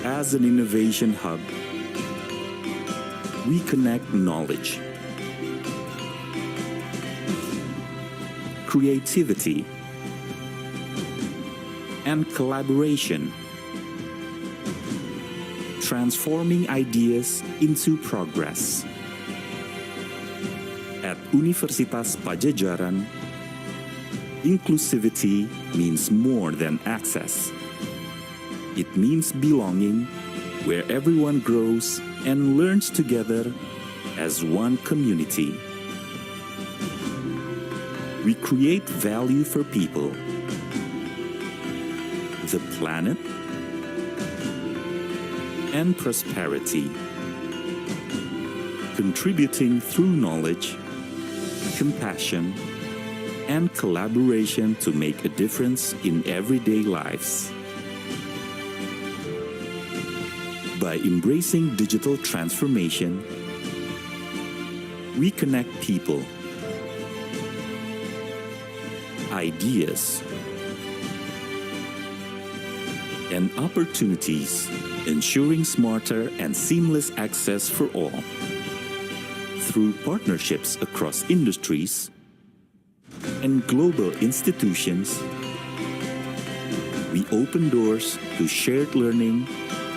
As an innovation hub, we connect knowledge, creativity, and collaboration, transforming ideas into progress. At Universitas Padjadjaran, inclusivity means more than access. It means belonging, where everyone grows and learns together as one community. We create value for people, the planet, and prosperity, contributing through knowledge, compassion, and collaboration to make a difference in everyday lives. By embracing digital transformation, we connect people, ideas, and opportunities, ensuring smarter and seamless access for all. Through partnerships across industries and global institutions, we open doors to shared learning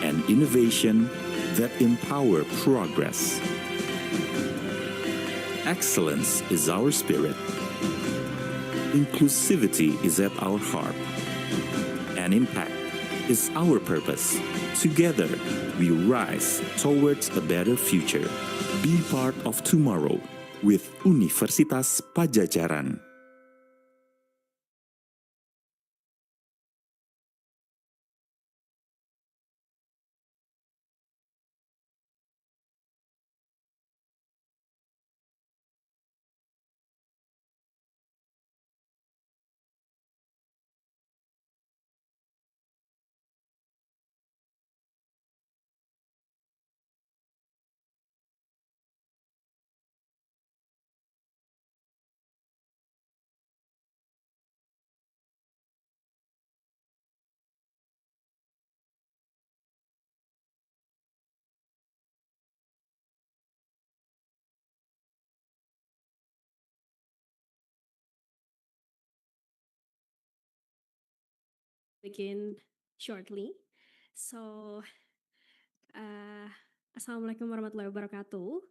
and innovation that empower progress. Excellence is our spirit. Inclusivity is at our heart. And impact is our purpose. Together, we rise towards a better future. Be part of tomorrow with Universitas Padjadjaran. Begin shortly. So, uh, Assalamualaikum warahmatullahi wabarakatuh.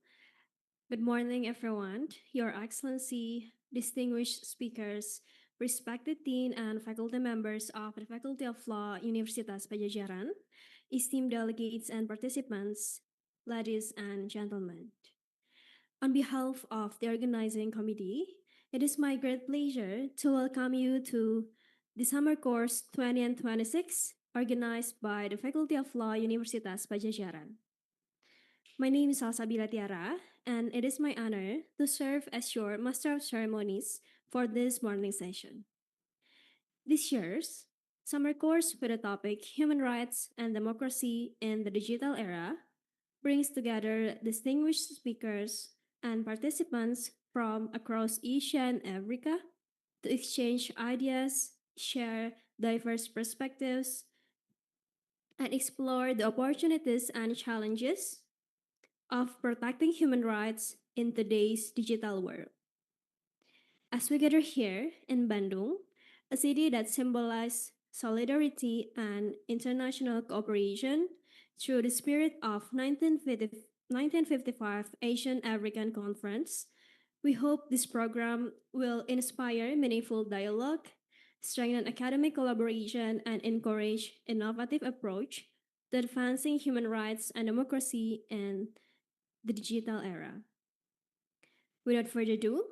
Good morning, everyone. Your Excellency, distinguished speakers, respected dean and faculty members of the Faculty of Law, Universitas Padjadjaran, esteemed delegates and participants, ladies and gentlemen. On behalf of the organizing committee, it is my great pleasure to welcome you to the summer course 20 and 26 organized by the Faculty of Law, Universitas Padjadjaran. My name is Salsabila Tiara, and it is my honor to serve as your Master of Ceremonies for this morning session. This year's summer course with the topic Human Rights and Democracy in the Digital Era brings together distinguished speakers and participants from across Asia and Africa to exchange ideas, share diverse perspectives, and explore the opportunities and challenges of protecting human rights in today's digital world. As we gather here in Bandung, a city that symbolizes solidarity and international cooperation through the spirit of 1955 Asian African Conference, we hope this program will inspire meaningful dialogue, strengthen academic collaboration, and encourage innovative approach to advancing human rights and democracy in the digital era. Without further ado,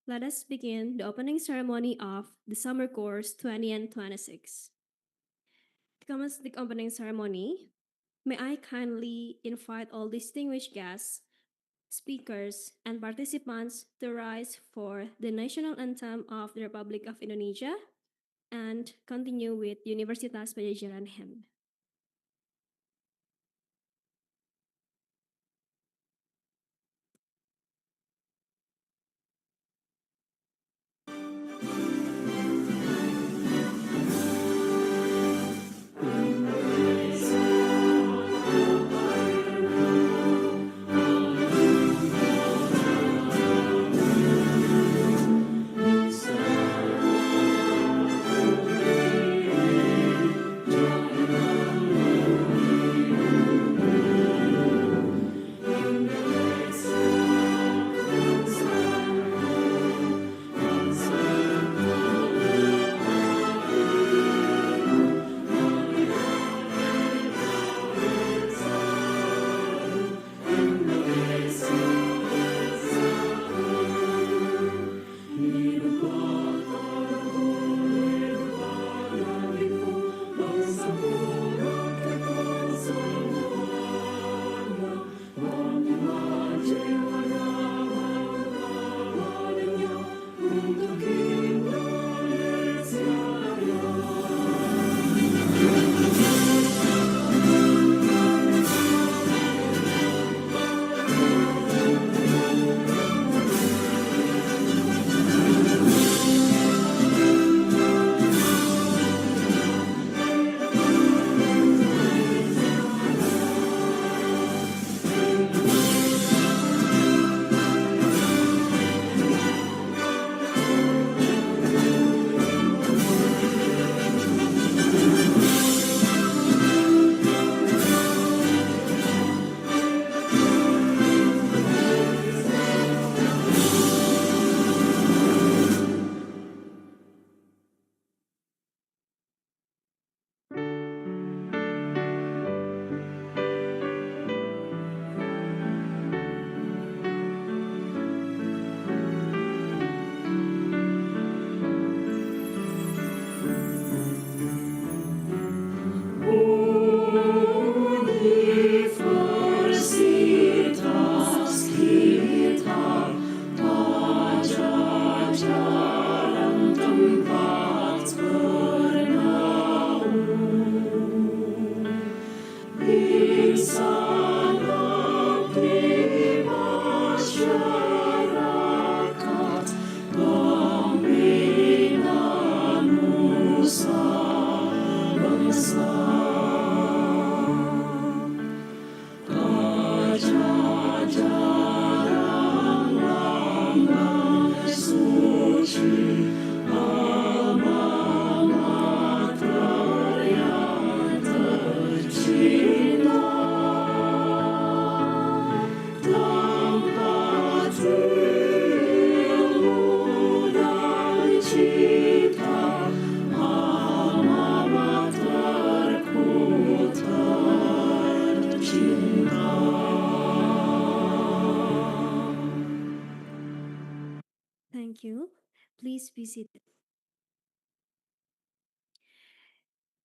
let us begin the opening ceremony of the summer course 20 and 26. To commence the opening ceremony, may I kindly invite all distinguished guests, speakers, and participants to rise for the national anthem of the Republic of Indonesia and continue with Universitas Padjadjaran hymn. Please be seated.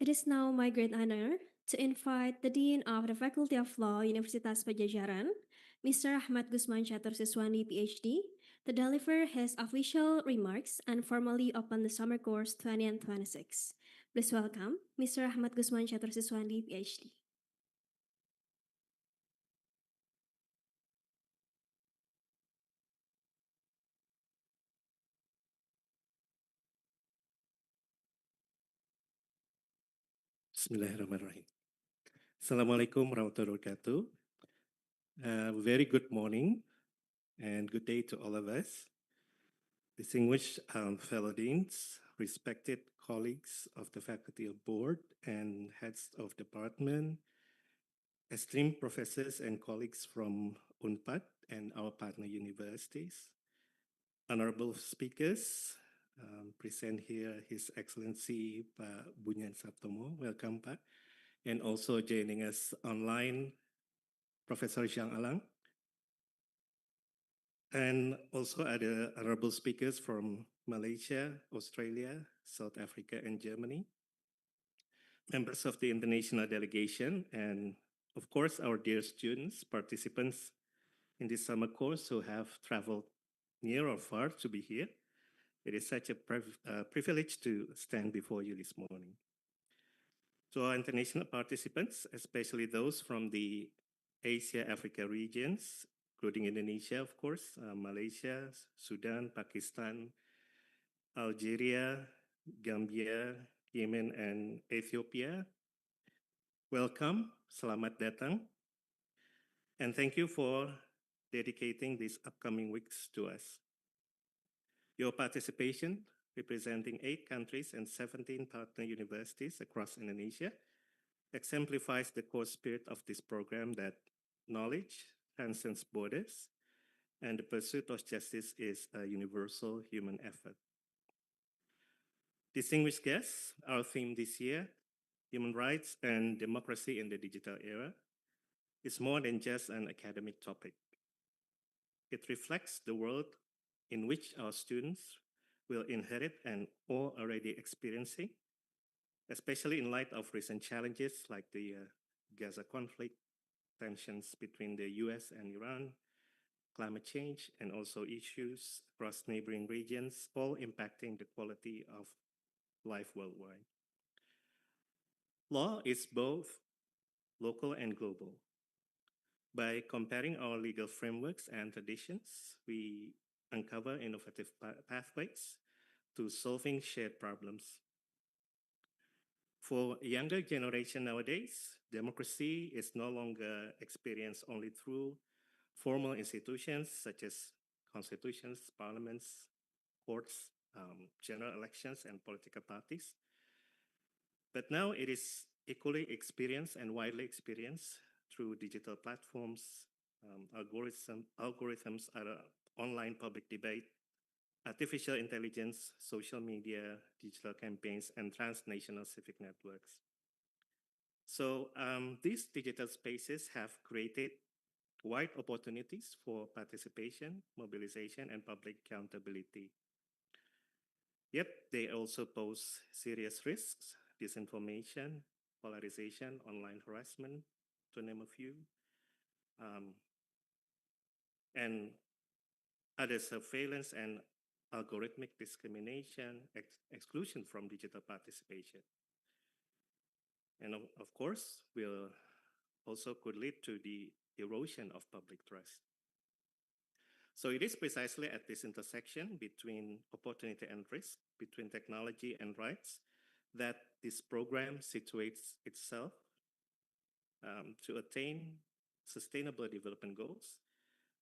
It is now my great honor to invite the Dean of the Faculty of Law, Universitas Padjadjaran, Mr. Ahmad Gusman Chatur Siswandi, PhD, to deliver his official remarks and formally open the summer course 2026. Please welcome Mr. Ahmad Gusman Chatur Siswandi, PhD. Bismillahirrahmanirrahim. Assalamualaikum warahmatullahi wabarakatuh. Very good morning and good day to all of us. Distinguished fellow deans, respected colleagues of the faculty of board and heads of department, esteemed professors and colleagues from Unpad and our partner universities, honorable speakers, present here His Excellency Pak Bunyan Saptomo, welcome Pak, and also joining us online, Professor Zhang Alang, and also other honorable speakers from Malaysia, Australia, South Africa, and Germany, members of the international delegation, and of course, our dear students, participants in this summer course who have traveled near or far to be here. It is such a privilege to stand before you this morning. To our international participants, especially those from the Asia-Africa regions, including Indonesia, of course, Malaysia, Sudan, Pakistan, Algeria, Gambia, Yemen, and Ethiopia. Welcome, selamat datang, and thank you for dedicating these upcoming weeks to us. Your participation, representing 8 countries and 17 partner universities across Indonesia, exemplifies the core spirit of this program that knowledge transcends borders, and the pursuit of justice is a universal human effort. Distinguished guests, our theme this year, Human Rights and Democracy in the Digital Era, is more than just an academic topic. It reflects the world in which our students will inherit and are already experiencing, especially in light of recent challenges like the Gaza conflict, tensions between the US and Iran, climate change, and also issues across neighboring regions, all impacting the quality of life worldwide. Law is both local and global. By comparing our legal frameworks and traditions, we uncover innovative pathways to solving shared problems. For a younger generation nowadays, democracy is no longer experienced only through formal institutions such as constitutions, parliaments, courts, general elections, and political parties. But now it is equally experienced and widely experienced through digital platforms, algorithms, online public debate, artificial intelligence, social media, digital campaigns, and transnational civic networks. So these digital spaces have created wide opportunities for participation, mobilization, and public accountability. Yet they also pose serious risks: disinformation, polarization, online harassment, to name a few, and other surveillance and algorithmic discrimination, exclusion from digital participation. And of course, will also could lead to the erosion of public trust. So it is precisely at this intersection between opportunity and risk, between technology and rights, that this program situates itself to attain sustainable development goals,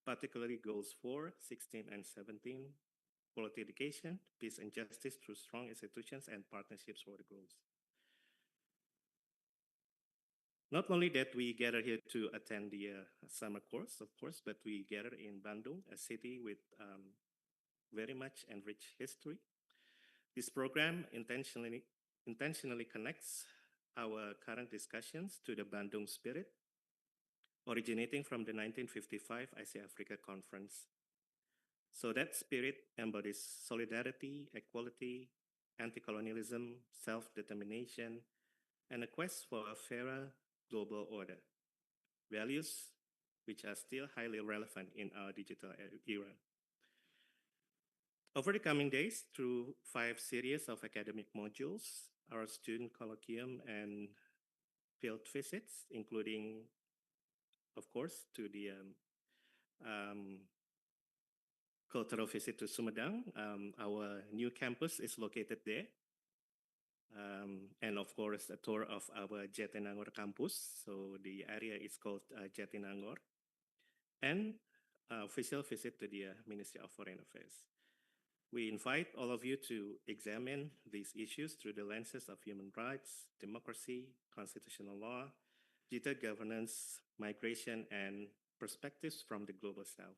particularly goals 4, 16, and 17, quality education, peace and justice through strong institutions and partnerships for the goals. Not only that we gather here to attend the summer course, of course, but we gather in Bandung, a city with very much enriched history. This program intentionally connects our current discussions to the Bandung spirit, originating from the 1955 Asia-Africa Conference. So that spirit embodies solidarity, equality, anti-colonialism, self-determination, and a quest for a fairer global order, values which are still highly relevant in our digital era. Over the coming days, through 5 series of academic modules, our student colloquium and field visits, including, of course, to the um, cultural visit to Sumedang. Our new campus is located there. And of course, a tour of our Jatinangor campus. So the area is called Jatinangor. And official visit to the Ministry of Foreign Affairs. We invite all of you to examine these issues through the lenses of human rights, democracy, constitutional law, digital governance, migration, and perspectives from the global south.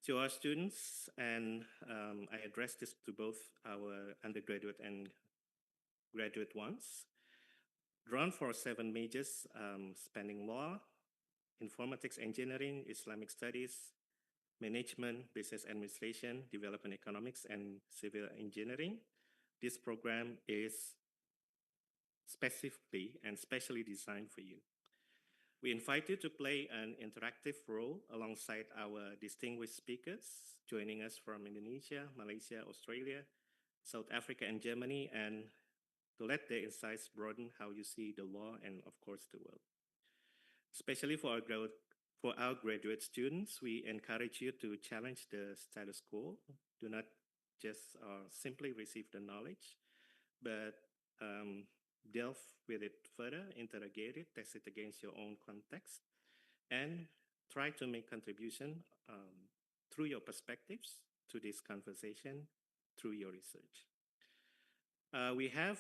To our students, and I address this to both our undergraduate and graduate ones, drawn for 7 majors spanning law, informatics engineering, Islamic studies, management, business administration, development economics, and civil engineering. This program is specifically and specially designed for you. We invite you to play an interactive role alongside our distinguished speakers joining us from Indonesia, Malaysia, Australia, South Africa, and Germany, and to let their insights broaden how you see the law and, of course, the world. Especially for our graduate students, we encourage you to challenge the status quo. Do not just simply receive the knowledge, but delve with it further, interrogate it, test it against your own context, and try to make contribution through your perspectives to this conversation, through your research. We have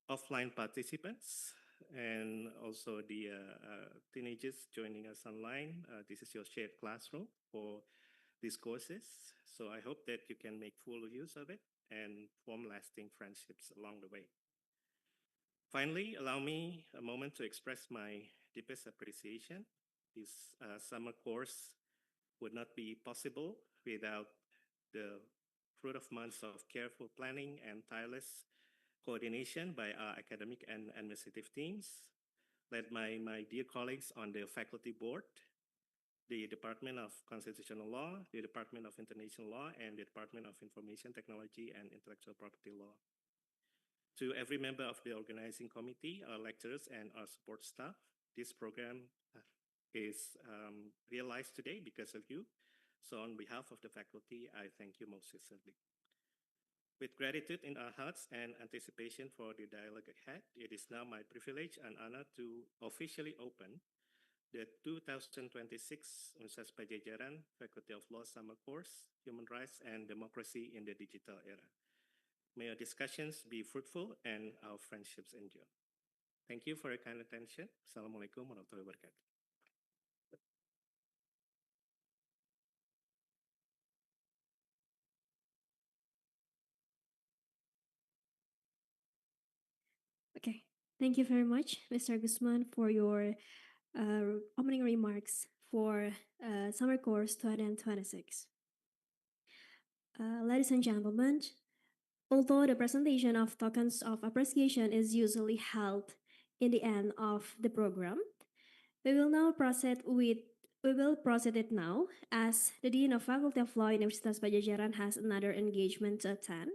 offline participants and also the teenagers joining us online. This is your shared classroom for these courses. So I hope that you can make full use of it and form lasting friendships along the way. Finally, allow me a moment to express my deepest appreciation. This summer course would not be possible without the fruit of months of careful planning and tireless coordination by our academic and administrative teams, led by my dear colleagues on the faculty board, the Department of Constitutional Law, the Department of International Law, and the Department of Information Technology and Intellectual Property Law. To every member of the organizing committee, our lecturers, and our support staff, this program is realized today because of you. So on behalf of the faculty, I thank you most sincerely. With gratitude in our hearts and anticipation for the dialogue ahead, it is now my privilege and honor to officially open the 2026 Universitas Padjadjaran Faculty of Law Summer Course, Human Rights and Democracy in the Digital Era. May our discussions be fruitful and our friendships endure. Thank you for your kind attention. Assalamualaikum warahmatullahi wabarakatuh. Okay, thank you very much, Mr. Guzman, for your opening remarks for Summer Course 2026. Ladies and gentlemen, although the presentation of tokens of appreciation is usually held in the end of the program, we will proceed it now as the Dean of Faculty of Law Universitas Padjadjaran has another engagement to attend.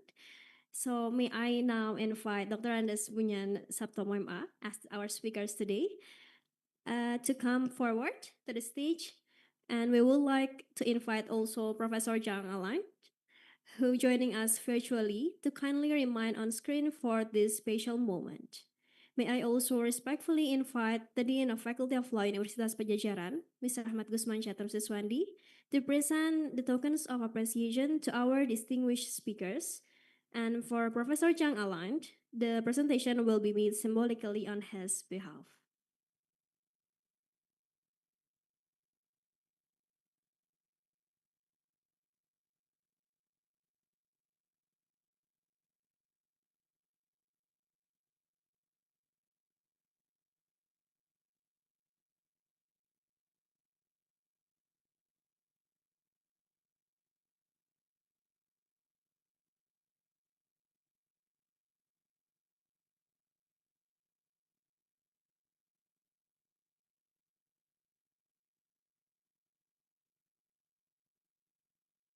So may I now invite Dr. Andes Bunyan Saptomo M.A. as our speakers today to come forward to the stage. And we would like to invite also Professor Allain, who joining us virtually to kindly remain on screen for this special moment. May I also respectfully invite the Dean of Faculty of Law Universitas Padjadjaran, Mr. Ahmad Gusman Chatur Siswandi, to present the tokens of appreciation to our distinguished speakers. And for Professor Allain, the presentation will be made symbolically on his behalf.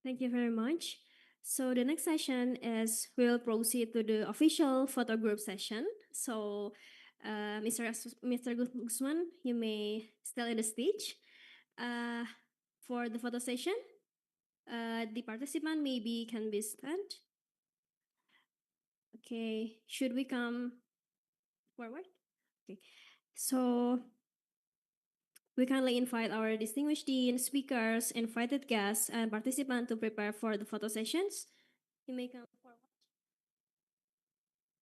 Thank you very much. So the next session is we'll proceed to the official photo group session. So, Mr. Guzman, you may still in the stage. Uh, for the photo session, the participant maybe can be stand. Okay, should we come forward? Okay, so we kindly invite our distinguished dean, speakers, invited guests, and participants to prepare for the photo sessions. You may come forward.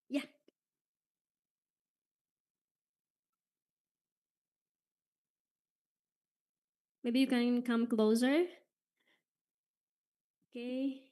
Yeah. Maybe you can come closer. Okay.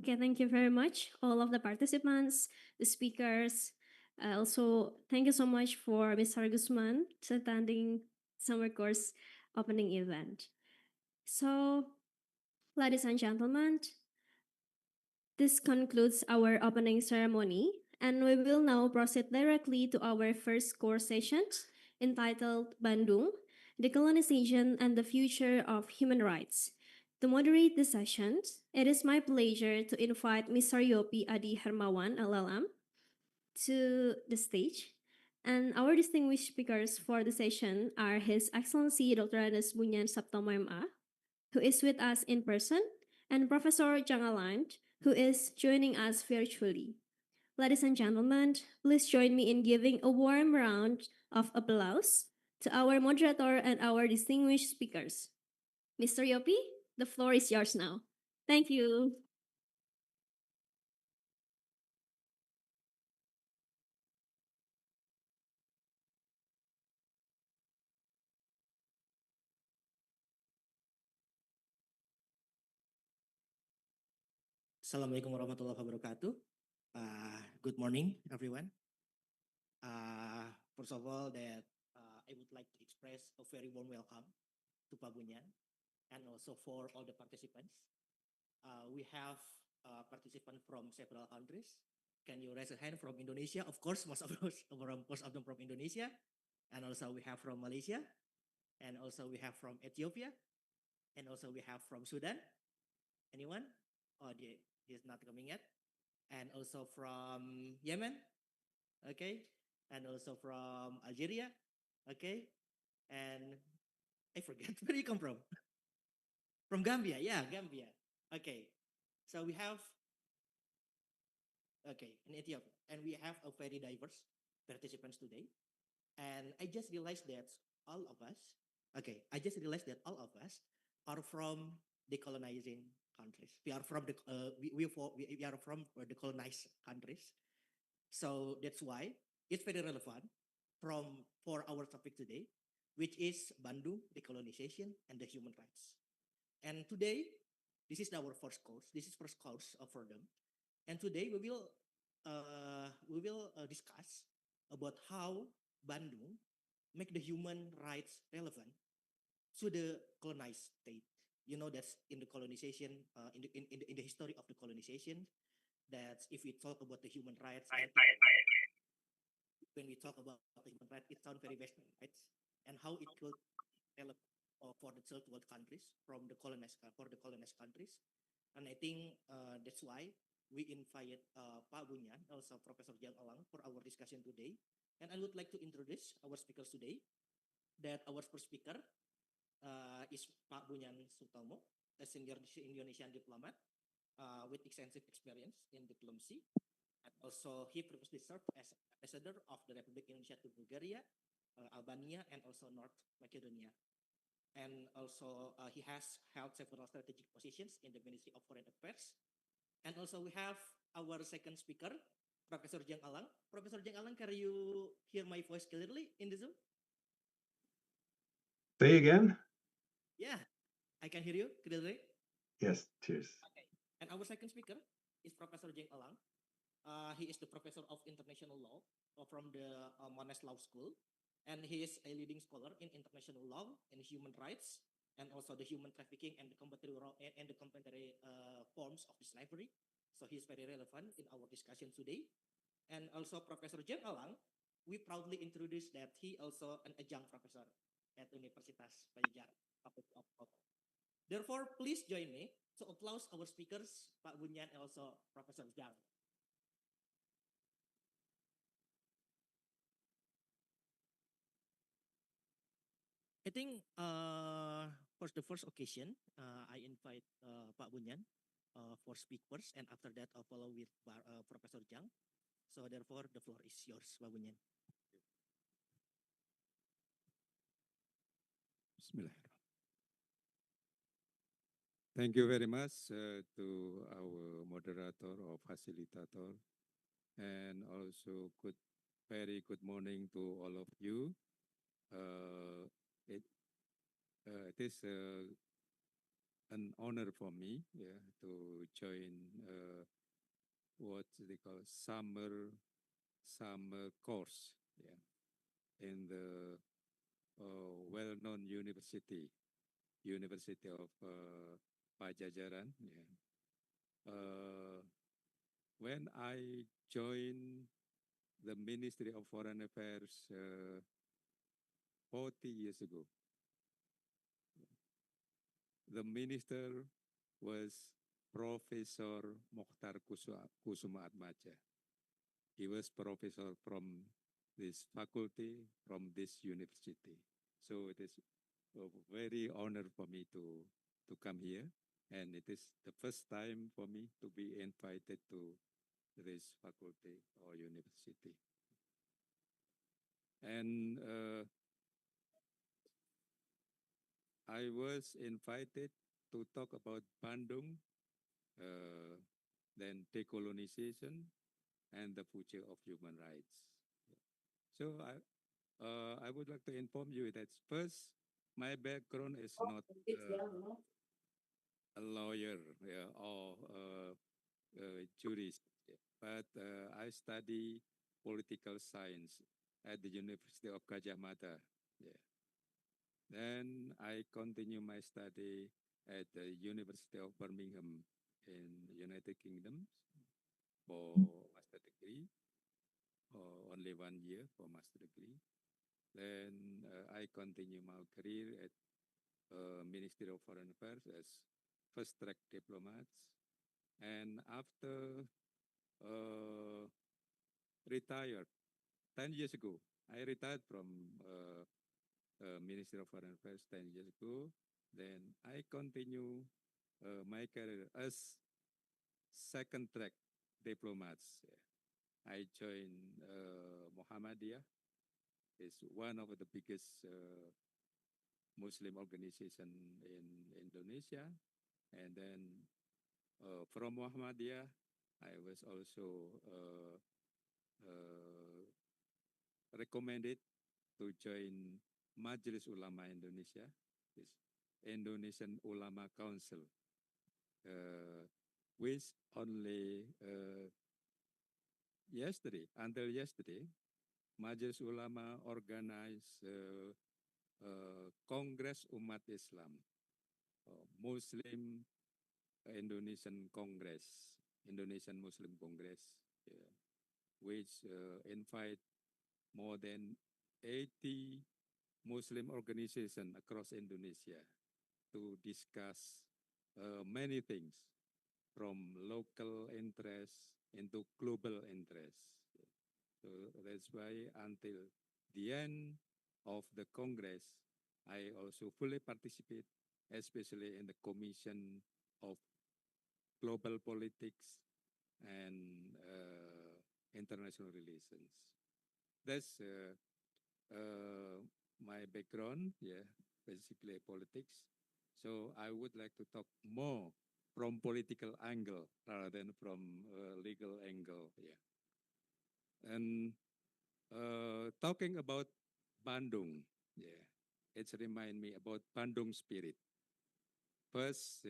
Okay, thank you very much, all of the participants, the speakers. Also, thank you so much for Mr. Guzman attending summer course opening event. So, ladies and gentlemen, this concludes our opening ceremony, and we will now proceed directly to our first core session entitled Bandung, Decolonisation and the Future of Human Rights. To moderate the sessions, it is my pleasure to invite Mr. Yopi Adi Hermawan, LLM, to the stage. And our distinguished speakers for the session are His Excellency Dr. Bunyan Saptomo, M.A., who is with us in person, and Professor Allain, who is joining us virtually. Ladies and gentlemen, please join me in giving a warm round of applause to our moderator and our distinguished speakers. Mr. Yopi, the floor is yours now. Thank you. Assalamualaikum warahmatullahi wabarakatuh. Good morning, everyone. First of all, I would like to express a very warm welcome to Pak Bunyan and also for all the participants. We have participants from several countries. Can you raise a hand from Indonesia? Of course, most of them from Indonesia, and also we have from Malaysia, and also we have from Ethiopia, and also we have from Sudan. Anyone? Oh, he's not coming yet. And also from Yemen, okay, and also from Algeria, okay, and I forget where you come from. From Gambia, yeah, Gambia, okay. So we have, okay, in Ethiopia, and we have a very diverse participants today. And I just realized that all of us, okay, I just realized that all of us are from decolonizing countries. We are from we are from the colonized countries. So that's why it's very relevant for our topic today, which is Bandung, decolonization, and the human rights. And today, this is our first course. This is first course for them. And today we will discuss about how Bandung make the human rights relevant to the colonized state. You know that's in the colonization, in the history of the colonization, that if we talk about the human rights, when we talk about the human rights, it sounds very Western, right? And how it could develop for the third world countries from the colonized countries. And I think that's why we invite Pak Bunyan, also Professor Jiang Alang, for our discussion today. And I would like to introduce our speakers today. That our first speaker is Pak Bunyan Saptomo, a senior Indonesian diplomat with extensive experience in diplomacy. And also, he previously served as ambassador of the Republic Indonesia to Bulgaria, Albania, and also North Macedonia. And also, he has held several strategic positions in the Ministry of Foreign Affairs. And also, we have our second speaker, Professor Jiang Alang. Professor Jiang Alang, can you hear my voice clearly in the Zoom? Say again? Yeah, I can hear you clearly. Yes, cheers. Okay. And our second speaker is Professor Jeng Elang. He is the professor of international law from the Monash Law School, and he is a leading scholar in international law and human rights, and also the human trafficking and the complementary forms of slavery. So he is very relevant in our discussion today. And also Professor Jeng Elang, we proudly introduce that he also an adjunct professor at Universitas Padjadjaran. Therefore, please join me to applause our speakers, Pak Bunyan and also Professor Jang. I think for the first occasion, I invite Pak Bunyan for speak first, and after that I'll follow with Professor Jang. So therefore, the floor is yours, Pak Bunyan. Bismillahirrahmanirrahim. Thank you very much to our moderator or facilitator, and also very good morning to all of you. It is an honor for me, to join what they call summer course, in the well-known University of Padjadjaran. When I joined the Ministry of Foreign Affairs 40 years ago, the minister was Professor Mokhtar Kusuma Atmaja. He was professor from this faculty, from this university. So it is a very honor for me to come here. And it is the first time for me to be invited to this faculty or university. And I was invited to talk about Bandung, then decolonization, and the future of human rights. So I would like to inform you that first, my background is not a lawyer, or a jurist, but I study political science at the University of Gajah Mada. Then I continue my study at the University of Birmingham in United Kingdom for master degree, or only 1 year for master degree. Then I continue my career at Ministry of Foreign Affairs as first track diplomats. And after retired 10 years ago, I retired from Ministry of Foreign Affairs 10 years ago. Then I continue my career as second track diplomats. I joined Muhammadiyah. It's one of the biggest Muslim organization in Indonesia. And then from Muhammadiyah, I was also recommended to join Majelis Ulama Indonesia, this Indonesian Ulama Council, which only until yesterday, Majelis Ulama organized Congress Umat Islam, Muslim Indonesian Congress, Indonesian Muslim Congress, which invite more than 80 Muslim organizations across Indonesia to discuss many things, from local interests into global interests. So that's why until the end of the Congress, I also fully participate, especially in the Commission of Global Politics and International Relations. That's my background, basically politics. So I would like to talk more from political angle rather than from legal angle. And talking about Bandung, it's remind me about Bandung spirit. First,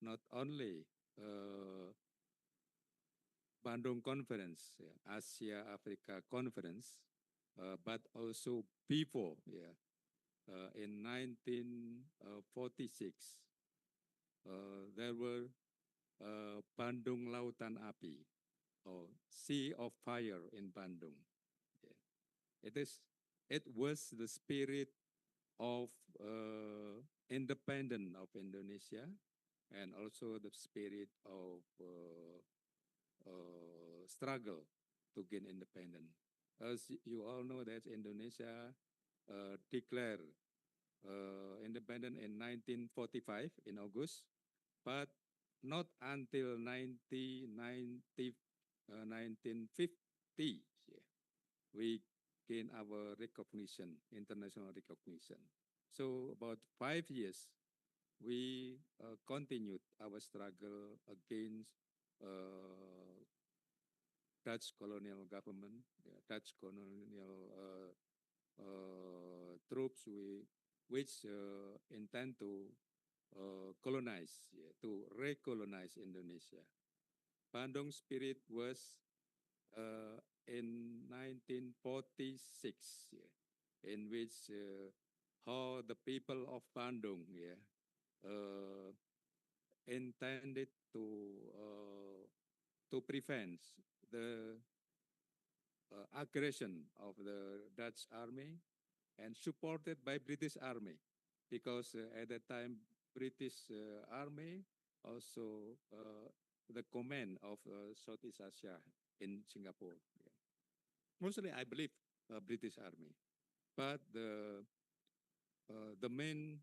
not only Bandung Conference, Asia Africa Conference, but also before, in 1946, there were Bandung Lautan Api, or Sea of Fire in Bandung. Yeah. It was the spirit of independence of Indonesia, and also the spirit of struggle to gain independence. As you all know, that Indonesia declared independent in 1945 in August, but not until 1950 we gain our recognition, international recognition. So about 5 years, we continued our struggle against Dutch colonial government, Dutch colonial troops which intend to colonize, to recolonize Indonesia. Bandung spirit was in 1946, in which how the people of Bandung intended to prevent the aggression of the Dutch army and supported by British army, because at that time British army also the command of Southeast Asia in Singapore. Mostly, I believe British army, but the main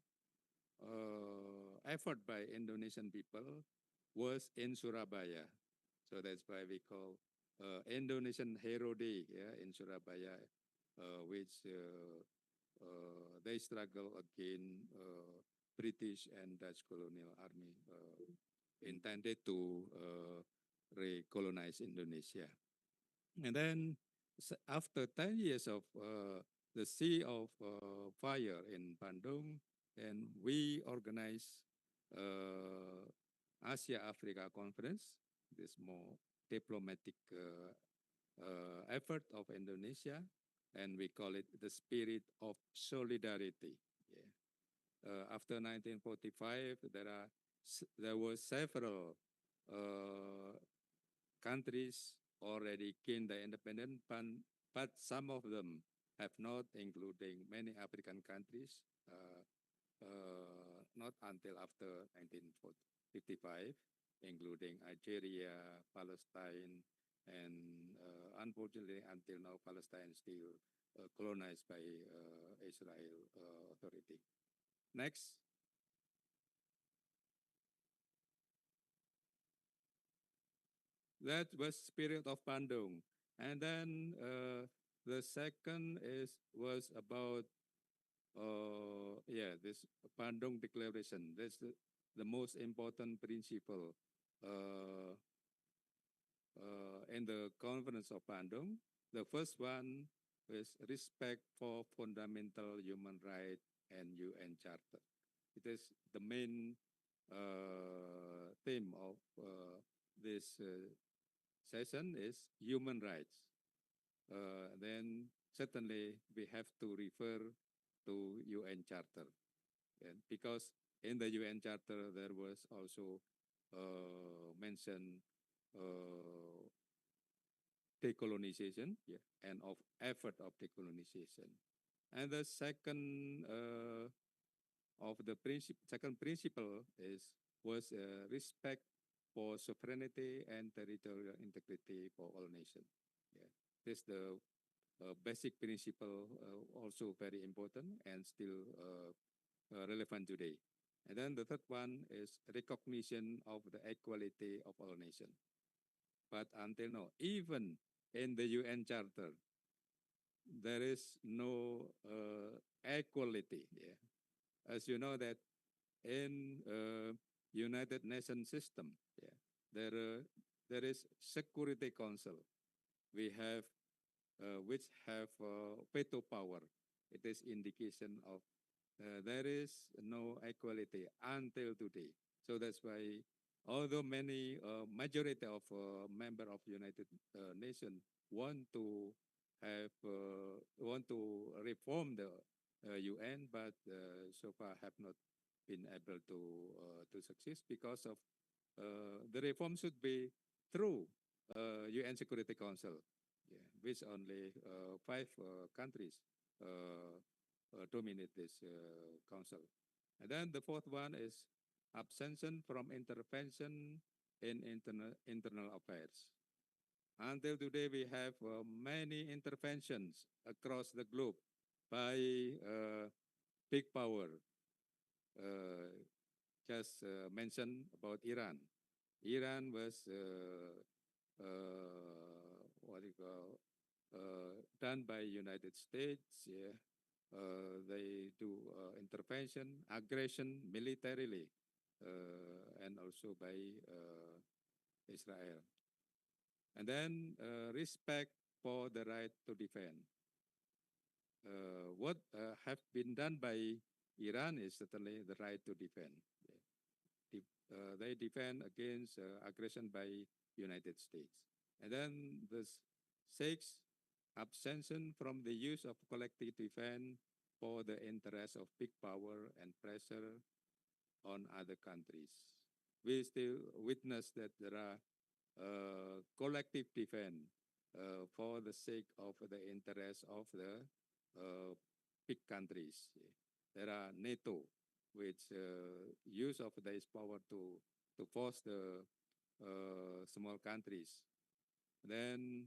effort by Indonesian people was in Surabaya. So that's why we call Indonesian Hero Day, in Surabaya, which they struggle against British and Dutch colonial army intended to recolonize Indonesia. And then after 10 years of the Sea of Fire in Bandung, and we organized Asia Africa Conference, this more diplomatic effort of Indonesia, and we call it the spirit of solidarity. After 1945, there were several countries already gained their independence, but some of them have not, including many African countries, not until after 1955, including Algeria, Palestine, and unfortunately, until now, Palestine is still colonized by Israel authority. Next. That was spirit of Bandung. And then the second was about this Bandung Declaration. That's the most important principle in the Conference of Bandung. The first one is respect for fundamental human rights and UN Charter. It is the main theme of this session is human rights. Then certainly we have to refer to UN Charter, because in the UN Charter there was also mentioned decolonization, and of effort of decolonization. And the second second principle was respect for sovereignty and territorial integrity for all nations. This is the basic principle, also very important and still relevant today. And then the third one is recognition of the equality of all nations. But until now, even in the UN Charter, there is no equality. As you know that in United Nations system, there is Security Council. We have which have veto power. It is indication of there is no equality until today. So that's why, although many majority of member of United Nations want to reform the UN, but so far have not been able to succeed because of the reform should be through UN Security Council, yeah, which only five countries dominate this council. And then the fourth one is abstention from intervention in internal affairs. Until today, we have many interventions across the globe by big power. Just mentioned about Iran. Iran was what do you call done by United States. Yeah, they do intervention, aggression militarily, and also by Israel. And then respect for the right to defend. What have been done by Iran is certainly the right to defend. They defend against aggression by United States. And then the sixth, abstention from the use of collective defense for the interest of big power and pressure on other countries. We still witness that there are collective defense for the sake of the interest of the big countries. There are NATO, which use of this power to force the small countries. Then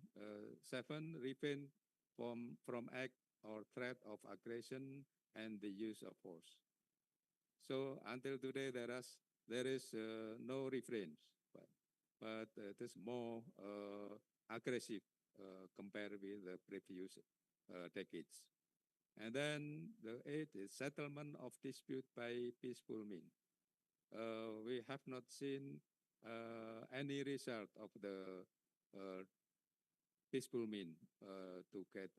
seven, refrain from act or threat of aggression and the use of force. So until today, there is no refrain, but it is more aggressive compared with the previous decades. And then the eighth is settlement of dispute by peaceful means. We have not seen any result of the peaceful means to get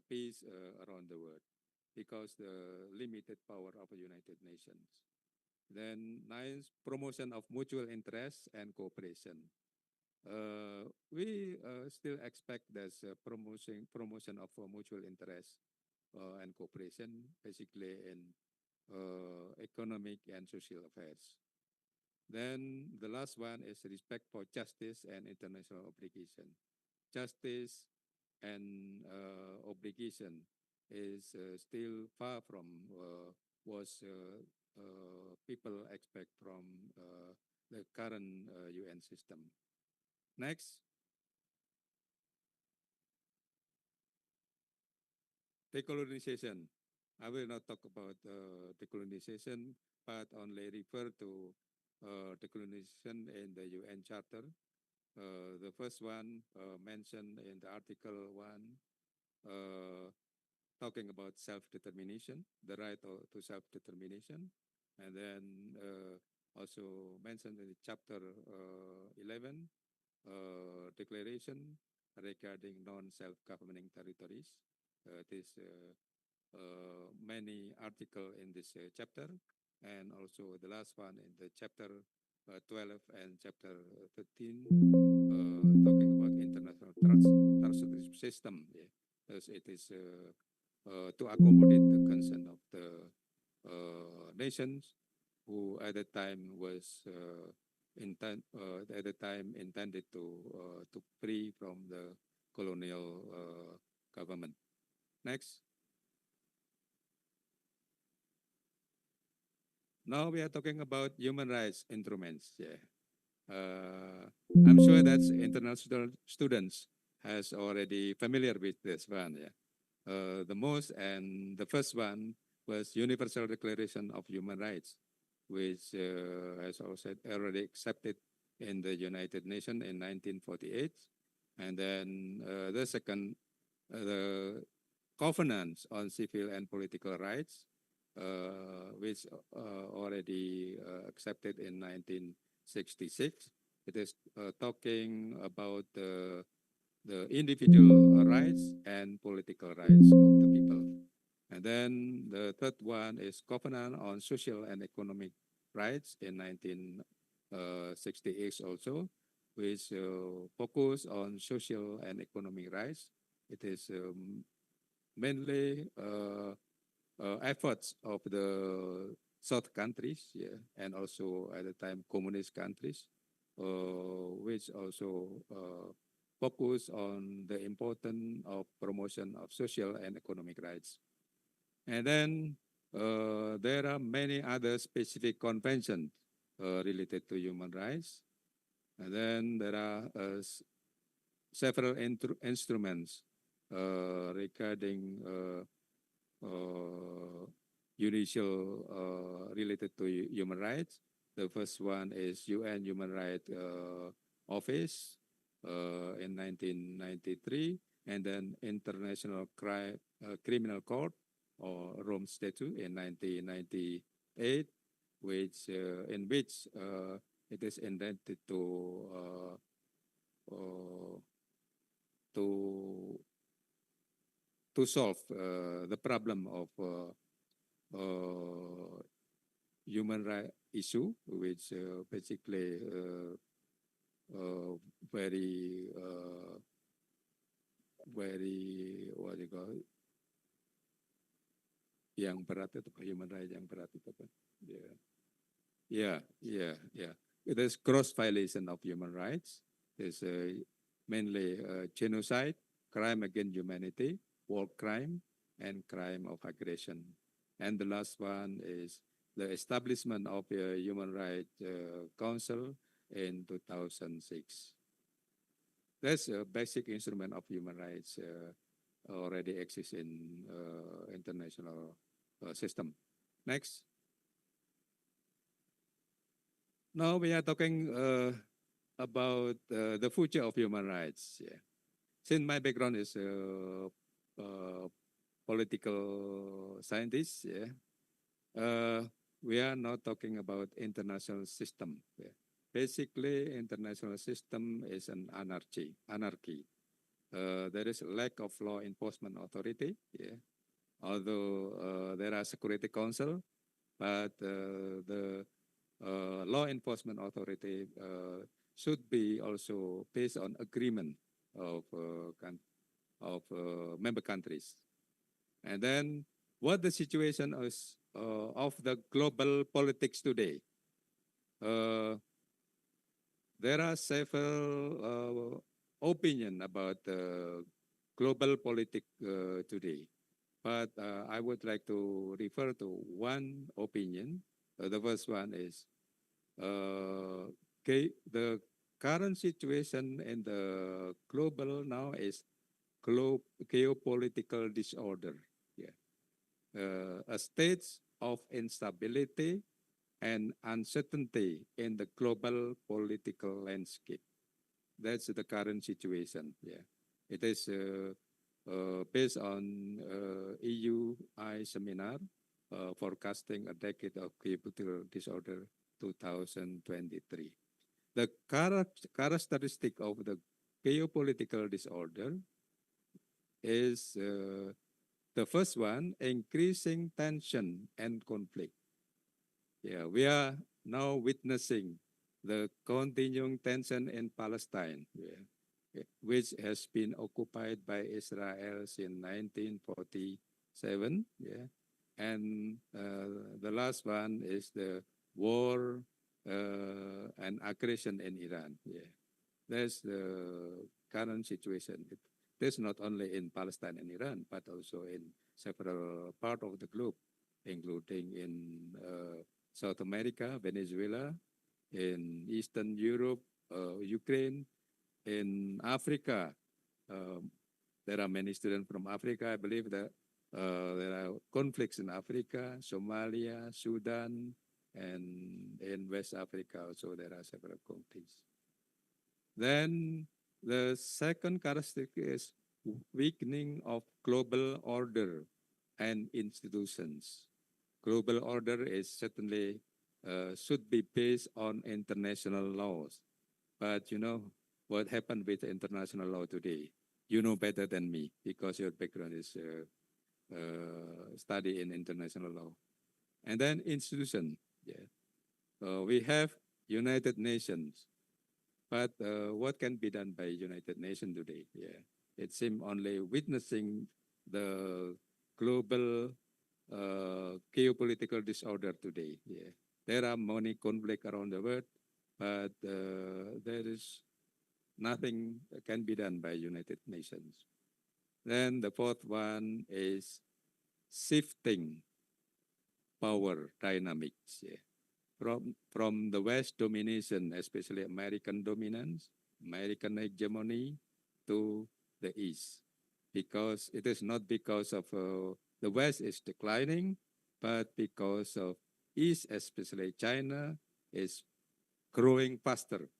peace around the world because the limited power of the United Nations. Then ninth, promotion of mutual interest and cooperation. We still expect there's a promotion of mutual interest and cooperation, basically in economic and social affairs. Then the last one is respect for justice and international obligation. Justice and obligation is still far from what people expect from the current UN system. Next. Decolonization. I will not talk about decolonization, but only refer to decolonization in the UN Charter. The first one mentioned in the Article 1, talking about self-determination, the right to self-determination, and then also mentioned in Chapter 11, declaration regarding non-self-governing territories. There's many articles in this chapter, and also the last one in the Chapter 12 and Chapter 13, talking about international transitive system. Yeah. As it is to accommodate the concern of the nations who at the time was intended to free from the colonial government. Next. Now we are talking about human rights instruments. Yeah. I'm sure that international students has already familiar with this one. Yeah. The first one was Universal Declaration of Human Rights, which has also already accepted in the United Nations in 1948. And then the second, the Covenant on Civil and Political Rights, which already accepted in 1966. It is talking about the individual rights and political rights of the people. And then the third one is Covenant on Social and Economic rights in 1968 also, which focus on social and economic rights. It is mainly efforts of the South countries, yeah, and also at the time communist countries, which also focus on the importance of promotion of social and economic rights. And then there are many other specific conventions related to human rights. And then there are several instruments regarding judicial related to human rights. The first one is UN Human Rights Office in 1993, and then International Criminal Court or Rome Statute in 1998, which in which it is intended to to solve the problem of human right issue, which basically very what do you call it? Yang berat itu human right yang berat itu apa? Yeah. It is gross violation of human rights. It's mainly genocide, crime against humanity, war crime, and crime of aggression. And the last one is the establishment of a Human Rights Council in 2006. That's a basic instrument of human rights already exists in international system. Next. Now we are talking about the future of human rights. Yeah. Since my background is political scientist, yeah, we are not talking about international system. Yeah. Basically, international system is an anarchy. There is a lack of law enforcement authority. Yeah. Although there are Security Council, but the law enforcement authority should be also based on agreement of member countries. And then what the situation is of the global politics today. There are several opinions about global politics today, but I would like to refer to one opinion. The first one is the current situation in the global now is geopolitical disorder. Yeah. A state of instability and uncertainty in the global political landscape. That's the current situation. Yeah. It is based on EUI seminar forecasting a decade of geopolitical disorder 2023. The characteristic of the geopolitical disorder is the first one, increasing tension and conflict. Yeah, we are now witnessing the continuing tension in Palestine, which has been occupied by Israel since 1947. Yeah, and the last one is the war and aggression in Iran. Yeah, that's the current situation. It's not only in Palestine and Iran, but also in several parts of the globe, including in South America, Venezuela, in Eastern Europe, Ukraine, in Africa. There are many students from Africa. I believe that there are conflicts in Africa, Somalia, Sudan, and in West Africa also there are several conflicts. Then the second characteristic is weakening of global order and institutions. Global order is certainly should be based on international laws. But you know what happened with international law today? You know better than me because your background is study in international law. And then institution. Yeah. we have United Nations, but what can be done by United Nations today? Yeah, it seems only witnessing the global geopolitical disorder today. Yeah, there are many conflicts around the world, but there is nothing can be done by United Nations. Then the fourth one is shifting power dynamics. Yeah. From the West domination, especially American dominance, American hegemony, to the East, because it is not because of the West is declining, but because of East, especially China, is growing faster.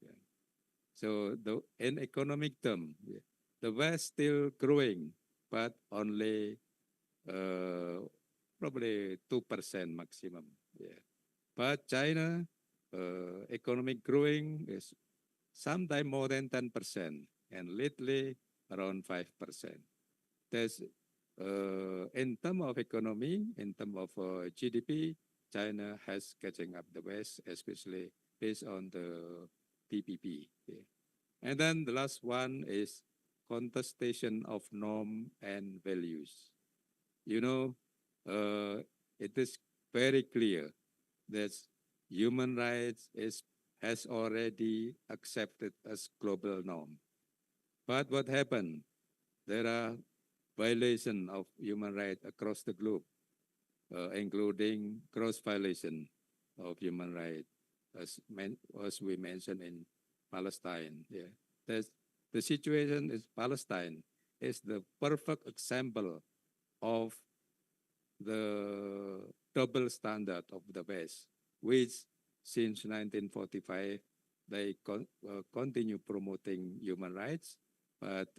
Yeah. So in economic term, yeah, the West still growing, but only probably 2% maximum. Yeah. But China economic growing is sometimes more than 10%, and lately around 5%. There's in terms of economy, in terms of GDP, China has catching up the West, especially based on the PPP. Okay. And then the last one is contestation of norm and values. You know, it is very clear that human rights has already accepted as global norm. But what happened? There are violations of human rights across the globe, including gross violation of human rights, as we mentioned in Palestine. Yeah, the situation in Palestine is the perfect example of the double standard of the West, which since 1945 they continue promoting human rights, but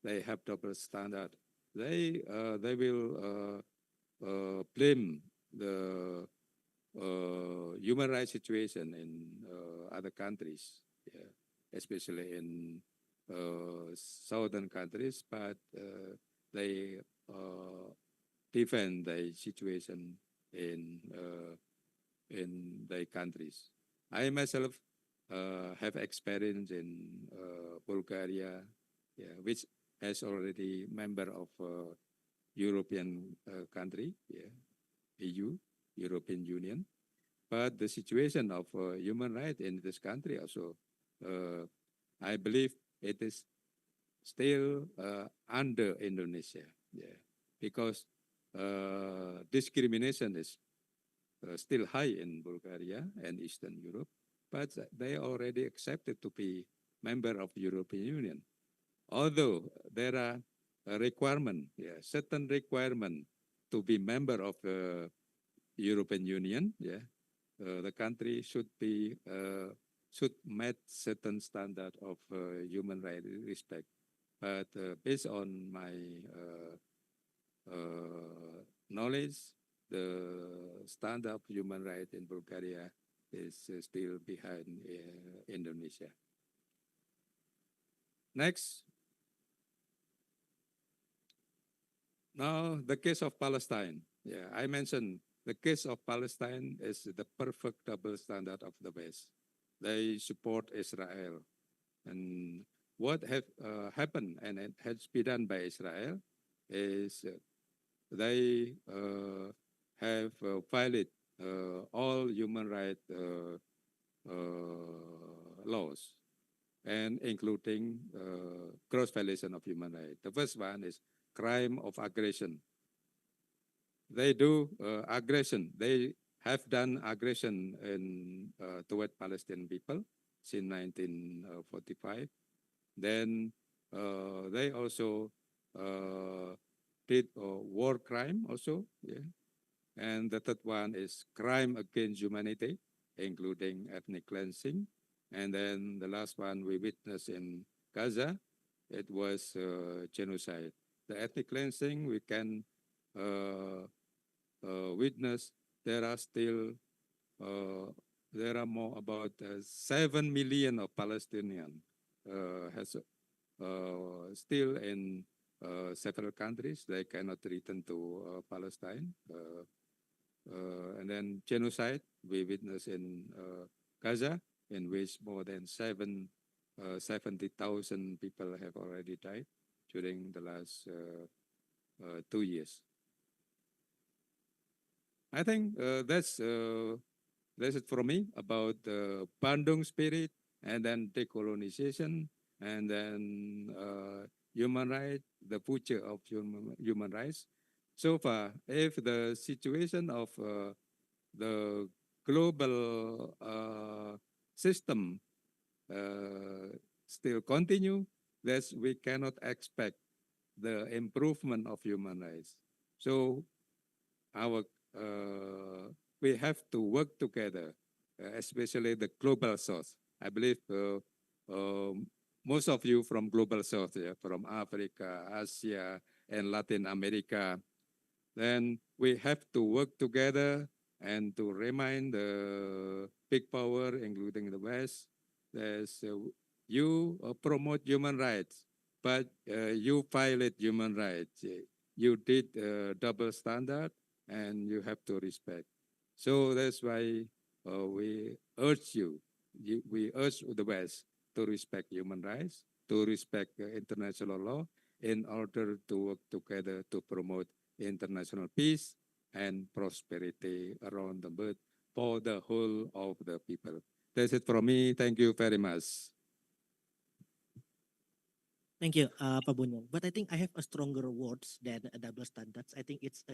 they have double standard. They will blame the human rights situation in other countries, yeah, especially in southern countries, but they defend the situation in the countries. I myself have experience in Bulgaria, yeah, which has already member of European country, yeah, EU, European Union. But the situation of human rights in this country also, I believe it is still under Indonesia, yeah, because discrimination is still high in Bulgaria and Eastern Europe, but they already accepted to be member of European Union. Although there are a requirement, yeah, certain requirement to be member of the European Union, yeah, the country should should meet certain standard of human rights respect. But based on my knowledge, the standard of human rights in Bulgaria is still behind Indonesia. Next. Now, the case of Palestine. Yeah, I mentioned the case of Palestine is the perfect double standard of the West. They support Israel. And what have happened and it has been done by Israel is they have violated all human rights laws, and including gross violation of human rights. The first one is crime of aggression. They do aggression. They have done aggression in toward Palestinian people since 1945. Then they also did war crime also. Yeah. And the third one is crime against humanity, including ethnic cleansing. And then the last one we witnessed in Gaza, it was genocide. The ethnic cleansing we can witness. There are still there are more about 7 million of Palestinians has still in several countries. They cannot return to Palestine. and then genocide we witnessed in Gaza, in which more than 70,000 people have already died during the last 2 years. I think that's it for me about the Bandung spirit, and then decolonization, and then human rights, the future of human rights. So far, if the situation of the global system still continue, that we cannot expect the improvement of human rights. So our we have to work together, especially the global south. I believe most of you from global south, yeah, from Africa, Asia, and Latin America, then we have to work together and to remind the big power, including the West, that you promote human rights, but you violate human rights. You did double standard, and you have to respect. So that's why we urge we urge the West to respect human rights, to respect international law, in order to work together to promote international peace and prosperity around the world for the whole of the people. That's it from me. Thank you very much. Thank you, Pak Bunyan. But I think I have a stronger words than a double standards. I think it's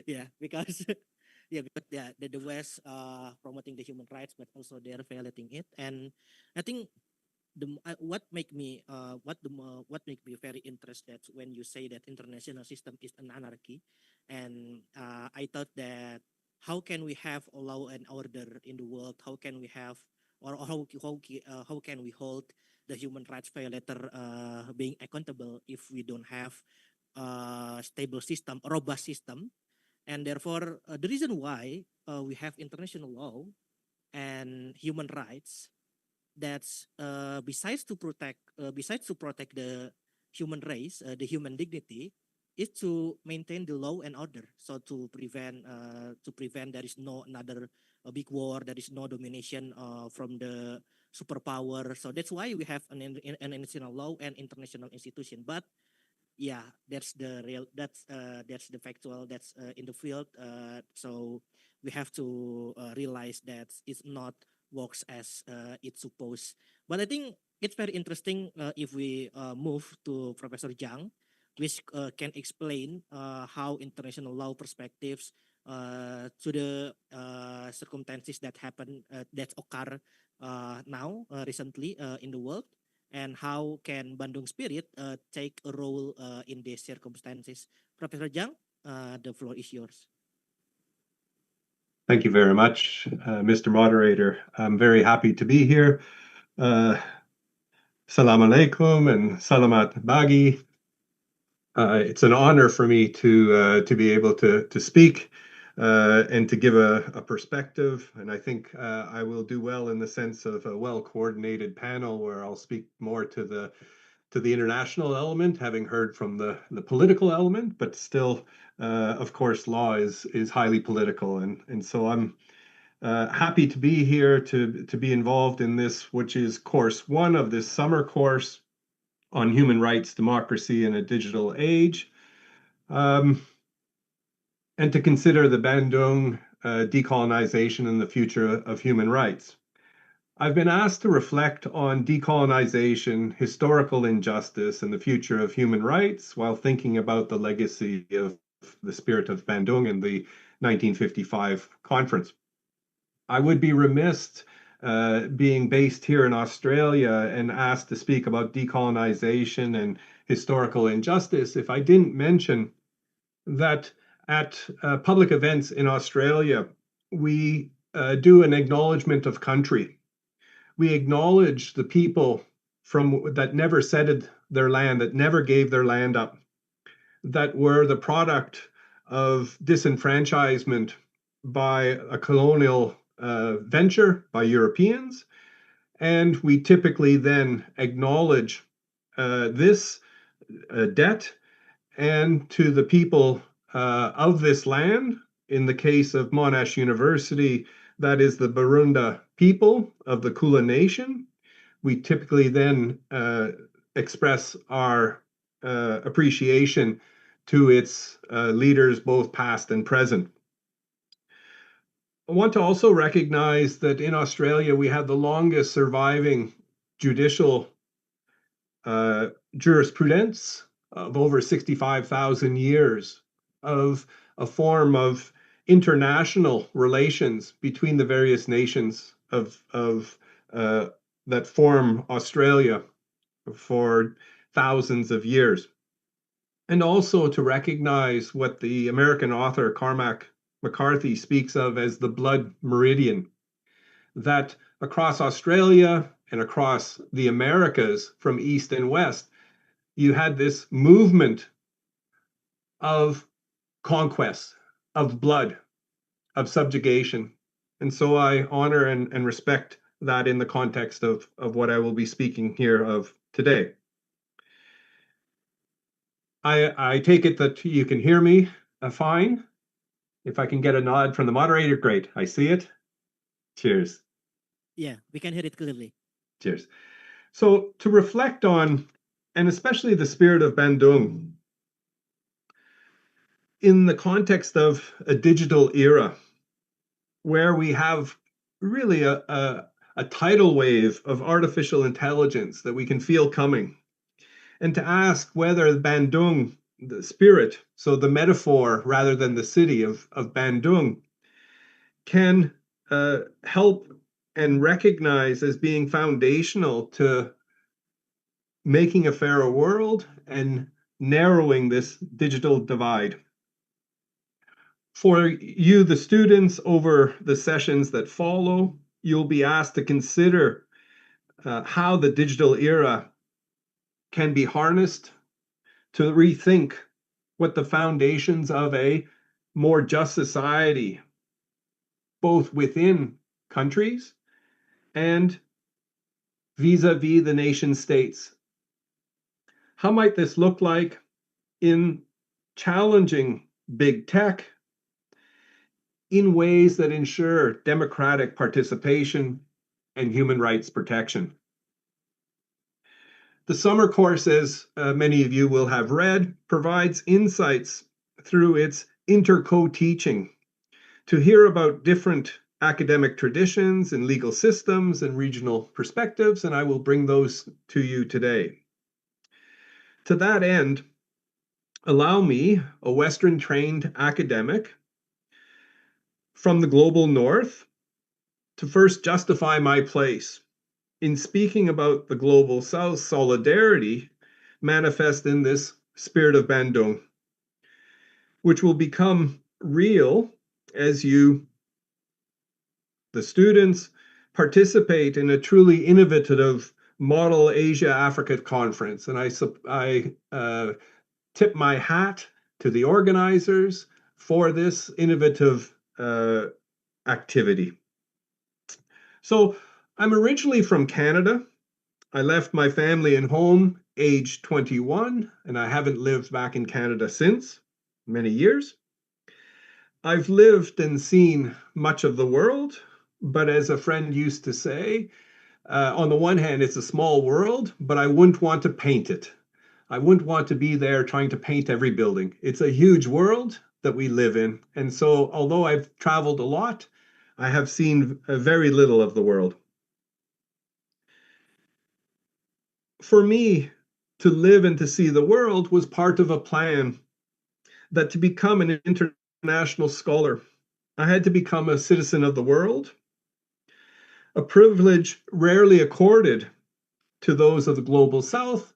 yeah, because the West promoting the human rights, but also they're violating it. And I think what make me very interested when you say that international system is an anarchy, and I thought that how can we have a law and order in the world? How can we have or how can we hold the human rights violator being accountable if we don't have a stable system, a robust system? And therefore, the reason why we have international law and human rights, that's besides to protect the human race, the human dignity, is to maintain the law and order. So to prevent there is no another big war, there is no domination from the superpower. So that's why we have an international law and international institution. But yeah, that's the real, that's the factual, that's in the field. So we have to realize that it's not works as it's supposed. But I think it's very interesting if we move to Professor Zhang, which can explain how international law perspectives to the circumstances that happen that occur now recently in the world, and how can Bandung Spirit take a role in these circumstances. Professor Zhang, the floor is yours. Thank you very much, Mr. Moderator. I'm very happy to be here. Salam alaikum and salamat bagi. It's an honor for me to be able to speak and to give a perspective. And I think I will do well in the sense of a well-coordinated panel where I'll speak more to the international element, having heard from the political element, but still, of course, law is highly political. And so I'm happy to be here to be involved in this, which is course one of this summer course on human rights, democracy in a digital age, and to consider the Bandung decolonization and the future of human rights. I've been asked to reflect on decolonization, historical injustice, and the future of human rights while thinking about the legacy of the spirit of Bandung in the 1955 conference. I would be remiss being based here in Australia and asked to speak about decolonization and historical injustice if I didn't mention that at public events in Australia, we do an acknowledgement of country. We acknowledge the people that never ceded their land, that never gave their land up, that were the product of disenfranchisement by a colonial venture by Europeans. And we typically then acknowledge this debt, and to the people of this land. In the case of Monash University, that is the Barunda people of the Kula Nation. We typically then express our appreciation to its leaders, both past and present. I want to also recognize that in Australia, we have the longest surviving judicial jurisprudence of over 65,000 years of a form of international relations between the various nations of that form Australia for thousands of years. And also to recognize what the American author Cormac McCarthy speaks of as the blood meridian, that across Australia and across the Americas from east and west, you had this movement of conquest, of blood, of subjugation. And so I honor and respect that in the context of what I will be speaking here of today. I take it that you can hear me fine. If I can get a nod from the moderator, great. I see it. Cheers. Yeah, we can hear it clearly. Cheers. So to reflect on, and especially the spirit of Bandung, in the context of a digital era, where we have really a tidal wave of artificial intelligence that we can feel coming, and to ask whether Bandung, the spirit, so the metaphor rather than the city of Bandung, can help and recognize as being foundational to making a fairer world and narrowing this digital divide. For you, the students, over the sessions that follow, you'll be asked to consider how the digital era can be harnessed to rethink what the foundations of a more just society, both within countries and vis-a-vis the nation states. How might this look like in challenging big tech in ways that ensure democratic participation and human rights protection? The summer course, as many of you will have read, provides insights through its inter-co-teaching to hear about different academic traditions and legal systems and regional perspectives, and I will bring those to you today. To that end, allow me, a Western-trained academic from the global north, to first justify my place in speaking about the global south solidarity manifest in this spirit of Bandung, which will become real as you, the students, participate in a truly innovative Model Asia-Africa Conference. And I tip my hat to the organizers for this innovative activity. So I'm originally from Canada. I left my family and home age 21, and I haven't lived back in Canada since, many years. I've lived and seen much of the world, but as a friend used to say, on the one hand, it's a small world, but I wouldn't want to paint it. I wouldn't want to be there trying to paint every building. It's a huge world that we live in. And so although I've traveled a lot, I have seen very little of the world. For me, to live and to see the world was part of a plan that to become an international scholar, I had to become a citizen of the world, a privilege rarely accorded to those of the global south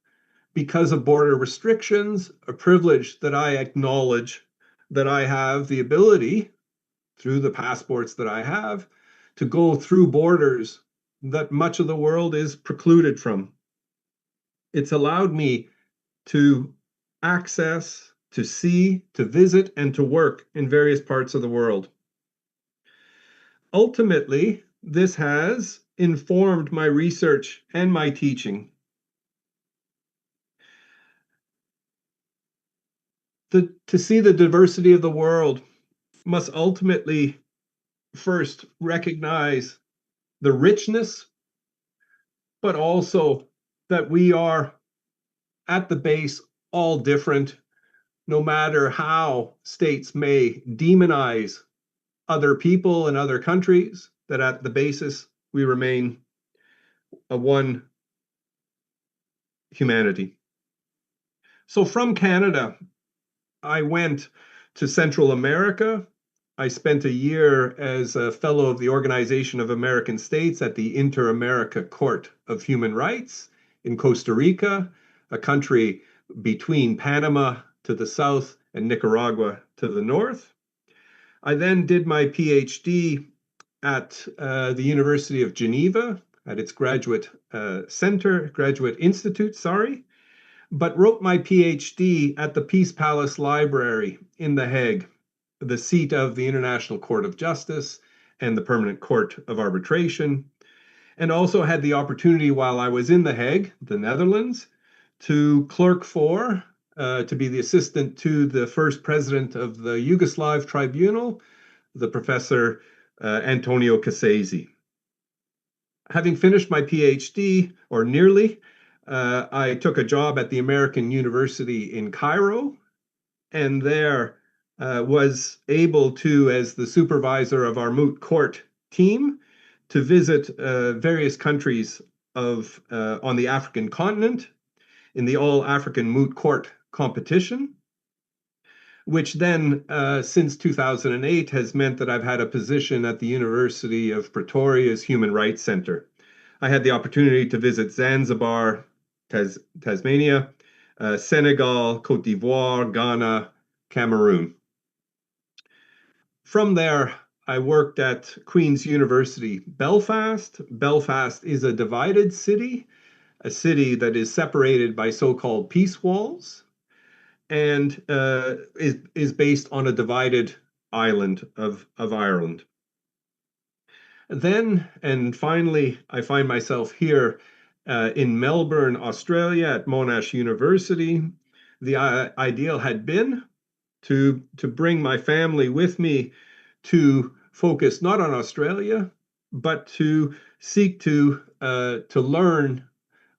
because of border restrictions, a privilege that I acknowledge that I have the ability, through the passports that I have, to go through borders that much of the world is precluded from. It's allowed me to access, to see, to visit, and to work in various parts of the world. Ultimately, this has informed my research and my teaching. to see the diversity of the world must ultimately first recognize the richness, but also that we are at the base all different, no matter how states may demonize other people and other countries, that at the basis we remain a one humanity. So from Canada, I went to Central America. I spent a year as a fellow of the Organization of American States at the Inter-America Court of Human Rights in Costa Rica, a country between Panama to the south and Nicaragua to the north. I then did my PhD at the University of Geneva, at its graduate institute, but wrote my PhD at the Peace Palace Library in The Hague, the seat of the International Court of Justice and the Permanent Court of Arbitration, and also had the opportunity while I was in The Hague, the Netherlands, to clerk for, to be the assistant to the first president of the Yugoslav Tribunal, the Professor Antonio Cassese. Having finished my PhD, or nearly, I took a job at the American University in Cairo, and there was able to, as the supervisor of our moot court team, to visit various countries on the African continent in the All-African Moot Court competition, which then, since 2008, has meant that I've had a position at the University of Pretoria's Human Rights Center. I had the opportunity to visit Zanzibar, Tasmania, Senegal, Cote d'Ivoire, Ghana, Cameroon. From there, I worked at Queen's University, Belfast. Belfast is a divided city, a city that is separated by so-called peace walls, and is based on a divided island of Ireland. Then, and finally, I find myself here in Melbourne, Australia, at Monash University. The ideal had been to bring my family with me to focus not on Australia, but to seek to learn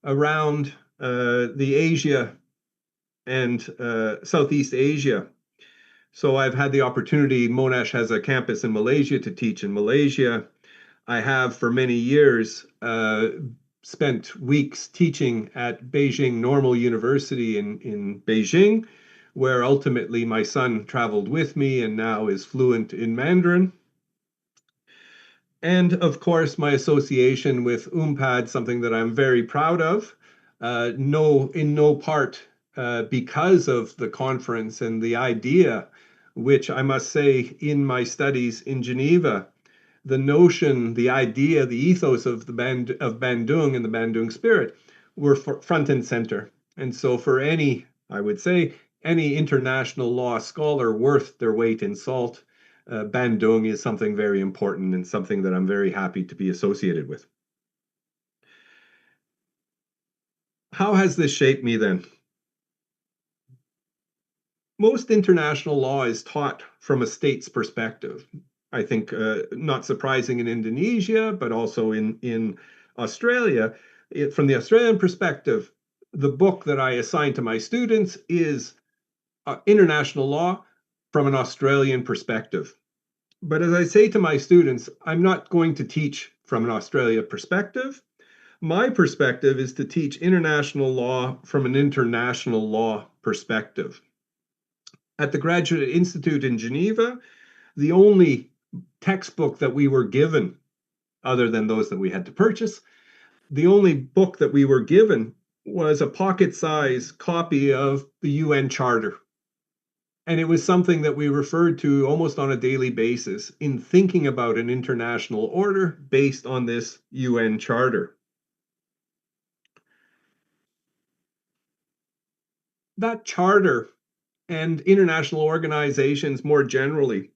around the Asia and Southeast Asia. So I've had the opportunity, Monash has a campus in Malaysia, to teach in Malaysia. I have for many years spent weeks teaching at Beijing Normal University in Beijing, where ultimately my son traveled with me and now is fluent in Mandarin. And of course, my association with Unpad, something that I'm very proud of, in no part because of the conference and the idea, which I must say in my studies in Geneva, the notion, the idea, the ethos of Bandung and the Bandung spirit were front and center. And so for any, I would say, any international law scholar worth their weight in salt, Bandung is something very important and something that I'm very happy to be associated with. How has this shaped me then? Most international law is taught from a state's perspective. I think not surprising in Indonesia, but also in Australia. From the Australian perspective, the book that I assign to my students is international law from an Australian perspective. But as I say to my students, I'm not going to teach from an Australia perspective. My perspective is to teach international law from an international law perspective. At the Graduate Institute in Geneva, the only textbook that we were given, other than those that we had to purchase, the only book that we were given was a pocket-sized copy of the UN Charter. And it was something that we referred to almost on a daily basis in thinking about an international order based on this UN Charter. That charter and international organizations more generally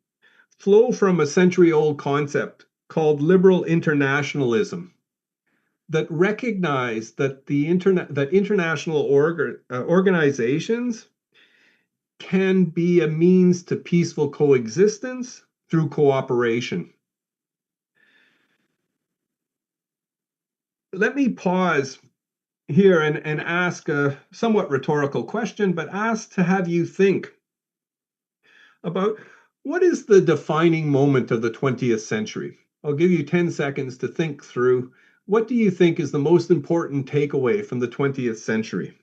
flow from a century-old concept called liberal internationalism that recognize that international organizations can be a means to peaceful coexistence through cooperation. Let me pause here and ask a somewhat rhetorical question, but ask to have you think about what is the defining moment of the 20th century. I'll give you 10 seconds to think through what do you think is the most important takeaway from the 20th century?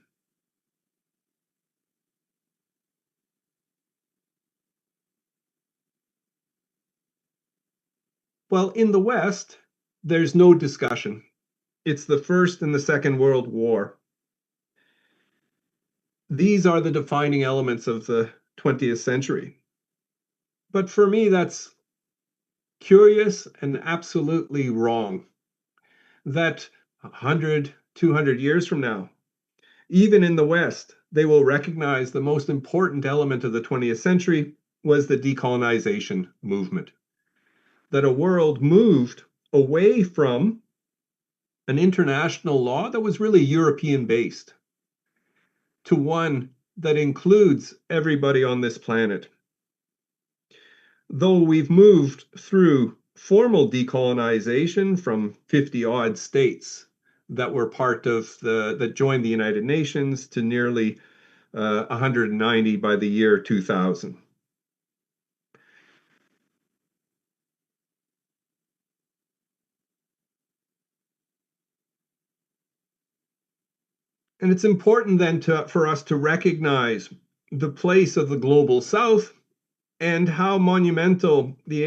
Well, in the West, there's no discussion. It's the First and the Second World War. These are the defining elements of the 20th century. But for me, that's curious and absolutely wrong. That 100, 200 years from now, even in the West, they will recognize the most important element of the 20th century was the decolonization movement. That a world moved away from an international law that was really European based to one that includes everybody on this planet. Though we've moved through formal decolonization from 50 odd states that were part of that joined the United Nations to nearly 190 by the year 2000. And it's important then for us to recognize the place of the global South and how monumental the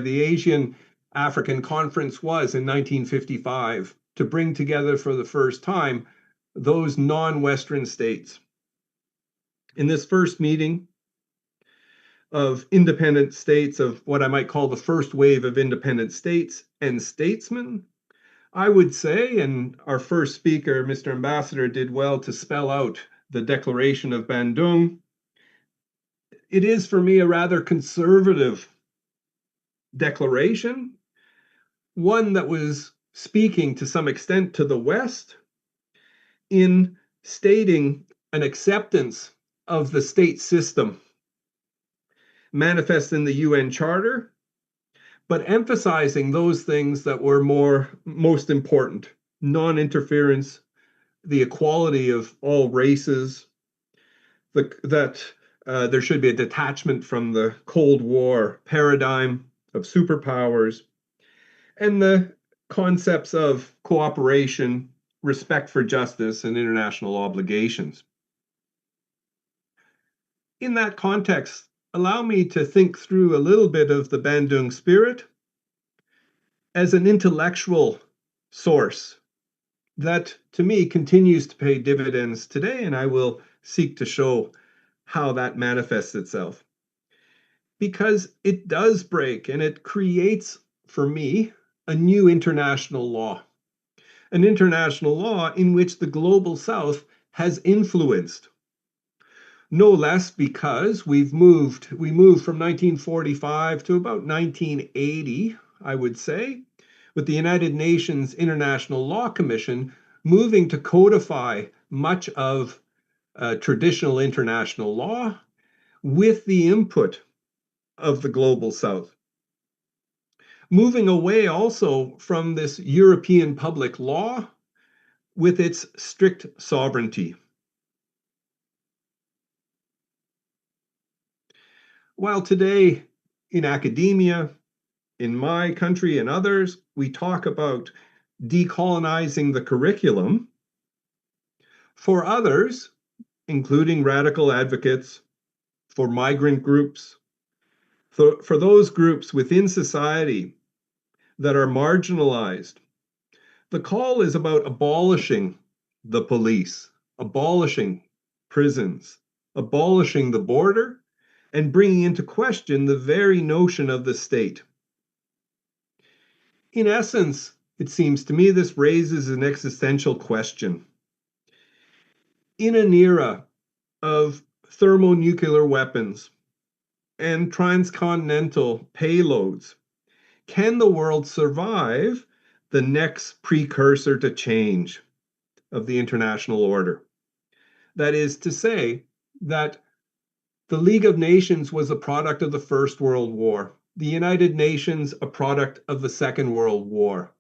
the Asian African Conference was in 1955 to bring together for the first time those non-Western states. In this first meeting of independent states, of what I might call the first wave of independent states and statesmen, I would say, and our first speaker, Mr. Ambassador, did well to spell out the Declaration of Bandung. It is for me a rather conservative declaration, one that was speaking to some extent to the West in stating an acceptance of the state system manifest in the UN Charter, but emphasizing those things that were most important: non-interference, the equality of all races, that there should be a detachment from the Cold War paradigm of superpowers, and the concepts of cooperation, respect for justice, and international obligations. In that context, allow me to think through a little bit of the Bandung spirit as an intellectual source that, to me, continues to pay dividends today, and I will seek to show how that manifests itself. Because it does break and it creates, for me, a new international law. An international law in which the global South has influenced. No less because we moved from 1945 to about 1980, I would say, with the United Nations International Law Commission moving to codify much of traditional international law with the input of the global South. Moving away also from this European public law with its strict sovereignty. While today in academia, in my country and others, we talk about decolonizing the curriculum, for others, including radical advocates, for migrant groups, for those groups within society that are marginalized, the call is about abolishing the police, abolishing prisons, abolishing the border, and bringing into question the very notion of the state. In essence, it seems to me this raises an existential question. In an era of thermonuclear weapons and transcontinental payloads, can the world survive the next precursor to change of the international order? That is to say, that the League of Nations was a product of the First World War, the United Nations a product of the Second World War.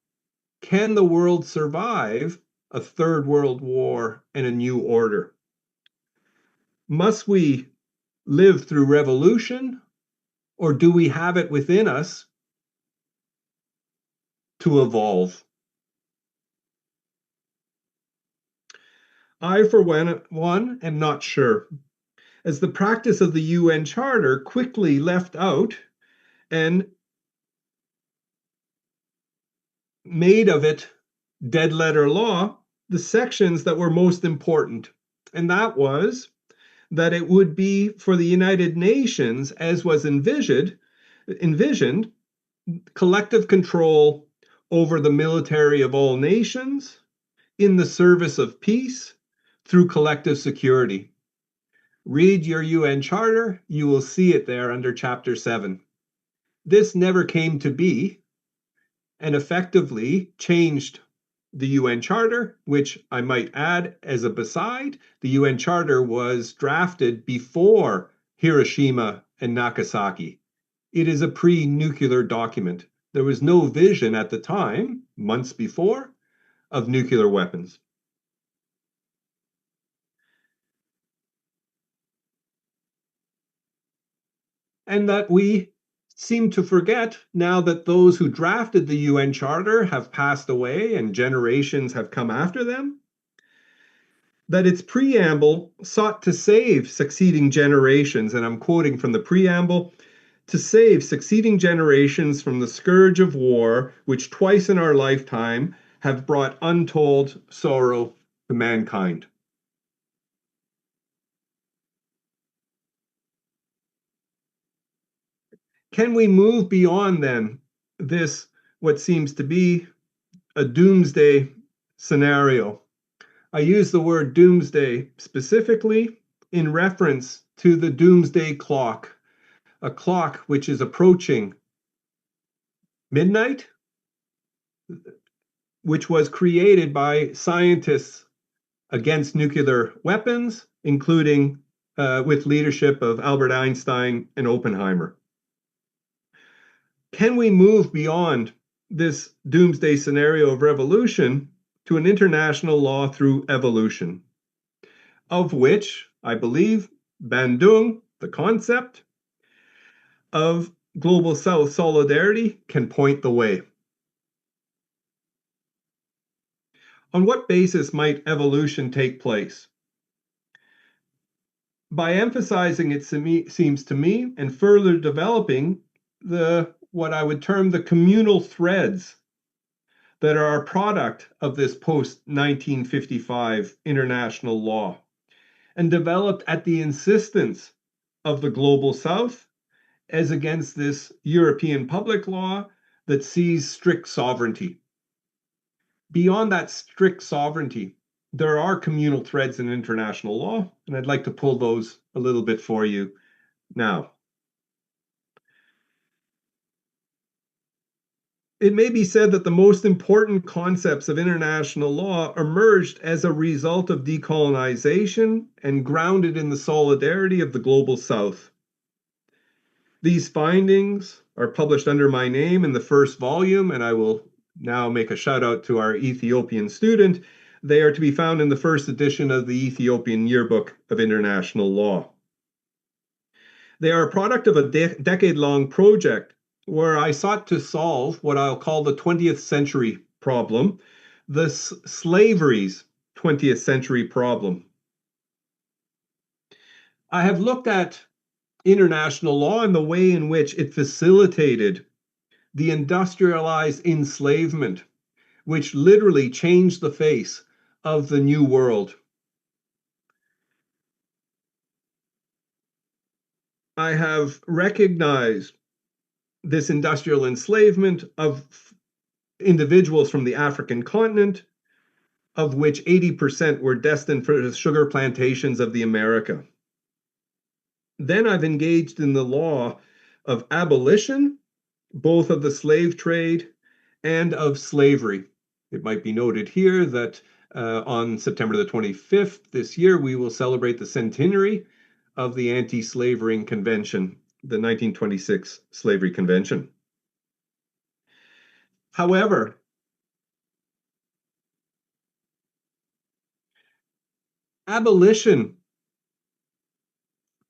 Can the world survive a Third World War and a new order? Must we live through revolution, or do we have it within us to evolve? I, for one, am not sure, as the practice of the UN Charter quickly left out and made of it dead letter law the sections that were most important. And that was that it would be for the United Nations, as was envisioned, collective control over the military of all nations in the service of peace through collective security. Read your UN Charter, you will see it there under Chapter 7. This never came to be and effectively changed the UN Charter, which I might add as a beside, the UN Charter was drafted before Hiroshima and Nagasaki. It is a pre-nuclear document. There was no vision at the time, months before, of nuclear weapons. And that we seem to forget, now that those who drafted the UN Charter have passed away and generations have come after them, that its preamble sought to save succeeding generations, and I'm quoting from the preamble, to save succeeding generations from the scourge of war, which twice in our lifetime have brought untold sorrow to mankind. Can we move beyond then this, what seems to be a doomsday scenario? I use the word doomsday specifically in reference to the doomsday clock, a clock which is approaching midnight, which was created by scientists against nuclear weapons, including with leadership of Albert Einstein and Oppenheimer. Can we move beyond this doomsday scenario of revolution to an international law through evolution, of which I believe Bandung, the concept of global South solidarity, can point the way? On what basis might evolution take place? By emphasizing, it seems to me, and further developing what I would term the communal threads that are a product of this post-1955 international law, and developed at the insistence of the Global South as against this European public law that sees strict sovereignty. Beyond that strict sovereignty, there are communal threads in international law, and I'd like to pull those a little bit for you now. It may be said that the most important concepts of international law emerged as a result of decolonization and grounded in the solidarity of the Global South. These findings are published under my name in the first volume, and I will now make a shout out to our Ethiopian student. They are to be found in the first edition of the Ethiopian Yearbook of International Law. They are a product of a decade-long project where I sought to solve what I'll call the 20th century problem, the slavery's 20th century problem. I have looked at international law and the way in which it facilitated the industrialized enslavement, which literally changed the face of the New World. I have recognized this industrial enslavement of individuals from the African continent, of which 80% were destined for the sugar plantations of the America. Then I've engaged in the law of abolition, both of the slave trade and of slavery. It might be noted here that on September the 25th this year, we will celebrate the centenary of the Anti-Slavery Convention, the 1926 Slavery Convention. However, abolition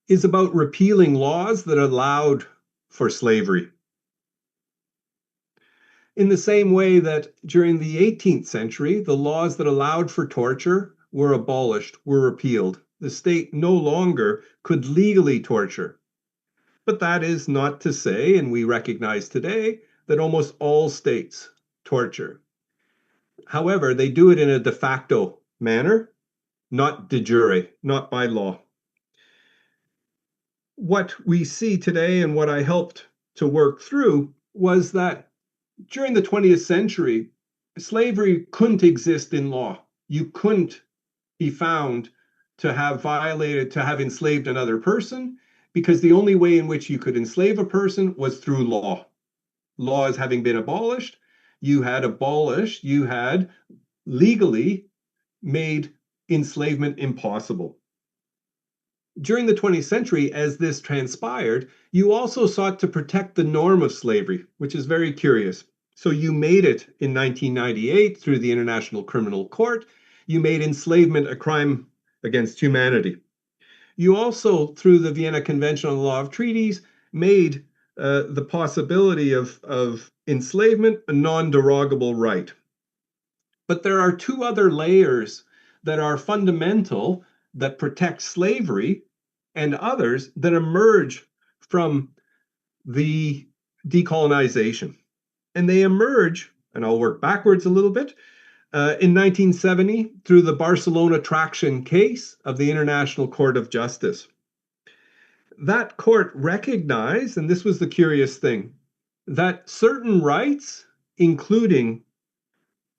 is about repealing laws that allowed for slavery. In the same way that during the 18th century, the laws that allowed for torture were abolished, were repealed. The state no longer could legally torture. But that is not to say, and we recognize today, that almost all states torture. However, they do it in a de facto manner, not de jure, not by law. What we see today and what I helped to work through was that during the 20th century, slavery couldn't exist in law. You couldn't be found to have violated, to have enslaved another person, because the only way in which you could enslave a person was through law. Laws having been abolished, you had legally made enslavement impossible. During the 20th century, as this transpired, you also sought to protect the norm of slavery, which is very curious. So you made it in 1998 through the International Criminal Court. You made enslavement a crime against humanity. You also, through the Vienna Convention on the Law of Treaties, made the possibility of enslavement a non-derogable right. But there are two other layers that are fundamental that protect slavery and others that emerge from the decolonization. And they emerge, and I'll work backwards a little bit, in 1970 through the Barcelona Traction case of the International Court of Justice. That court recognized, and this was the curious thing, that certain rights, including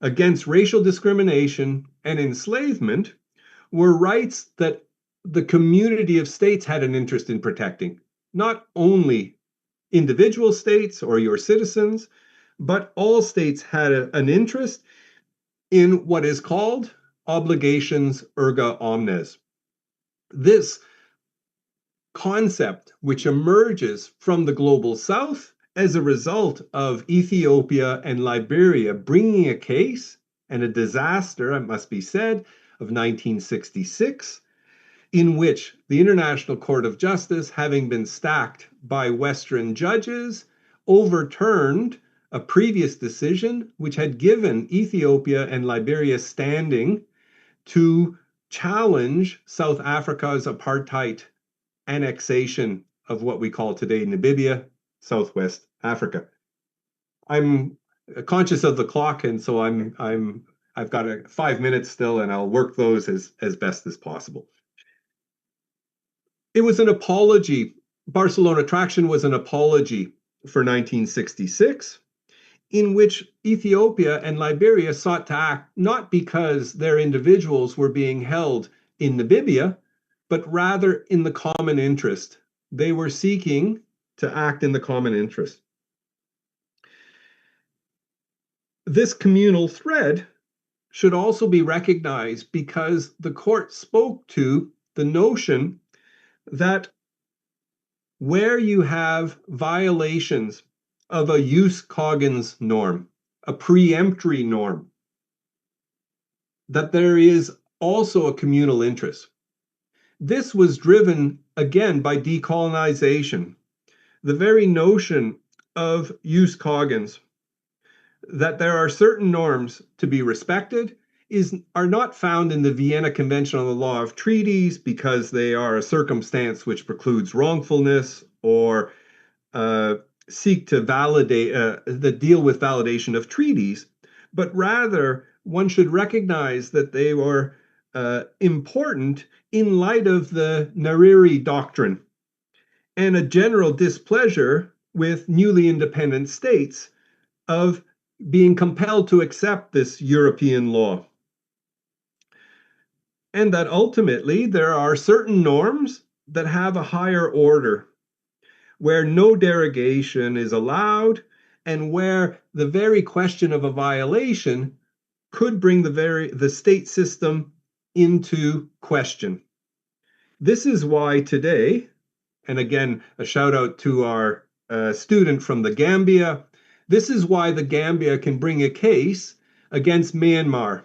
against racial discrimination and enslavement, were rights that the community of states had an interest in protecting, not only individual states or your citizens, but all states had an interest in what is called obligations erga omnes. This concept, which emerges from the global south as a result of Ethiopia and Liberia bringing a case and a disaster, it must be said, of 1966, in which the International Court of Justice, having been stacked by Western judges, overturned a previous decision which had given Ethiopia and Liberia standing to challenge South Africa's apartheid annexation of what we call today Namibia, Southwest Africa. I'm conscious of the clock, and so I've got 5 minutes still, and I'll work those as best as possible. It was an apology. Barcelona Traction was an apology for 1966, in which Ethiopia and Liberia sought to act not because their individuals were being held in Namibia, but rather in the common interest. They were seeking to act in the common interest. This communal thread should also be recognized because the court spoke to the notion that where you have violations of a jus cogens norm, a preemptory norm, that there is also a communal interest. This was driven, again, by decolonization. The very notion of jus cogens, that there are certain norms to be respected, are not found in the Vienna Convention on the Law of Treaties because they are a circumstance which precludes wrongfulness or seek to validate, deal with validation of treaties, but rather one should recognize that they were important in light of the Nyerere doctrine and a general displeasure with newly independent states of being compelled to accept this European law. And that ultimately there are certain norms that have a higher order, where no derogation is allowed, and where the very question of a violation could bring the state system into question. This is why today, and again, a shout out to our student from the Gambia, this is why the Gambia can bring a case against Myanmar.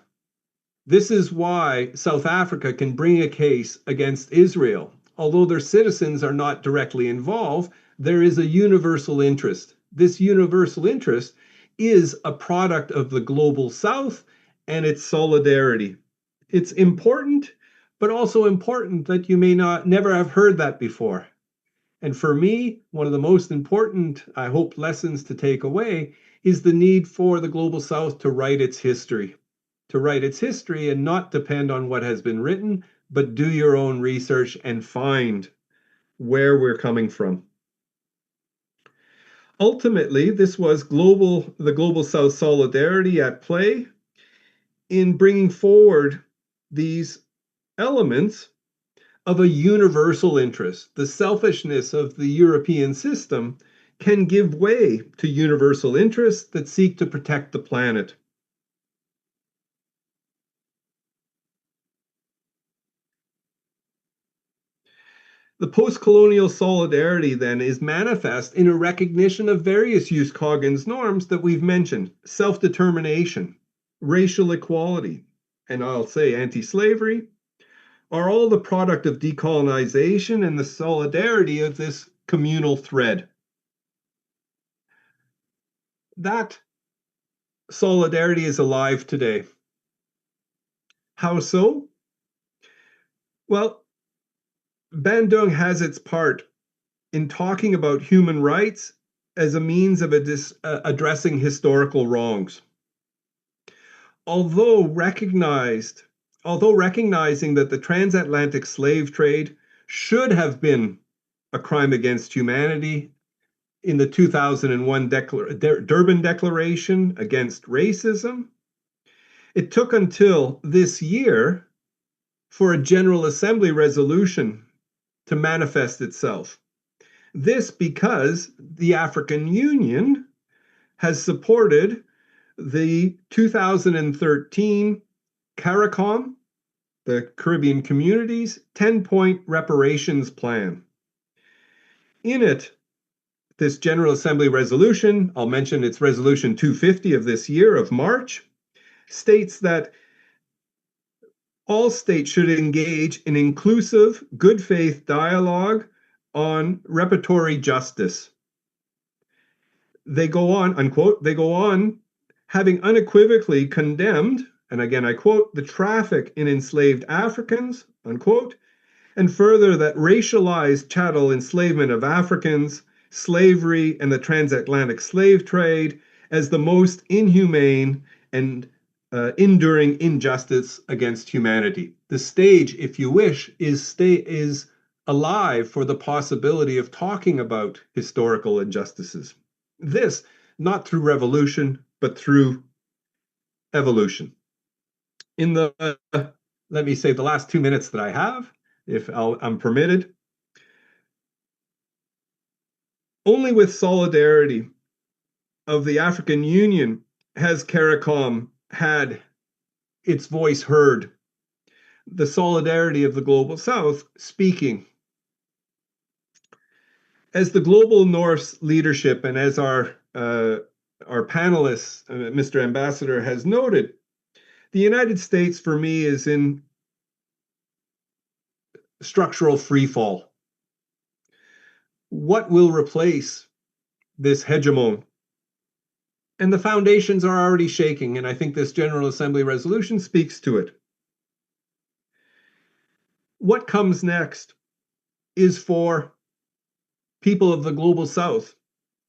This is why South Africa can bring a case against Israel. Although their citizens are not directly involved, there is a universal interest. This universal interest is a product of the global South and its solidarity. It's important, but also important that you may never have heard that before. And for me, one of the most important, I hope, lessons to take away is the need for the global South to write its history. To write its history and not depend on what has been written, but do your own research and find where we're coming from. Ultimately, this was the global South solidarity at play in bringing forward these elements of a universal interest. The selfishness of the European system can give way to universal interests that seek to protect the planet. The post-colonial solidarity then is manifest in a recognition of various jus cogens norms that we've mentioned: self-determination, racial equality, and I'll say anti-slavery, are all the product of decolonization and the solidarity of this communal thread. That solidarity is alive today. How so? Well, Bandung has its part in talking about human rights as a means of addressing historical wrongs. Although recognizing that the transatlantic slave trade should have been a crime against humanity in the 2001 Durban Declaration against racism, it took until this year for a General Assembly resolution to manifest itself. This because the African Union has supported the 2013 CARICOM, the Caribbean Communities, 10-point reparations plan. In it, this General Assembly resolution, I'll mention it's Resolution 250 of this year, of March, states that all states should engage in inclusive, good faith dialogue on reparatory justice. They go on, unquote, they go on having unequivocally condemned, and again I quote, the traffic in enslaved Africans, unquote, and further that racialized chattel enslavement of Africans, slavery, and the transatlantic slave trade as the most inhumane and enduring injustice against humanity. The stage, if you wish, is alive for the possibility of talking about historical injustices. This, not through revolution, but through evolution. In the, let me say, the last 2 minutes that I have, if I'm permitted, only with solidarity of the African Union has CARICOM had its voice heard, the solidarity of the Global South speaking. As the Global North's leadership and as our panelist, Mr. Ambassador, has noted, the United States, for me, is in structural freefall. What will replace this hegemon? And the foundations are already shaking, and I think this General Assembly resolution speaks to it. What comes next is for people of the Global South,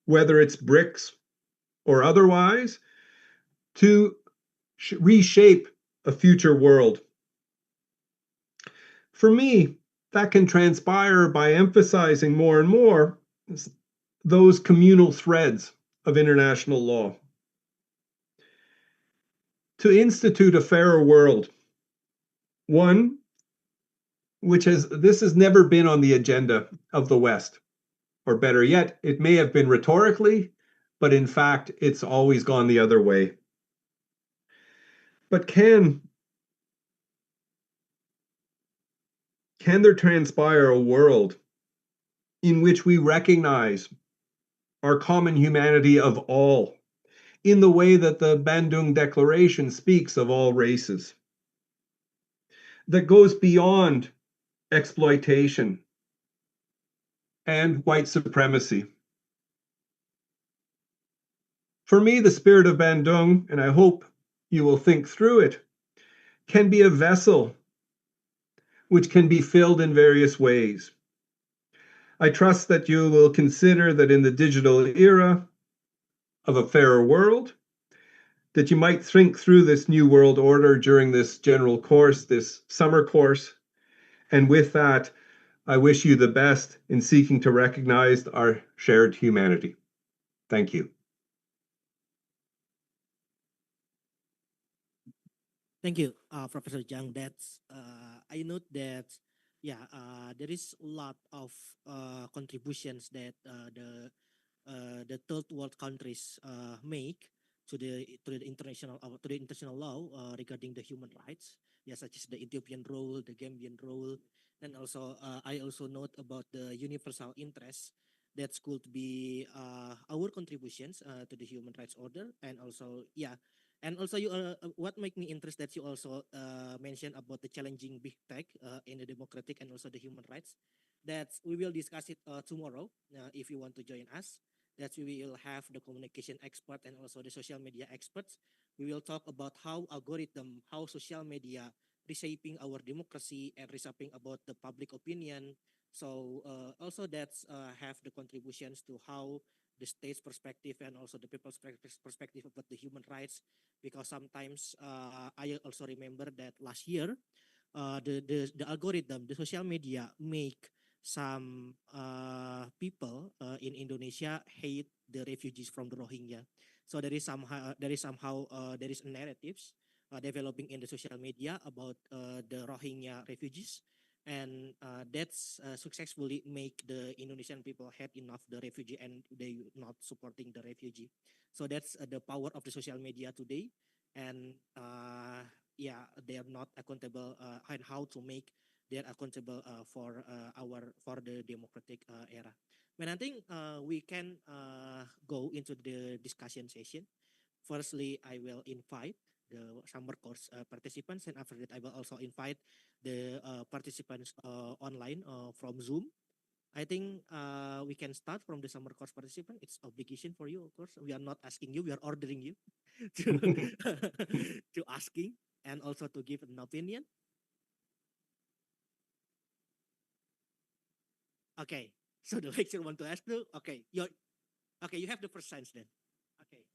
whether it's BRICS or otherwise, to reshape a future world. For me, that can transpire by emphasizing more and more those communal threads of international law. To institute a fairer world, one this has never been on the agenda of the West, or better yet, it may have been rhetorically, but in fact, it's always gone the other way. But can Can there transpire a world in which we recognize our common humanity of all in the way that the Bandung Declaration speaks of all races, that goes beyond exploitation and white supremacy? For me, the spirit of Bandung, and I hope you will think through it, can be a vessel which can be filled in various ways. I trust that you will consider that in the digital era of a fairer world, that you might think through this new world order during this general course, this summer course. And with that, I wish you the best in seeking to recognize our shared humanity. Thank you. Thank you, Professor Jang. That's I note that there is a lot of contributions that the third world countries make to the international law regarding the human rights, such as the Ethiopian role, the Gambian role, and also I also note about the universal interest that could be our contributions to the human rights order, and also and also you what make me interested that you also mentioned about the challenging big tech in the democratic and also the human rights. That we will discuss it tomorrow if you want to join us. That we will have the communication expert and also the social media experts. We will talk about how algorithm, how social media reshaping our democracy and reshaping about the public opinion. So also that's have the contributions to how the state's perspective and also the people's perspective about the human rights. Because sometimes I also remember that last year the algorithm, the social media make some people in Indonesia hate the refugees from the Rohingya. So there is narratives developing in the social media about the Rohingya refugees, and that's successfully make the Indonesian people had enough the refugee and they not supporting the refugee. So that's the power of the social media today, and they are not accountable and how to make they are accountable for the democratic era. But I think we can go into the discussion session. Firstly, I will invite the summer course participants, and after that, I will also invite the participants online from Zoom. I think we can start from the summer course participant. It's obligation for you, of course. We are not asking you; we are ordering you to to asking and also to give an opinion. Okay, so the lecturer want to ask you. Okay, you have the first sense then. Okay.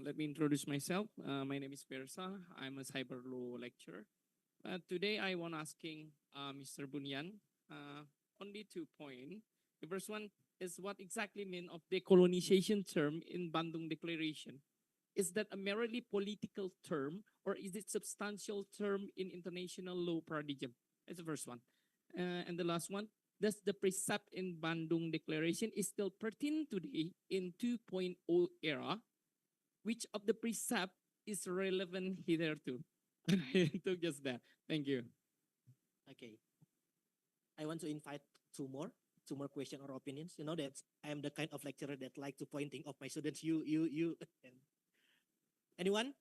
Let me introduce myself. My name is Versa. I'm a cyber law lecturer. Today I want asking Mr. Bunyan only 2 points. The first one is what exactly mean of decolonization term in Bandung Declaration? Is that a merely political term or is it substantial term in international law paradigm? That's the first one. And the last one, does the precept in Bandung Declaration is still pertinent today in 2.0 era? Which of the precept is relevant hitherto? To just that. Thank you. Okay. I want to invite two more questions or opinions. You know that I am the kind of lecturer that like to pointing of my students. You. Anyone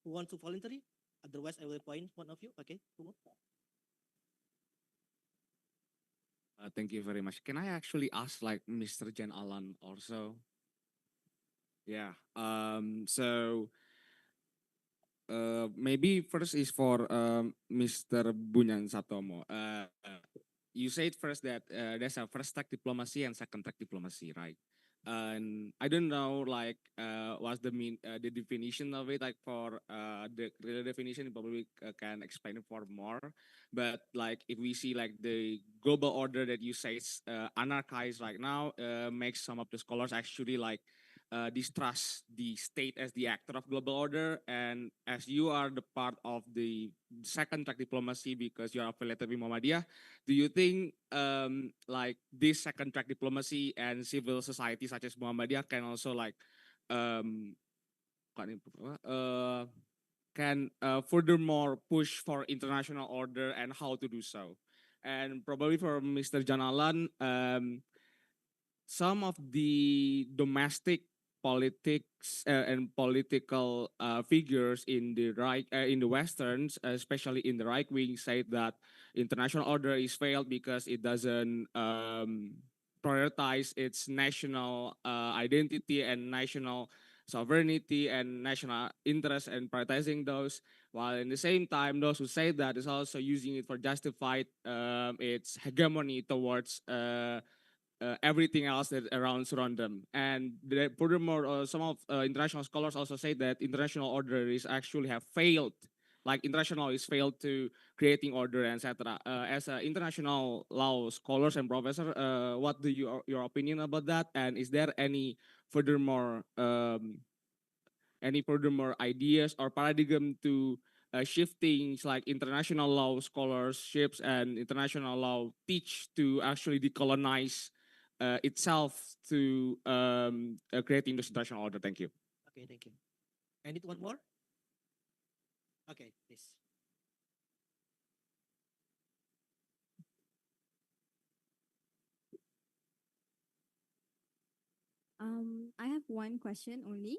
who want to volunteer? Otherwise, I will point one of you. Okay. Two more. Thank you very much. Can I actually ask like Mr. Jan Alan also? Yeah. So maybe first is for Mr. Bunyan Saptomo. You said first that there's a first track diplomacy and second track diplomacy, right? And I don't know like what's the definition of it, like for the real definition you probably can explain it for more. But like if we see like the global order that you say is anarchized right now, makes some of the scholars actually like distrust the state as the actor of global order, and as you are the part of the second track diplomacy because you are affiliated with Muhammadiyah, do you think like this second track diplomacy and civil society such as Muhammadiyah can also like um, can furthermore push for international order and how to do so. And probably for Mr. Janalan, some of the domestic politics and political figures in the right in the westerns, especially in the right wing, say that international order is failed because it doesn't prioritize its national identity and national sovereignty and national interest and prioritizing those, while in the same time those who say that is also using it for justified its hegemony towards everything else that surround them. And furthermore, some of international scholars also say that international order is actually have failed, like international is failed to creating order, etc. As international law scholars and professor, what do your opinion about that? And is there any furthermore ideas or paradigm to shiftings like international law scholarships and international law teach to actually decolonize itself to creating this international order? Thank you. Okay, thank you. I need one more. Okay, please. I have one question only.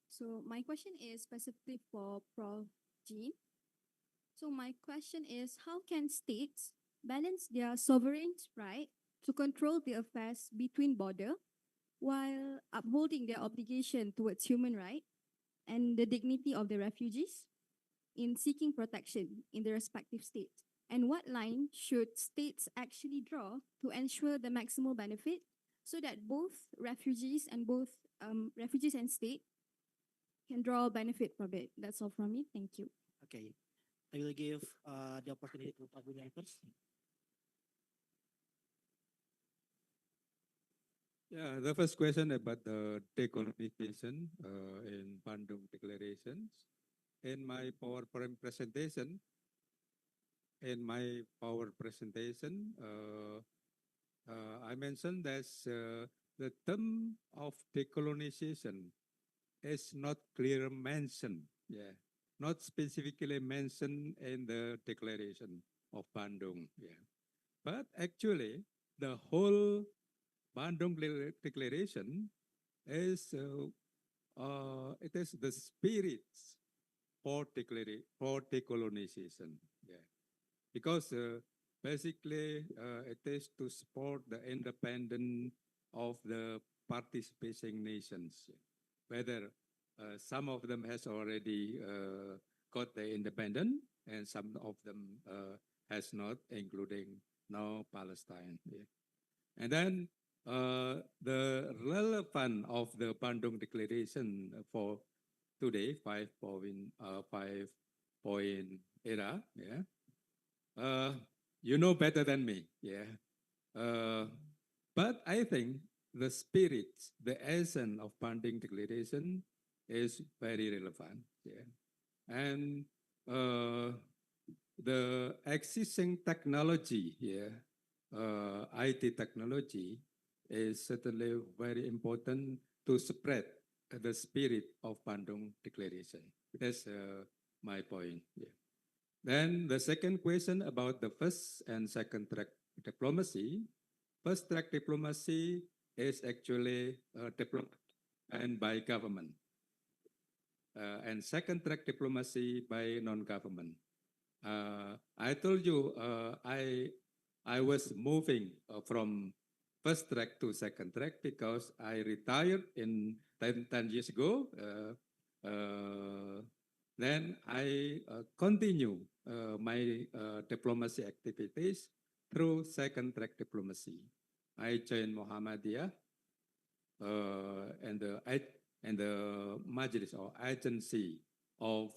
So my question is specifically for Prof. Jean. So my question is, how can states balance their sovereign right to control the affairs between border while upholding their obligation towards human rights and the dignity of the refugees in seeking protection in the respective states? And what line should states actually draw to ensure the maximal benefit so that both refugees and refugees and state can draw benefit from it? That's all from me. Thank you. Okay, I will give the opportunity to Pak Bunyan first. Yeah, the first question about the decolonization in Bandung declarations. In my PowerPoint presentation, I mentioned that the term of decolonization is not clear mentioned, yeah, not specifically mentioned in the declaration of Bandung, yeah. But actually, the whole Bandung Declaration is it is the spirit for decolonization, yeah, because basically it is to support the independence of the participating nations, whether some of them has already got the independence and some of them has not, including now Palestine. Yeah. And then the relevance of the Bandung Declaration for today, 5 point era, yeah. You know better than me, yeah. But I think the spirit, the essence of Bandung Declaration is very relevant, yeah. And the existing technology, yeah, IT technology is certainly very important to spread the spirit of Bandung Declaration. That's my point. Yeah. Then the second question about the first and second track diplomacy. First track diplomacy is actually diplomacy and by government. And second track diplomacy by non-government. I told you I was moving from first track to second track because I retired in 10 years ago. Then I continue my diplomacy activities through second track diplomacy. I joined Muhammadiyah and the Majlis or agency of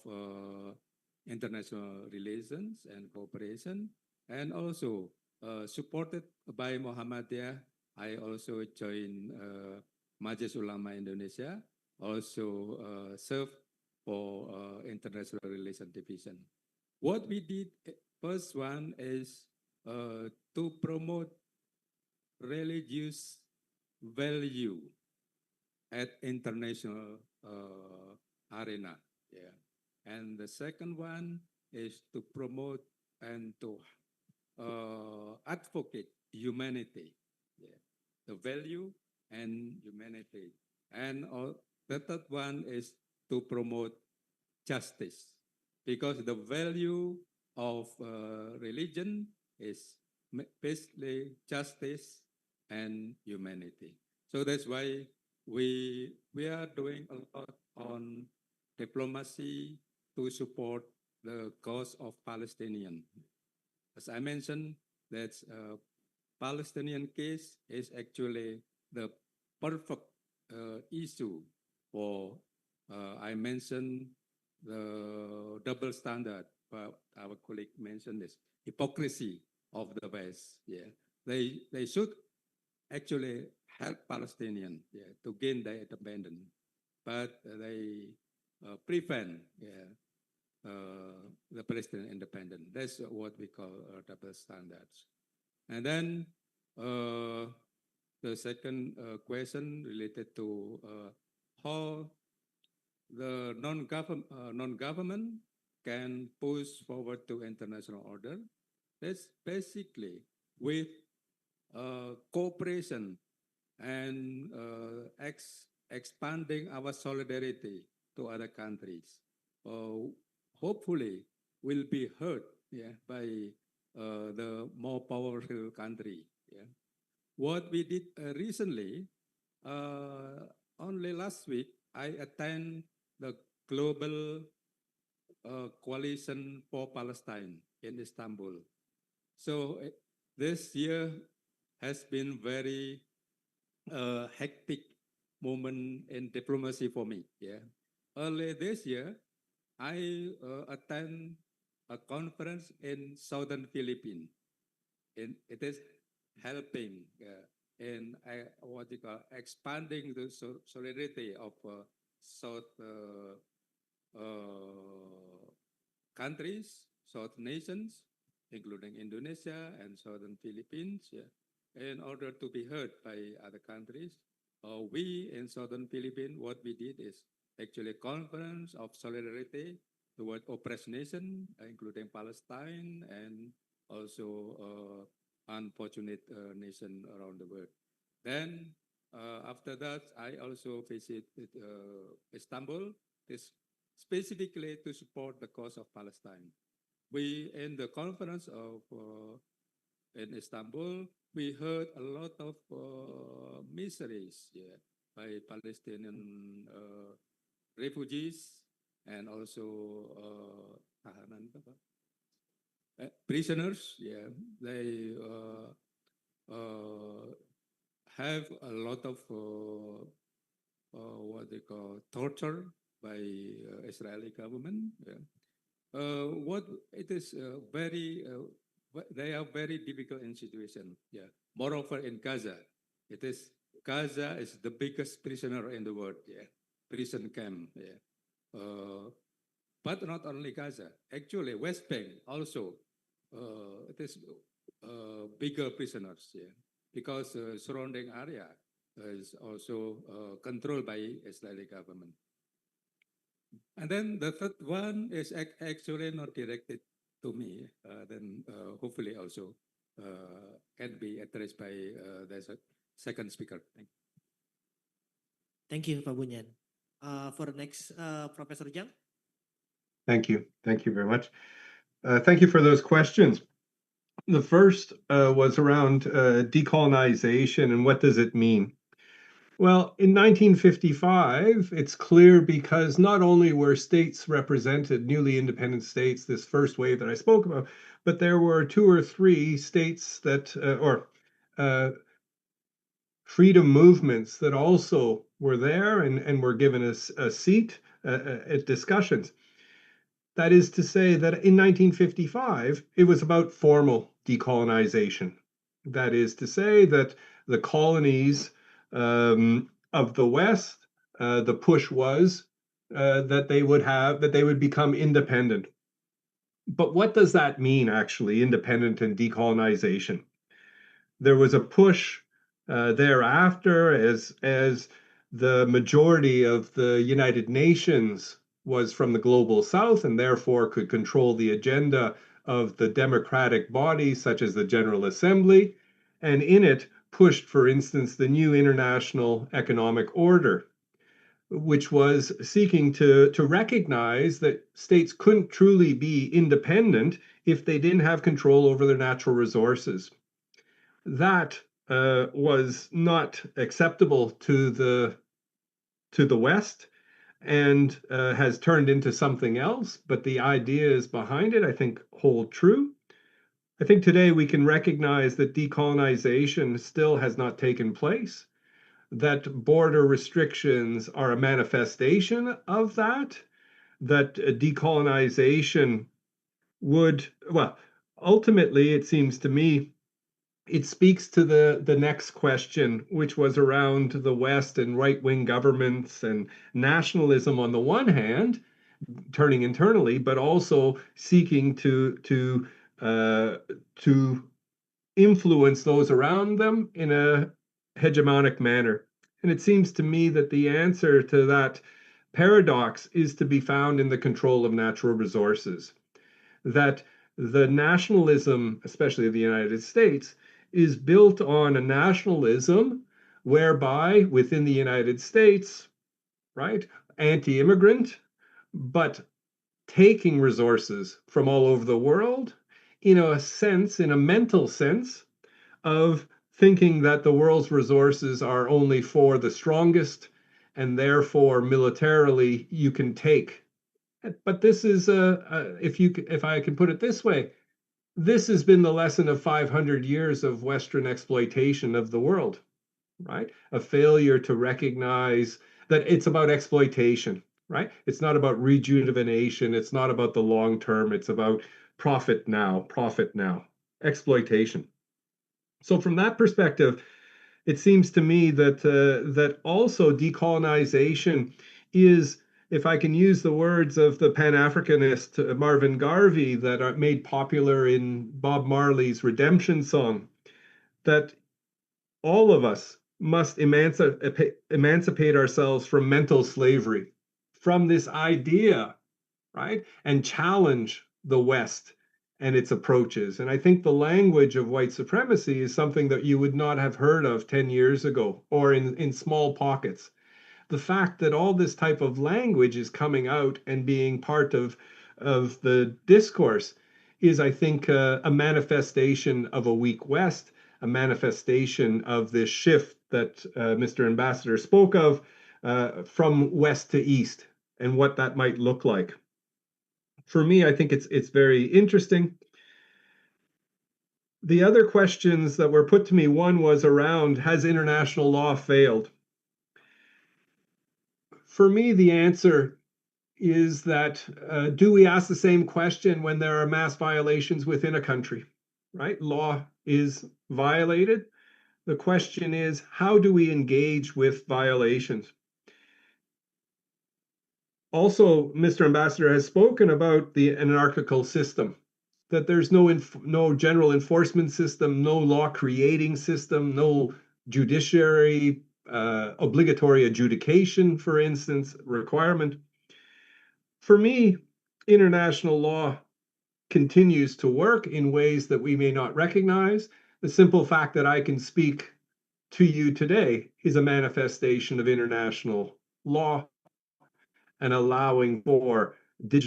international relations and cooperation, and also supported by Muhammadiyah. I also joined Majelis Ulama Indonesia, also served for international relations division. What we did, first one is to promote religious value at international arena. Yeah. And the second one is to promote and to advocate humanity, yeah, the value and humanity. And the third one is to promote justice, because the value of religion is basically justice and humanity. So that's why we are doing a lot on diplomacy to support the cause of Palestinian. As I mentioned, that Palestinian case is actually the perfect issue for, I mentioned the double standard, but our colleague mentioned this, hypocrisy of the West. Yeah, they should actually help Palestinian, yeah, to gain their independence, but they prevent, yeah, the Palestinian independence. That's what we call double standards. And then the second question related to how the non-government can push forward to international order. That's basically with cooperation and expanding our solidarity to other countries. Hopefully will be heard, yeah, by the more powerful country. Yeah. What we did recently, only last week, I attend the Global Coalition for Palestine in Istanbul. So this year has been very hectic moment in diplomacy for me. Yeah. Early this year, I attend a conference in southern Philippines. And it is helping in what you call expanding the solidarity of South countries, South nations, including Indonesia and southern Philippines, yeah, in order to be heard by other countries. We in southern Philippines, what we did is actually a conference of solidarity toward oppressed nation, including Palestine and also unfortunate nation around the world. Then after that, I also visited Istanbul, specifically to support the cause of Palestine. We, in the conference of in Istanbul, we heard a lot of miseries, yeah, by Palestinian refugees and also prisoners. Yeah, they have a lot of what they call torture by Israeli government. Yeah. What it is very, they are very difficult in situation. Yeah. Moreover, in Gaza, Gaza is the biggest prisoner in the world. Yeah, prison camp. Yeah. But not only Gaza, actually West Bank also, it is bigger prisoners, yeah, because surrounding area is also controlled by Israeli government. And then the third one is actually not directed to me, then hopefully also can be addressed by the second speaker. Thank you, Pak Bunyan. For the next, Professor Jiang. Thank you. Thank you very much. Thank you for those questions. The first was around decolonization and what does it mean? Well, in 1955, it's clear because not only were states represented, newly independent states, this first wave that I spoke about, but there were 2 or 3 states that, freedom movements that also were there and were given a seat at discussions. That is to say that in 1955, it was about formal decolonization. That is to say that the colonies of the West, the push was that they would become independent. But what does that mean, actually, independent and decolonization? There was a push thereafter as the majority of the United Nations was from the global south and therefore could control the agenda of the democratic bodies such as the General Assembly, and in it pushed, for instance, the new international economic order, which was seeking to recognize that states couldn't truly be independent if they didn't have control over their natural resources. That was not acceptable to the West, and has turned into something else, but the ideas behind it, I think, hold true. I think today we can recognize that decolonization still has not taken place, that border restrictions are a manifestation of that, that decolonization would, well, ultimately, it seems to me, it speaks to the next question, which was around the West and right-wing governments and nationalism on the one hand, turning internally, but also seeking to influence those around them in a hegemonic manner. And it seems to me that the answer to that paradox is to be found in the control of natural resources. That the nationalism, especially of the United States, is built on a nationalism whereby within the United States, right, anti-immigrant, but taking resources from all over the world in a sense, in a mental sense, of thinking that the world's resources are only for the strongest and therefore militarily you can take. But this is if I can put it this way, this has been the lesson of 500 years of Western exploitation of the world, right? A failure to recognize that it's about exploitation, right? It's not about rejuvenation. It's not about the long term. It's about profit now, exploitation. So from that perspective, it seems to me that that also decolonization is, if I can use the words of the Pan-Africanist Marvin Garvey that are made popular in Bob Marley's Redemption song, that all of us must emancipate ourselves from mental slavery, from this idea, right? And challenge the West and its approaches. And I think the language of white supremacy is something that you would not have heard of 10 years ago, or in small pockets. The fact that all this type of language is coming out and being part of the discourse is, I think, a manifestation of a weak West, a manifestation of this shift that Mr. Ambassador spoke of from West to East and what that might look like. For me, I think it's very interesting. The other questions that were put to me, one was around, has international law failed? For me, the answer is that do we ask the same question when there are mass violations within a country, right? Law is violated. The question is, how do we engage with violations? Also, Mr. Ambassador has spoken about the anarchical system, that there's no general enforcement system, no law creating system, no judiciary obligatory adjudication, for instance, requirement. For me, international law continues to work in ways that we may not recognize. The simple fact that I can speak to you today is a manifestation of international law and allowing for the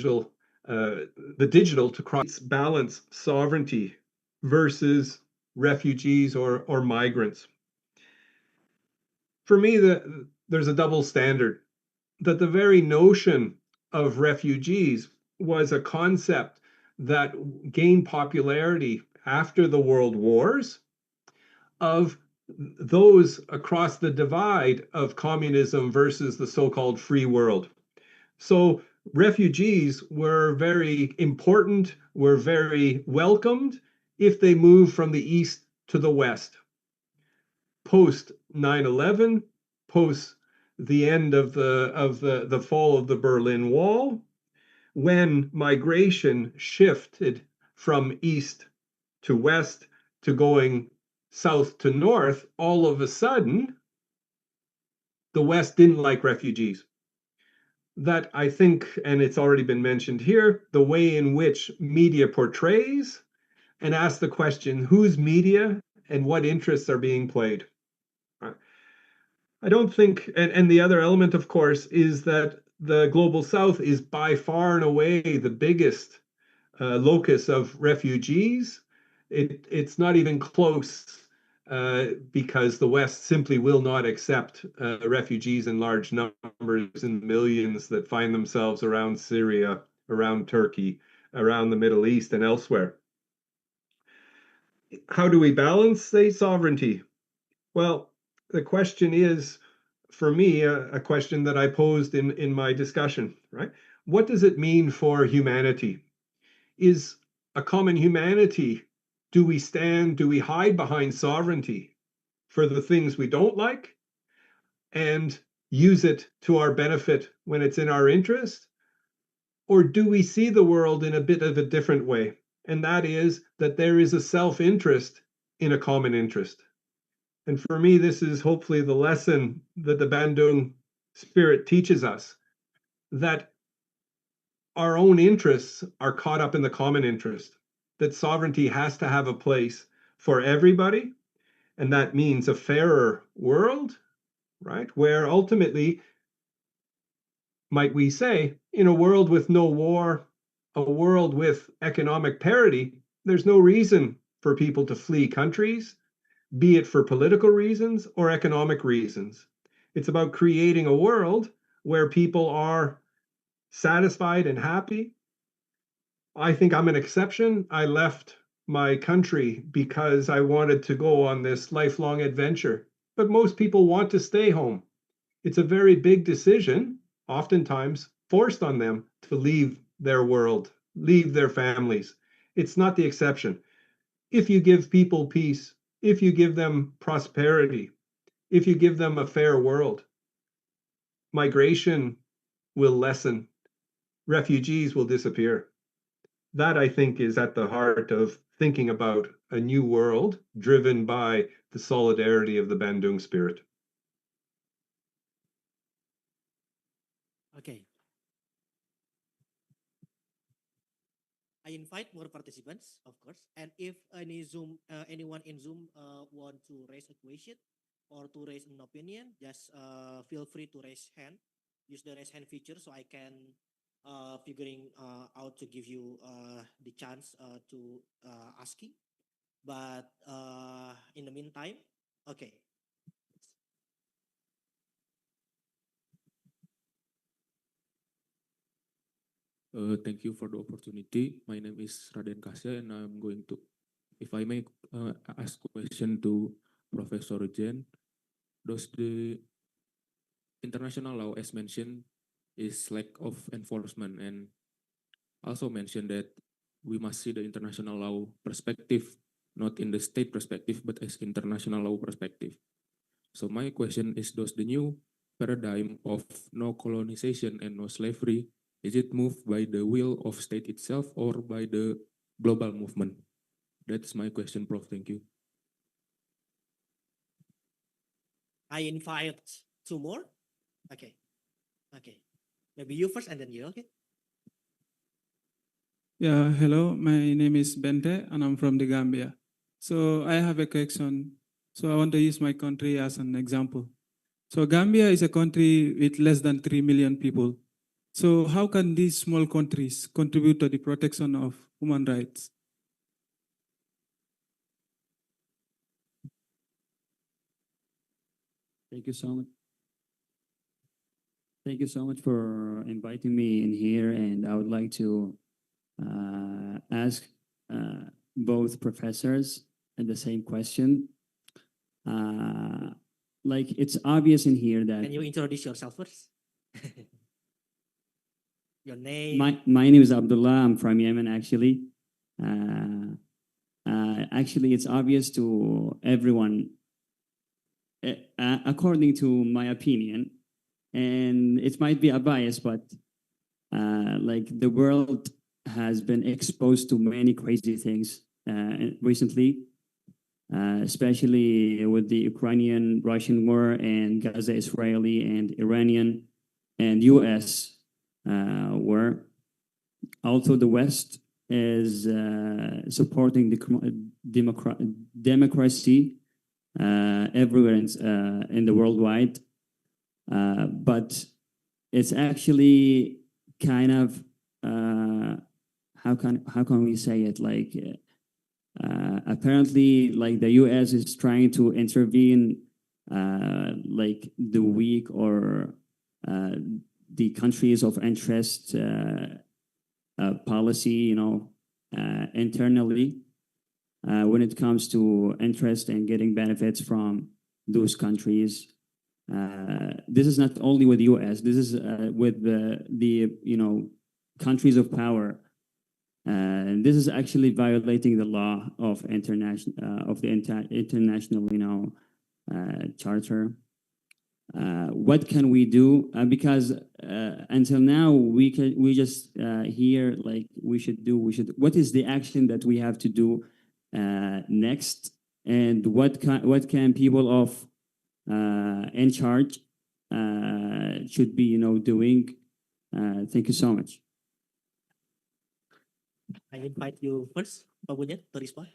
digital to cross balance sovereignty versus refugees or migrants. For me, there's a double standard, that the very notion of refugees was a concept that gained popularity after the world wars of those across the divide of communism versus the so-called free world. So refugees were very important, were very welcomed if they moved from the East to the West. Post 9/11, post the end of the fall of the Berlin Wall, when migration shifted from East to West to going south to north, all of a sudden, the West didn't like refugees. That I think, and it's already been mentioned here, the way in which media portrays and asks the question, whose media and what interests are being played? I don't think, and the other element, of course, is that the Global South is by far and away the biggest locus of refugees. It's not even close because the West simply will not accept refugees in large numbers in millions that find themselves around Syria, around Turkey, around the Middle East, and elsewhere. How do we balance state sovereignty? Well, the question is, for me, a question that I posed in my discussion, right? What does it mean for humanity? Is a common humanity, do we hide behind sovereignty for the things we don't like and use it to our benefit when it's in our interest? Or do we see the world in a bit of a different way? And that is that there is a self-interest in a common interest. And for me, this is hopefully the lesson that the Bandung spirit teaches us, that our own interests are caught up in the common interest, that sovereignty has to have a place for everybody. And that means a fairer world, right? Where ultimately, might we say, in a world with no war, a world with economic parity, there's no reason for people to flee countries, be it for political reasons or economic reasons. It's about creating a world where people are satisfied and happy. I think I'm an exception. I left my country because I wanted to go on this lifelong adventure. But most people want to stay home. It's a very big decision, oftentimes forced on them to leave their world, leave their families. It's not the exception. If you give people peace, if you give them prosperity, if you give them a fair world, migration will lessen, refugees will disappear. That, I think, is at the heart of thinking about a new world driven by the solidarity of the Bandung spirit. Okay. I invite more participants, of course. And if anyone in Zoom want to raise a question or to raise an opinion, just feel free to raise hand. Use the raise hand feature so I can figuring out to give you the chance to asking. But in the meantime, okay. Thank you for the opportunity. My name is Raden Kasya, and I'm going to, if I may ask a question to Professor Jen, does the international law, as mentioned, is lack of enforcement, and also mentioned that we must see the international law perspective, not in the state perspective, but as international law perspective. So my question is, does the new paradigm of no colonization and no slavery, is it moved by the will of state itself or by the global movement? That's my question, Prof. Thank you. I invite two more. Okay. Okay. Maybe you first and then you, okay? Yeah, hello. My name is Bente and I'm from the Gambia. So I have a question. So I want to use my country as an example. So Gambia is a country with less than 3 million people. So how can these small countries contribute to the protection of human rights? Thank you so much. Thank you so much for inviting me in here, and I would like to ask both professors the same question. Like, it's obvious in here that... Can you introduce yourself first? Your name? My name is Abdullah. I'm from Yemen, actually. Actually, it's obvious to everyone, according to my opinion, and it might be a bias, but like the world has been exposed to many crazy things recently. especially with the Ukrainian-Russian war and Gaza-Israeli and Iranian and U.S. War. Also, the West is supporting the democracy everywhere in the worldwide, but it's actually kind of how can we say it, like apparently like the US is trying to intervene like the weak or the countries of interest policy, internally when it comes to interest and getting benefits from those countries. This is not only with the US, this is with the countries of power. This is actually violating the law of international charter. What can we do? Because until now we just hear like what is the action that we have to do next, and what can people of in charge should be doing. Thank you so much. I invite you first, Pak Bunyan, to respond.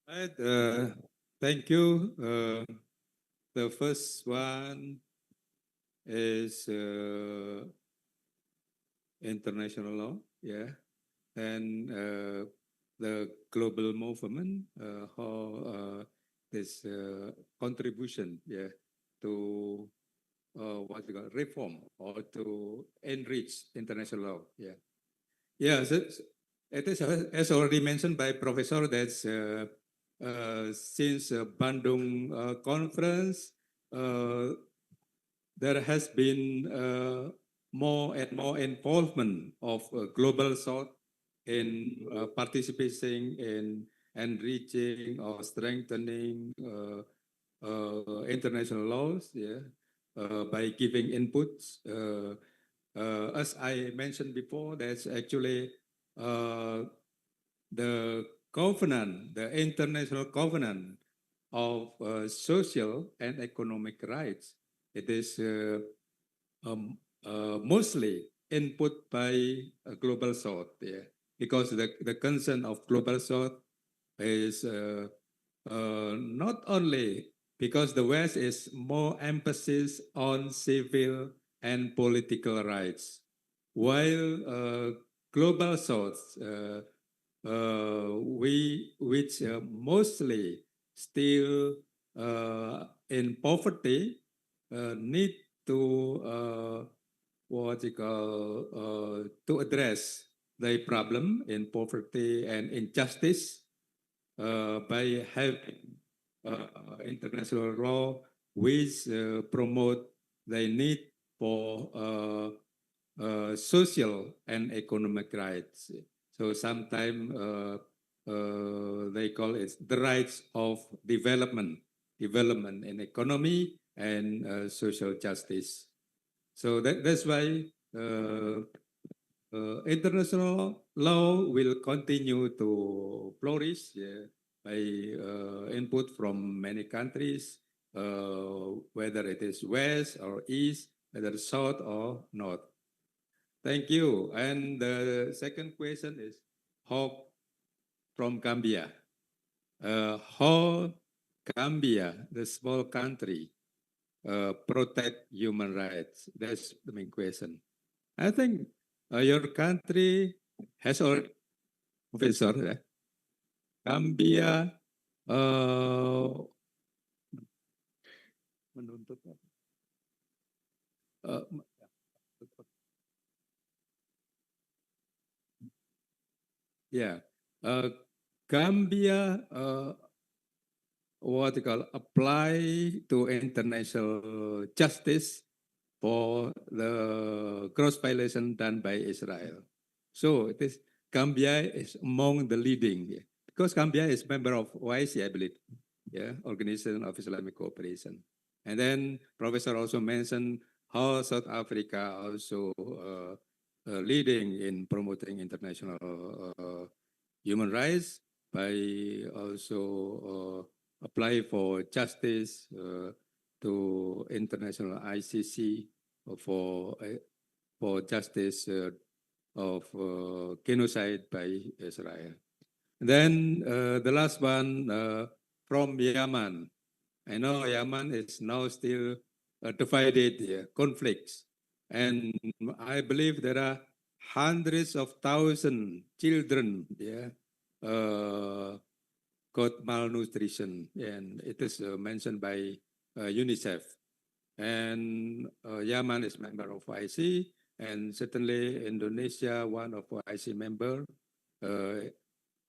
Right, thank you. The first one is international law, yeah, and the global movement, how this contribution, yeah, to what you call reform or to enrich international law, yeah. Yeah, so it is as already mentioned by Professor that since Bandung conference, there has been more and more involvement of global South in participating in enriching or strengthening international laws, yeah, by giving inputs. As I mentioned before, that's actually the covenant, the international covenant of social and economic rights. It is mostly input by Global South, yeah, because the concern of Global South is not only because the West is more emphasis on civil and political rights, while Global South, which mostly still in poverty, need to to address the problem in poverty and injustice by having international law which promote the need for social and economic rights. So sometimes they call it the rights of development in economy and social justice. So that's why international law will continue to flourish, yeah, by input from many countries, whether it is West or East, whether South or North. Thank you. And the second question is hope from Gambia. How Gambia, the small country, protect human rights? That's the main question. I think your country has already, Professor, Gambia menuntut yeah, Gambia what you call apply to international justice for the gross violation done by Israel. So it is Gambia is among the leading, because Gambia is member of OIC, I believe, yeah, Organization of Islamic Cooperation. And then Professor also mentioned how South Africa also leading in promoting international human rights. by also apply for justice to international ICC for justice of genocide by Israel. Then the last one from Yemen. I know Yemen is now still divided conflicts, and I believe there are hundreds of thousands children got malnutrition, and it is mentioned by UNICEF. And Yemen is member of IC, and certainly Indonesia, one of IC member.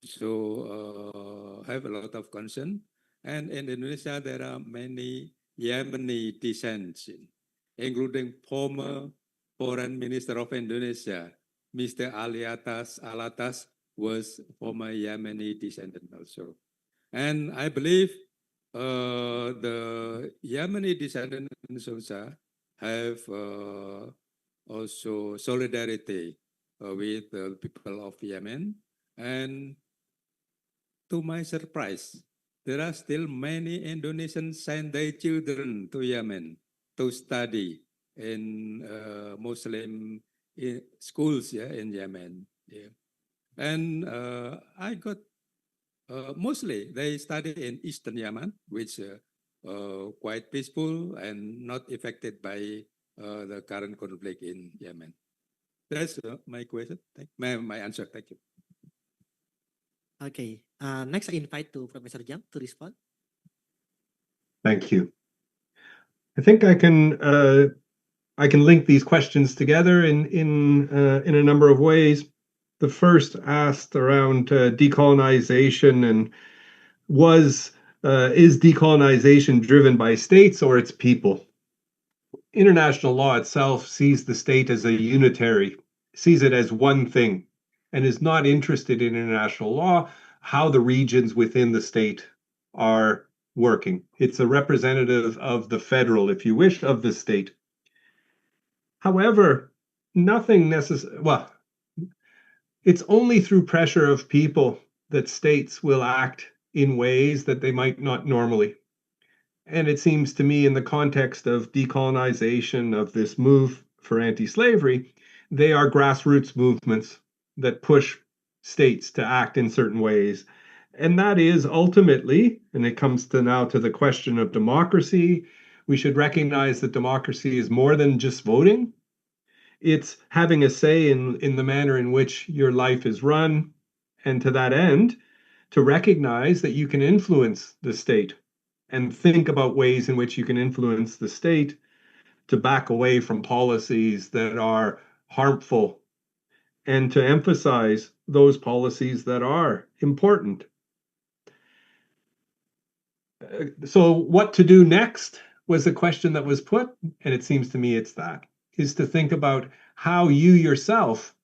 So have a lot of concern. And in Indonesia, there are many Yemeni descents, including former Foreign Minister of Indonesia, Mr. Alatas was former Yemeni descendant also. And I believe the Yemeni descendants also have also solidarity with the people of Yemen. And to my surprise, there are still many Indonesians send their children to Yemen to study in Muslim schools in Yemen. And I got mostly they study in Eastern Yemen, which quite peaceful and not affected by the current conflict in Yemen. That's my question. My answer. Thank you. Okay. Next, I invite to Professor Jang to respond. Thank you. I think I can link these questions together in a number of ways. The first asked around decolonization and is decolonization driven by states or its people? International law itself sees the state as a unitary, sees it as one thing, and is not interested in international law, how the regions within the state are working. It's a representative of the federal, if you wish, of the state. However, nothing necessary, well, it's only through pressure of people that states will act in ways that they might not normally. And it seems to me in the context of decolonization, of this move for anti-slavery, they are grassroots movements that push states to act in certain ways. And that is ultimately, and it comes to now to the question of democracy, we should recognize that democracy is more than just voting. It's having a say in the manner in which your life is run, and to that end, to recognize that you can influence the state and think about ways in which you can influence the state to back away from policies that are harmful and to emphasize those policies that are important. So what to do next was the question that was put, and it seems to me it's that, is to think about how you yourself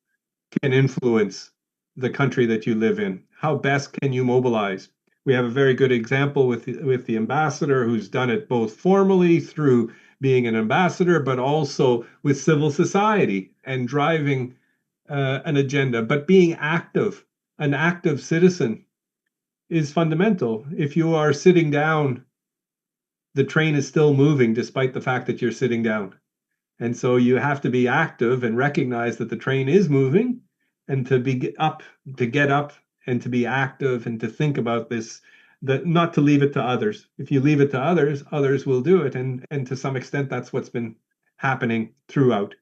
can influence the country that you live in. How best can you mobilize? We have a very good example with the ambassador who's done it both formally through being an ambassador, but also with civil society and driving an agenda. But being active, an active citizen, is fundamental. If you are sitting down, the train is still moving despite the fact that you're sitting down. And so you have to be active and recognize that the train is moving, and to get up and to be active and to think about this, that not to leave it to others. If you leave it to others, others will do it. And to some extent, that's what's been happening throughout.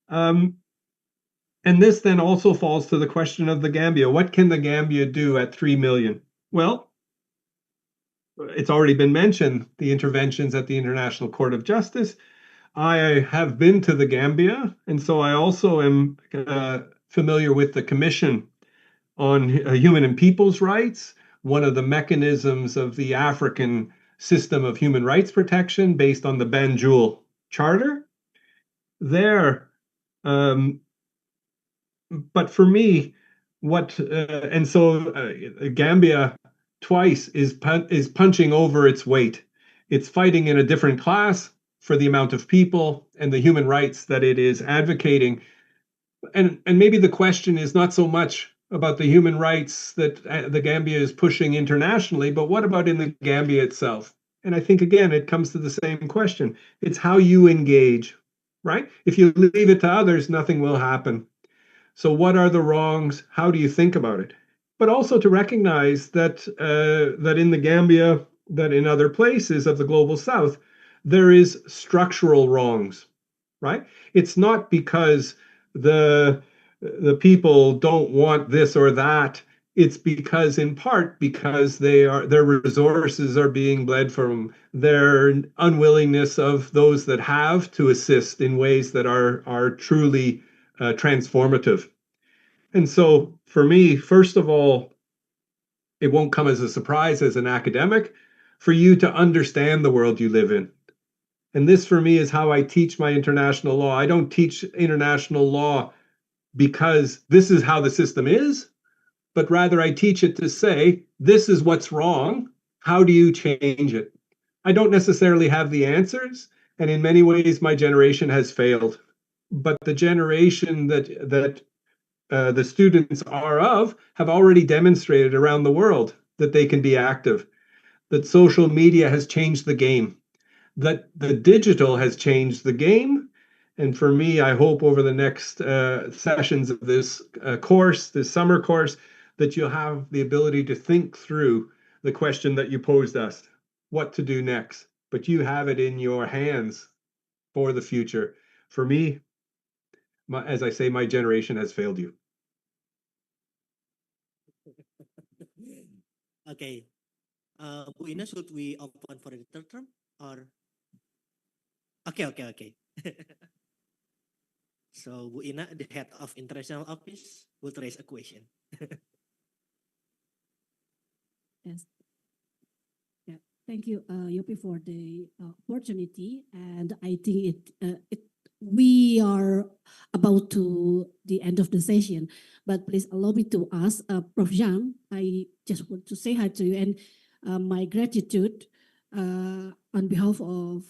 And this then also falls to the question of the Gambia. What can the Gambia do at 3 million? Well, it's already been mentioned, the interventions at the International Court of Justice. I have been to the Gambia, and so I also am familiar with the Commission on Human and People's Rights, one of the mechanisms of the African system of human rights protection based on the Banjul Charter. There, but for me, Gambia twice is punching over its weight. It's fighting in a different class for the amount of people and the human rights that it is advocating. And maybe the question is not so much about the human rights that the Gambia is pushing internationally, but what about in the Gambia itself? And I think, again, it comes to the same question. It's how you engage, right? If you leave it to others, nothing will happen. So what are the wrongs? How do you think about it? But also to recognize that that in the Gambia, that in other places of the global South, there is structural wrongs, right? It's not because the people don't want this or that. It's because, in part, because their resources are being bled from their unwillingness of those that have to assist in ways that are truly transformative. And so, for me, first of all, it won't come as a surprise as an academic for you to understand the world you live in. And this, for me, is how I teach my international law. I don't teach international law because this is how the system is, but rather I teach it to say, this is what's wrong. How do you change it? I don't necessarily have the answers. And in many ways, my generation has failed. But the generation that the students are of have already demonstrated around the world that they can be active, that social media has changed the game, that the digital has changed the game. And for me, I hope over the next sessions of this course, this summer course, that you'll have the ability to think through the question that you posed us, what to do next. But you have it in your hands for the future. For me, as I say, my generation has failed you. Okay. Bu Ina, should we open for the third term or? Okay. So Bu Ina, the head of international office, will raise a question. Yes. Yeah. Thank you, Yopi, for the opportunity. And I think we are about to the end of the session, but please allow me to ask Prof. Zhang. I just want to say hi to you and my gratitude on behalf of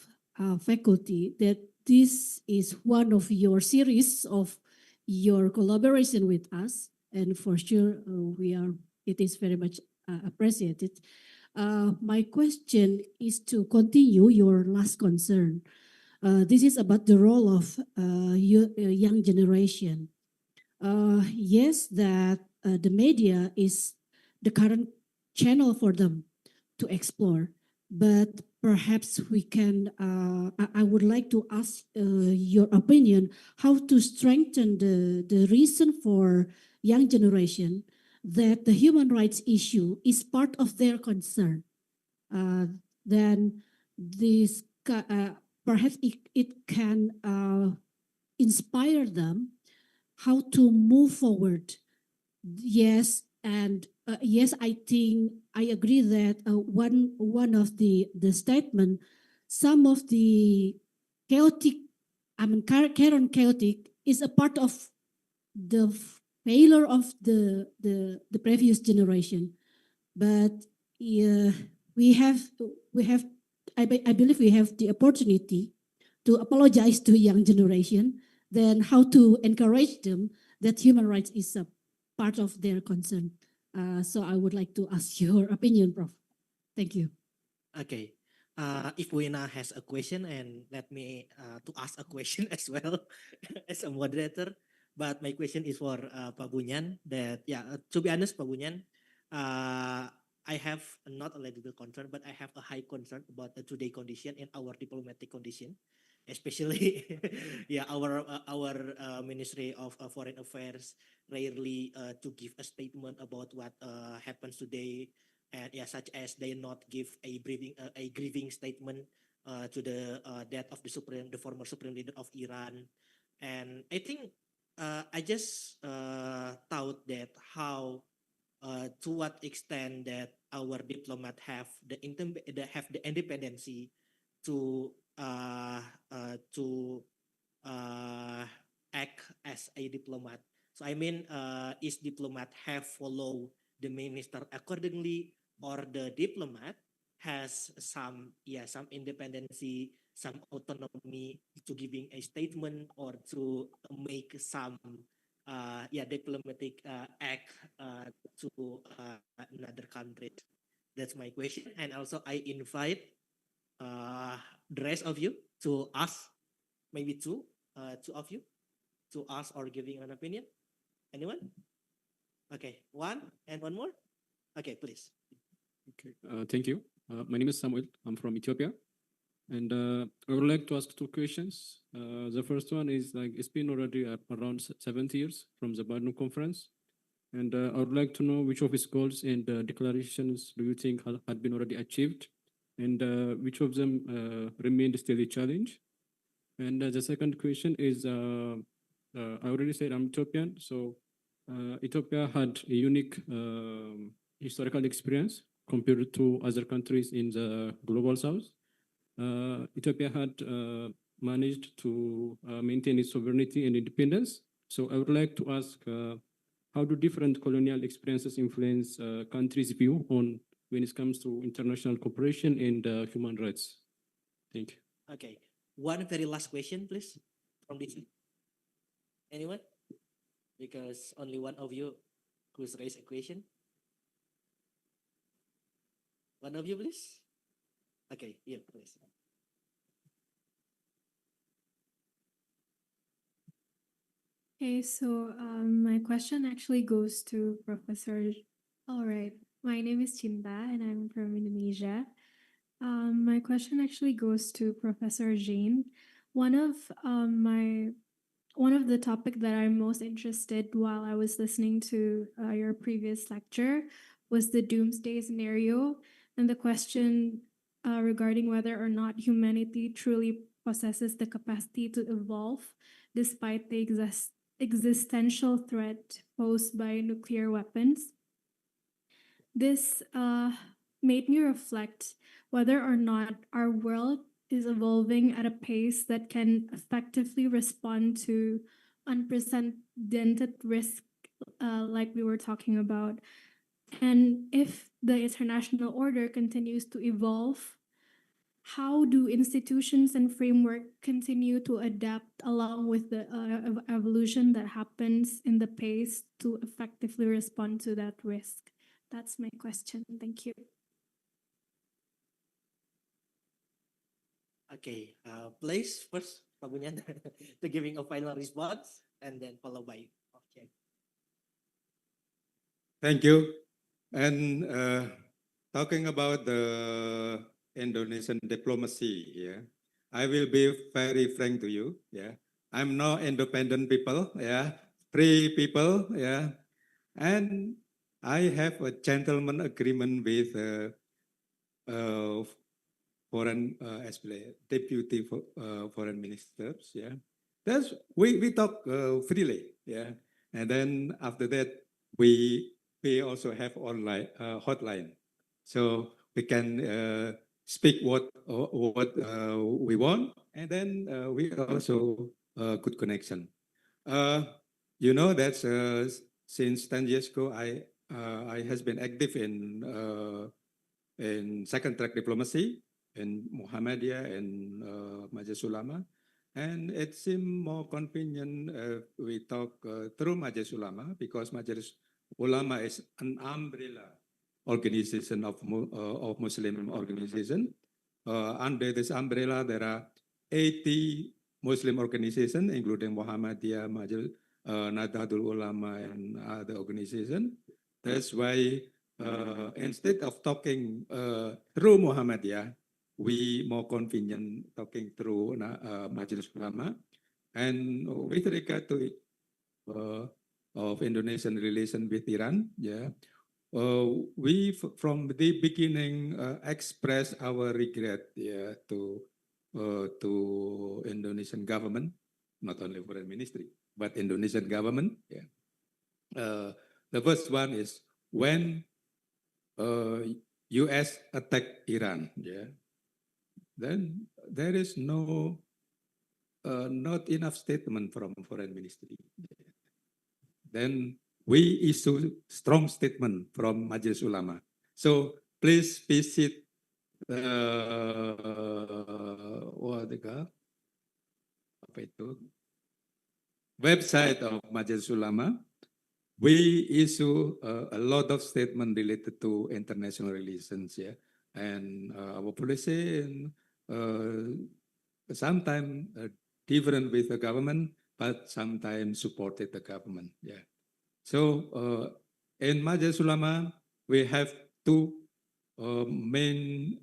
faculty that this is one of your series of your collaboration with us, and for sure it is very much appreciated. My question is to continue your last concern. This is about the role of young generation. Yes, that the media is the current channel for them to explore, but perhaps we can, I would like to ask your opinion, how to strengthen the reason for young generation that the human rights issue is part of their concern. Then this perhaps it can inspire them how to move forward. Yes, and yes, I think I agree that one of the statement, some of the chaotic, current chaotic is a part of the failure of the previous generation, but we have I believe we have the opportunity to apologize to young generation, then how to encourage them that human rights is a part of their concern. So I would like to ask your opinion, Prof. Thank you. Okay. If Wina has a question, and let me to ask a question as well as a moderator. But my question is for Pak Bunyan. That to be honest, Pak Bunyan, I have not a little concern, but I have a high concern about the today condition and our diplomatic condition, especially our Ministry of Foreign Affairs rarely to give a statement about what happens today, and such as they not give a grieving statement to the death of the former supreme leader of Iran. And I think I just thought that how to what extent that our diplomat have the independency to act as a diplomat. So I mean, is diplomat have follow the minister accordingly, or the diplomat has some independency, some autonomy to giving a statement or to make some diplomatic act to another country. That's my question. And also I invite the rest of you to ask, maybe two of you to ask or giving an opinion. Anyone? Okay, one and one more. Okay, please. Okay, thank you. My name is Samuel. I'm from Ethiopia. And I would like to ask two questions. The first one is like, it's been already around 70 years from the Bandung conference. And I would like to know which of its goals and declarations do you think had been already achieved, and which of them remained still a challenge? And the second question is, I already said I'm Ethiopian, so Ethiopia had a unique historical experience compared to other countries in the global south. Ethiopia had managed to maintain its sovereignty and independence. So I would like to ask, how do different colonial experiences influence countries' view on when it comes to international cooperation and human rights? Thank you. Okay, one very last question, please, from this. Anyone? Because only one of you who's raised a question. One of you, please. Okay, yeah, please. Okay, so my question actually goes to Professor. All right, my name is Cinta and I'm from Indonesia. My question actually goes to Professor Jane. One of the topic that I'm most interested while I was listening to your previous lecture was the doomsday scenario and the question regarding whether or not humanity truly possesses the capacity to evolve despite the existential threat posed by nuclear weapons. This made me reflect whether or not our world is evolving at a pace that can effectively respond to unprecedented risk like we were talking about. And if the international order continues to evolve, how do institutions and framework continue to adapt along with the evolution that happens in the pace to effectively respond to that risk? That's my question. Thank you. Okay, please first, Pak Bunyan, to giving a final response, and then followed by. Okay. Thank you. And talking about the Indonesian diplomacy, yeah, I will be very frank to you. Yeah, I'm not independent people. Yeah, free people. Yeah, and I have a gentleman agreement with foreign deputy foreign ministers. Yeah, that's we talk freely. Yeah, and then after that we also have online hotline, so we can speak what we want, and then we also good connection. You know that since 10 years ago, I has been active in second track diplomacy in Muhammadiyah and Majelis Ulama, and it seemed more convenient we talk through Majelis Ulama because Majelis Ulama is an umbrella organization of Muslim organization. Under this umbrella, there are 80 Muslim organizations, including Muhammadiyah, Nahdlatul Ulama, and other organizations. That's why instead of talking through Muhammadiyah, we more convenient talking through Majelis Ulama. And with regard to of Indonesian relation with Iran, yeah, we from the beginning express our regret, yeah, to Indonesian government, not only foreign ministry, but Indonesian government. Yeah. The first one is when U.S. attacked Iran. Yeah. Then there is no not enough statement from foreign ministry. Then we issue strong statement from Majelis Ulama. So please visit what they call apa itu website of Majelis Ulama, we issue a lot of statement related to international relations, yeah, and our policy and sometimes different with the government, but sometimes supported the government, yeah. So in Majelis Ulama, we have two main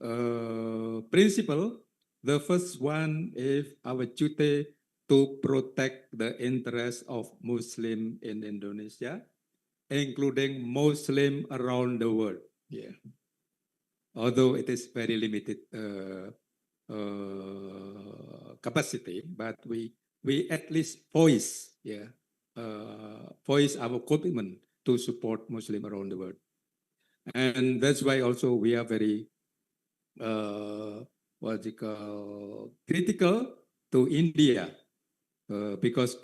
principle. The first one is our duty to protect the interests of Muslim in Indonesia, including Muslim around the world. Yeah. Although it is very limited capacity, but we at least voice, yeah, voice our commitment to support Muslim around the world. And that's why also we are very what you call critical to India because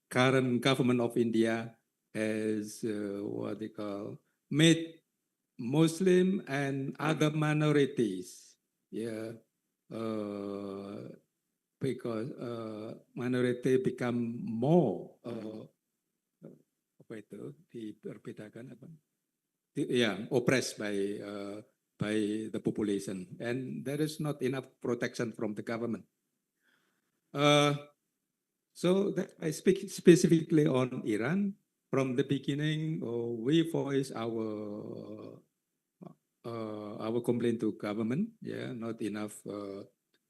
current government of India has what they call made Muslim and other minorities, yeah, because minority become more apa itu diperbedakan apa? Yeah, oppressed by the population, and there is not enough protection from the government. So that I speak specifically on Iran. From the beginning, we voice our complaint to government. Yeah, not enough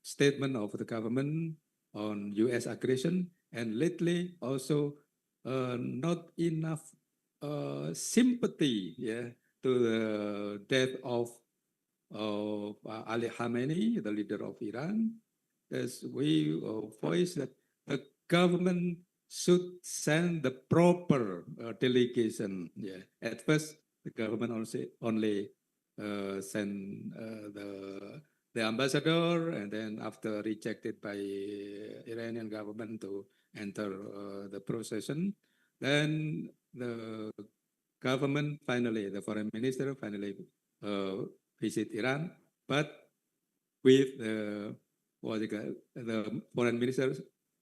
statement of the government on U.S. aggression, and lately also not enough sympathy. Yeah, to the death of Ali Khamenei, the leader of Iran. As we voice that the government should send the proper delegation. Yeah. At first, the government only send the ambassador, and then after rejected by Iranian government to enter the procession, then the government finally, the foreign minister finally visit Iran, but with the foreign minister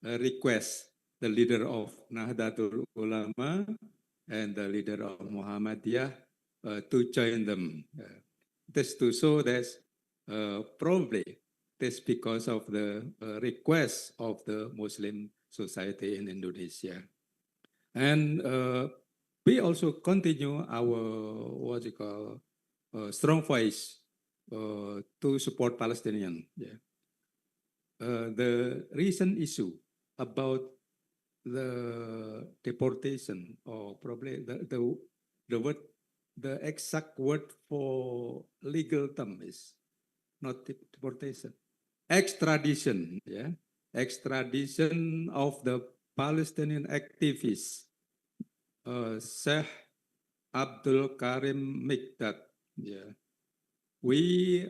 request the leader of Nahdlatul Ulama and the leader of Muhammadiyah to join them. This to show that probably this because of the request of the Muslim society in Indonesia. And we also continue our strong voice to support Palestinian. Yeah. The recent issue about the deportation, or probably the exact word for legal term is not deportation, extradition. Yeah, extradition of the Palestinian activist Sheikh Abdul Karim Mikdad. Yeah, we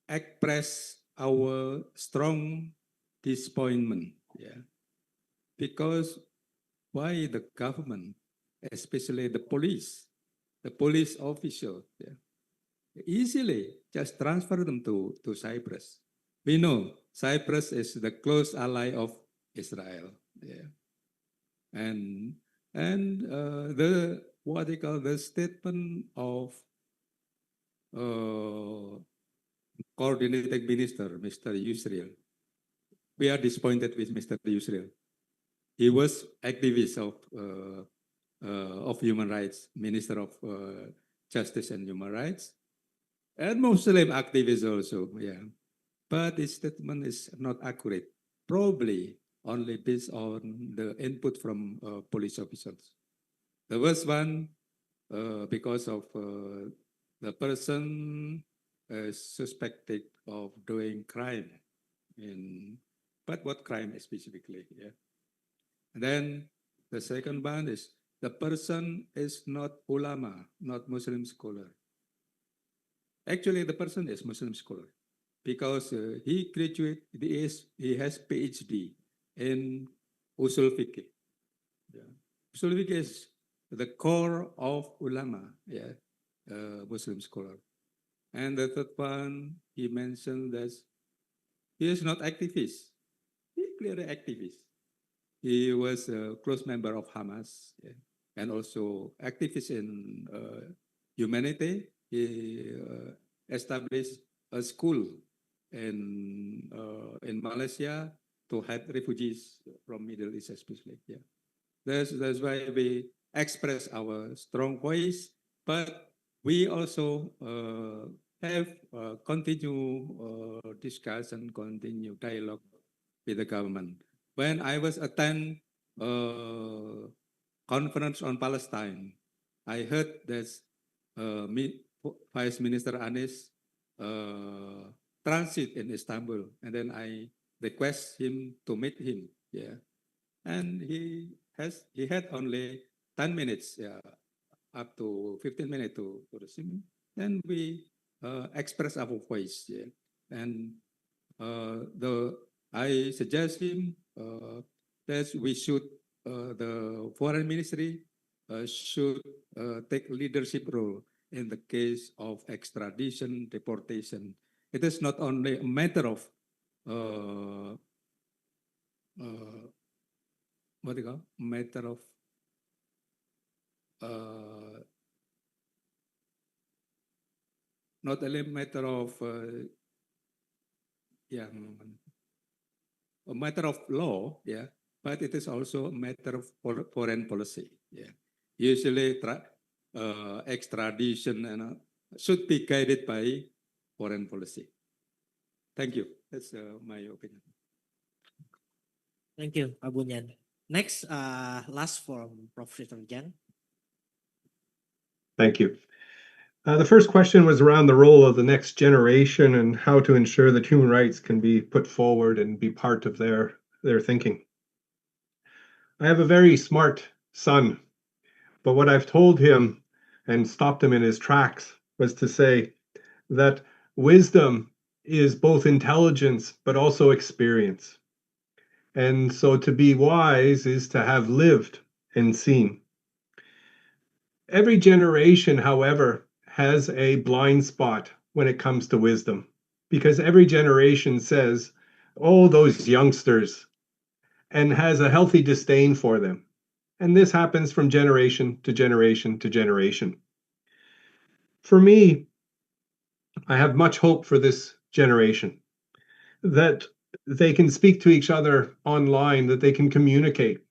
express our strong disappointment. Yeah, because why the government, especially the police official, yeah, easily just transfer them to Cyprus. We know Cyprus is the close ally of Israel. Yeah, and the what they call the statement of coordinating minister, Mr. Yusril. We are disappointed with Mr. Yusril. He was activist of human rights, Minister of Justice and Human Rights, and Muslim activist also. Yeah, but his statement is not accurate. Probably only based on the input from police officers. The first one, because of the person suspected of doing crime, but what crime specifically? Yeah. And then the second one is the person is not ulama, not Muslim scholar. Actually, the person is Muslim scholar because he has PhD in usul fikih. Yeah. Usul fikih is the core of ulama, yeah, Muslim scholar. And the third one, he mentioned that he is not activist. He clearly activist. He was a close member of Hamas, yeah, and also activist in humanity. He established a school in Malaysia to help refugees from Middle East, especially. Yeah, that's why we express our strong voice, but we also have continue discussion, continue dialogue with the government. When I was attend conference on Palestine, I heard that Vice Minister Anies transit in Istanbul, and then I request him to meet him. Yeah, and he had only 10 minutes, yeah, up to 15 minutes to receive me. Then we express our voice, yeah, and I suggest him that we should the foreign ministry should take leadership role in the case of extradition, deportation. It is not only a matter of what do you call matter of not only a matter of yeah, a matter of law, yeah, but it is also a matter of foreign policy. Yeah, usually extradition and should be guided by foreign policy. Thank you. That's my opinion. Thank you, Bunyan. Next, last from Professor Jan. Thank you. The first question was around the role of the next generation and how to ensure that human rights can be put forward and be part of their thinking. I have a very smart son, but what I've told him and stopped him in his tracks was to say that wisdom is both intelligence but also experience. And so to be wise is to have lived and seen. Every generation, however, has a blind spot when it comes to wisdom, because every generation says, oh, those youngsters, and has a healthy disdain for them. And this happens from generation to generation to generation. For me, I have much hope for this generation, that they can speak to each other online, that they can communicate.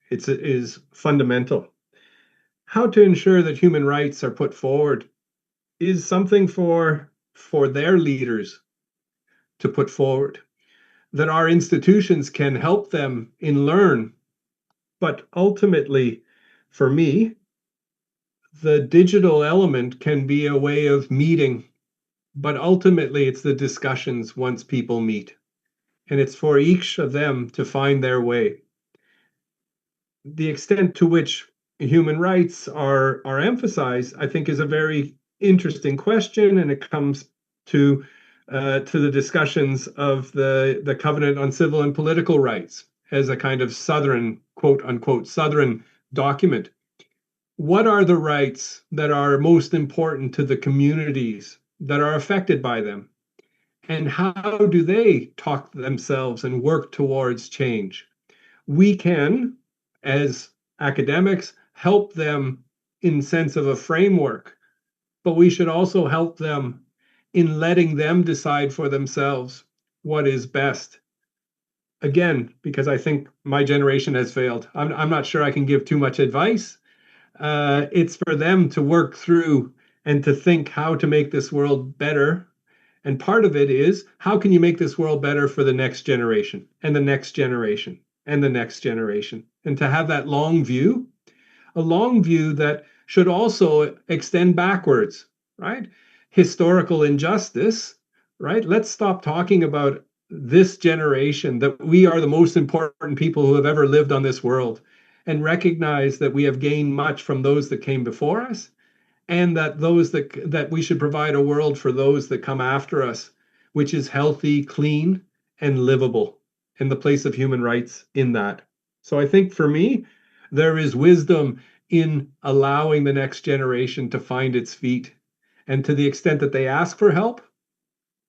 It is fundamental. How to ensure that human rights are put forward is something for their leaders to put forward, that our institutions can help them in learn. But ultimately, for me, the digital element can be a way of meeting, but ultimately it's the discussions once people meet. And it's for each of them to find their way. The extent to which human rights are emphasized, I think, is a very interesting question, and it comes to the discussions of the Covenant on Civil and Political Rights as a kind of Southern, quote unquote, Southern document. What are the rights that are most important to the communities that are affected by them? And how do they talk themselves and work towards change? We can, as academics, help them in sense of a framework, but we should also help them in letting them decide for themselves what is best. Again, because I think my generation has failed. I'm not sure I can give too much advice. It's for them to work through and to think how to make this world better. And part of it is, how can you make this world better for the next generation and the next generation and the next generation? And to have that long view, a long view that should also extend backwards, right? Historical injustice, right? Let's stop talking about this generation, that we are the most important people who have ever lived on this world, and recognize that we have gained much from those that came before us, and that that we should provide a world for those that come after us, which is healthy, clean, and livable, in the place of human rights in that. So I think for me, there is wisdom in allowing the next generation to find its feet, and to the extent that they ask for help,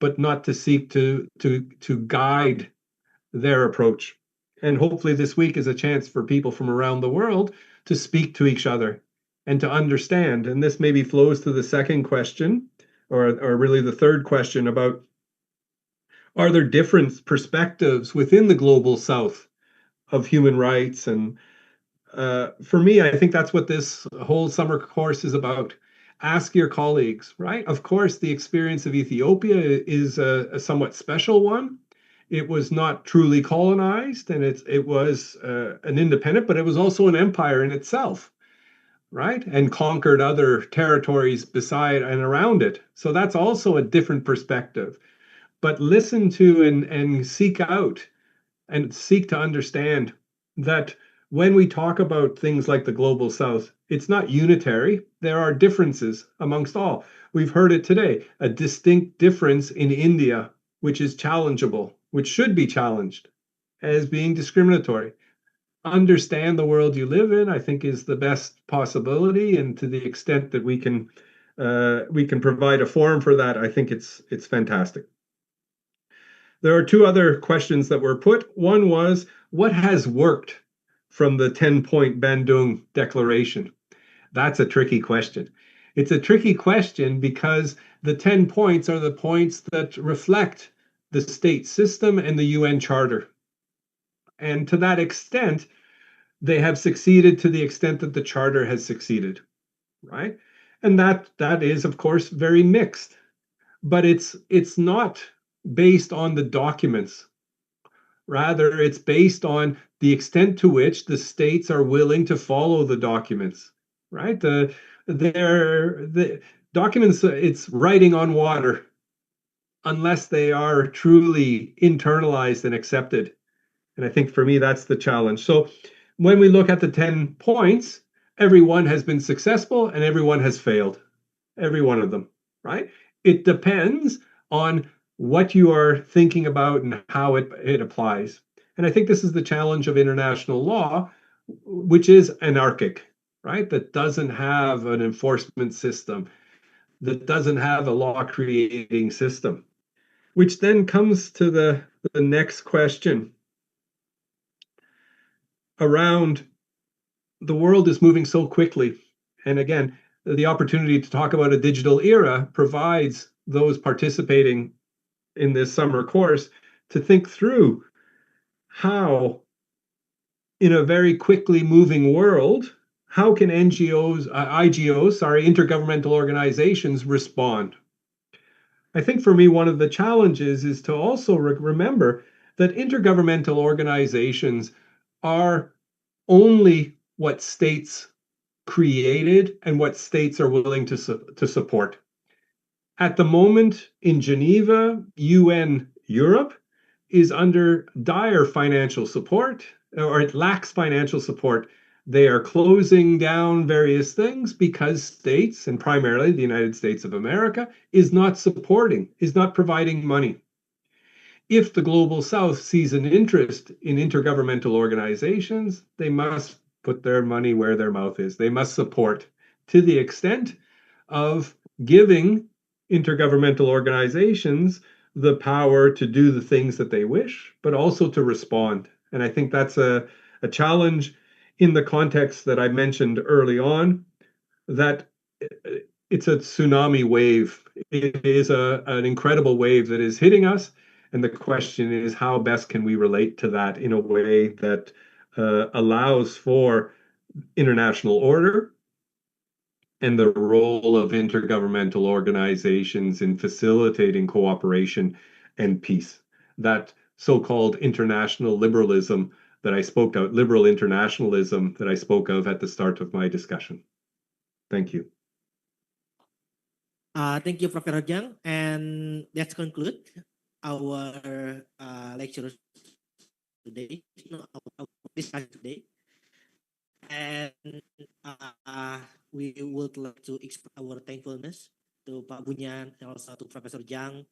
but not to seek to guide their approach. And hopefully this week is a chance for people from around the world to speak to each other and to understand. And this maybe flows to the second question, or really the third question about, are there different perspectives within the global south of human rights? And for me, I think that's what this whole summer course is about. Ask your colleagues, right? Of course, the experience of Ethiopia is a somewhat special one. It was not truly colonized, and it was an independent, but it was also an empire in itself, right? And conquered other territories beside and around it. So that's also a different perspective. But listen to and seek out and seek to understand that when we talk about things like the global south, it's not unitary. There are differences amongst all. We've heard it today, a distinct difference in India, which is challengeable, which should be challenged as being discriminatory. Understand the world you live in, I think, is the best possibility, and to the extent that we can provide a forum for that, I think it's fantastic. There are two other questions that were put. One was, what has worked from the 10-point Bandung Declaration? That's a tricky question. It's a tricky question because the 10 points are the points that reflect the state system and the UN Charter. And to that extent, they have succeeded to the extent that the Charter has succeeded, right? And that is, of course, very mixed. But it's not based on the documents. Rather, it's based on the extent to which the states are willing to follow the documents, right? The documents, it's writing on water unless they are truly internalized and accepted. And I think for me, that's the challenge. So when we look at the 10 points, everyone has been successful and everyone has failed. Every one of them, right? It depends on what you are thinking about and how it applies. And I think this is the challenge of international law, which is anarchic, right? That doesn't have an enforcement system, that doesn't have a law creating system, which then comes to the next question around the world is moving so quickly. And again, the opportunity to talk about a digital era provides those participating in this summer course to think through how, in a very quickly moving world, how can IGOs, intergovernmental organizations, respond? I think for me, one of the challenges is to also remember that intergovernmental organizations are only what states created and what states are willing to support. At the moment in Geneva, UN Europe is under dire financial support, or it lacks financial support. They are closing down various things because states, and primarily the United States of America, is not providing money. If the Global South sees an interest in intergovernmental organizations, they must put their money where their mouth is. They must support to the extent of giving intergovernmental organizations the power to do the things that they wish, but also to respond. And I think that's a challenge in the context that I mentioned early on, that it's a tsunami wave. It is an incredible wave that is hitting us. And the question is, how best can we relate to that in a way that allows for international order and the role of intergovernmental organizations in facilitating cooperation and peace? That so-called international liberalism that I spoke of, liberal internationalism that I spoke of at the start of my discussion. Thank you. Thank you, Professor Jang. And let's conclude our lecture today, our discussion today. And we would like to express our thankfulness to Pak Bunyan and also to Professor Jang.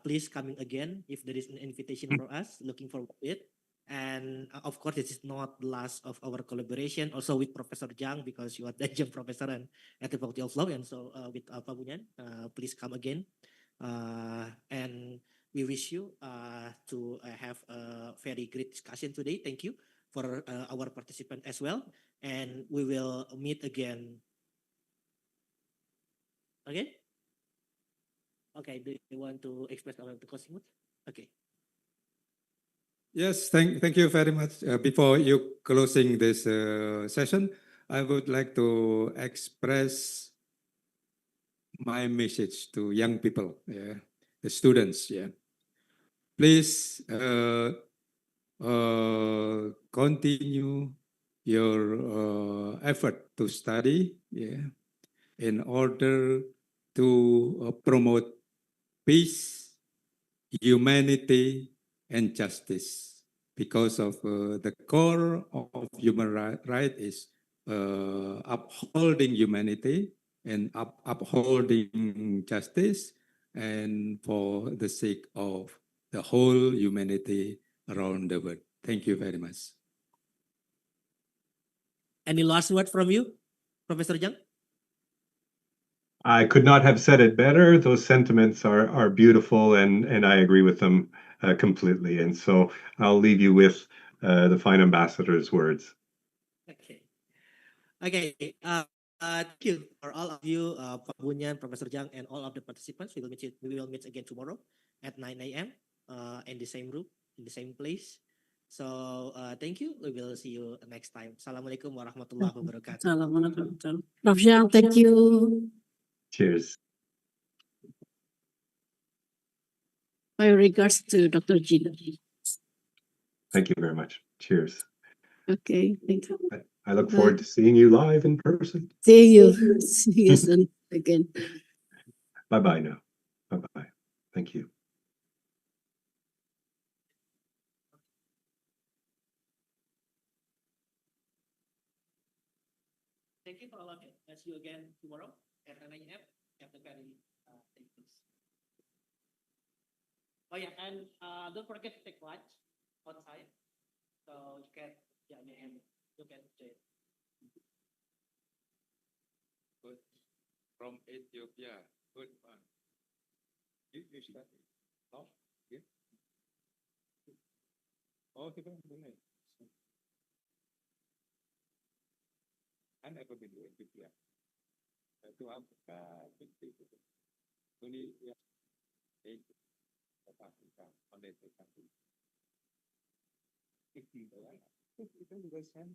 Please coming again if there is an invitation for us. Looking forward to it. And of course, this is not the last of our collaboration also with Professor Jang, because you are the adjunct professor and at the Faculty of Law. And so with Pak Bunyan, please come again. And we wish you to have a very great discussion today. Thank you for our participant as well. And we will meet again. Okay? Okay, do you want to express our closing words? Okay. Yes, thank you very much. Before you closing this session, I would like to express my message to young people, the students. Please continue your effort to study, in order to promote peace, humanity, and justice, because of the core of human right is upholding humanity and upholding justice, and for the sake of the whole humanity around the world. Thank you very much. Any last word from you, Professor Jang? I could not have said it better. Those sentiments are beautiful, and I agree with them completely. And so I'll leave you with the fine ambassador's words. Okay. Okay. Thank you for all of you, Pak Bunyan, Professor Jang, and all of the participants. We will meet again tomorrow at 9 a.m. In the same room, in the same place. So thank you. We will see you next time. Assalamualaikum warahmatullahi wabarakatuh. Assalamualaikum. Prof. Jang, thank you. Cheers. My regards to Dr. Gina. Thank you very much. Cheers. Okay, thank you. I look forward to seeing you live in person. See you. See you soon again. Bye-bye now. Bye-bye. Thank you. Thank you for all of you. I'll see you again tomorrow at 9 a.m. at the very place. Oh yeah, and don't forget to take lunch outside. So you can, and you can enjoy it. Good. From Ethiopia. Good one. You study? No? Yeah? Oh, kita boleh. I never been to Ethiopia. To Africa, only South Africa, only the country. Itu juga sen.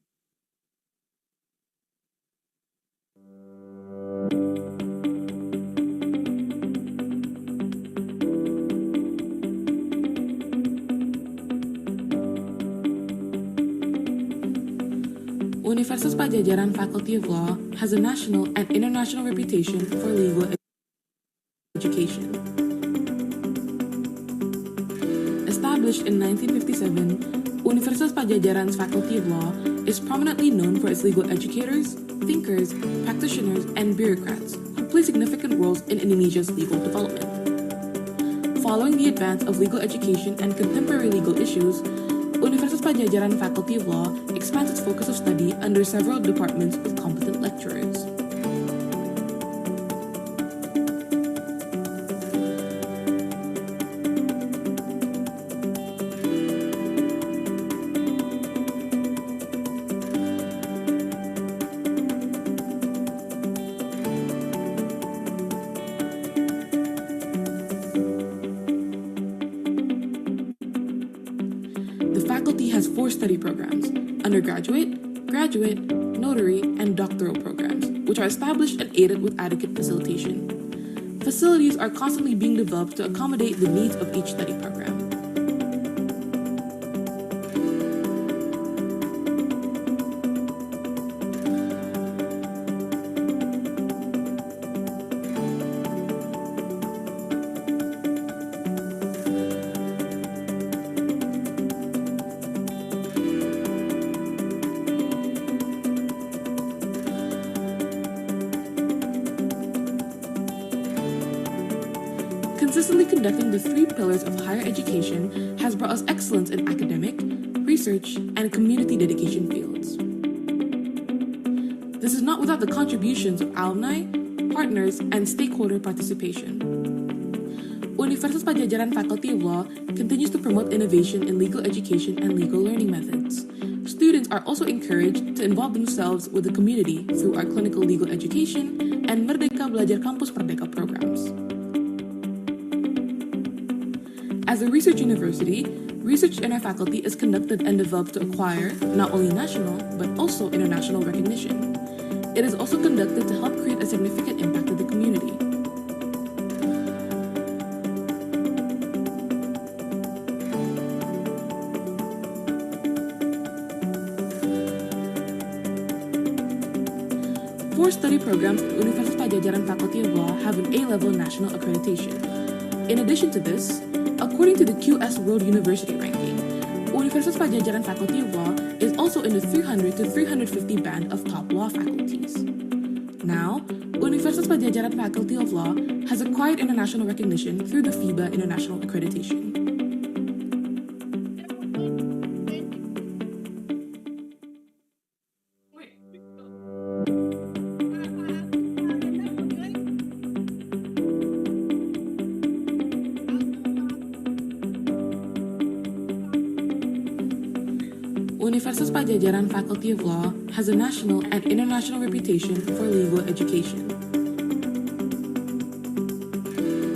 Universitas Padjadjaran Faculty of Law has a national and international reputation for legal education. Established in 1957, Universitas Padjadjaran's Faculty of Law is prominently known for its legal educators, thinkers, practitioners, and bureaucrats who play significant roles in Indonesia's legal development. Following the advance of legal education and contemporary legal issues, Universitas Padjadjaran Faculty of Law expands its focus of study under several departments with competent lecturers. Study programs: undergraduate, graduate, notary, and doctoral programs, which are established and aided with adequate facilitation. Facilities are constantly being developed to accommodate the needs of each study program. Consistently conducting the three pillars of higher education has brought us excellence in academic, research, and community dedication fields. This is not without the contributions of alumni, partners, and stakeholder participation. Universitas Padjadjaran Faculty of Law continues to promote innovation in legal education and legal learning methods. Students are also encouraged to involve themselves with the community through our clinical legal education and Merdeka Belajar Kampus Merdeka programs. As a research university, research in our faculty is conducted and developed to acquire not only national but also international recognition. It is also conducted to help create a significant impact to the community. Four study programs at Universitas Padjadjaran Faculty of Law have an A-level national accreditation. In addition to this, according to the QS World University Ranking, Universitas Padjadjaran Faculty of Law is also in the 300 to 350 band of top law faculties. Now, Universitas Padjadjaran Faculty of Law has acquired international recognition through the FIBA International Accreditation. Universitas Padjadjaran Faculty of Law has a national and international reputation for legal education.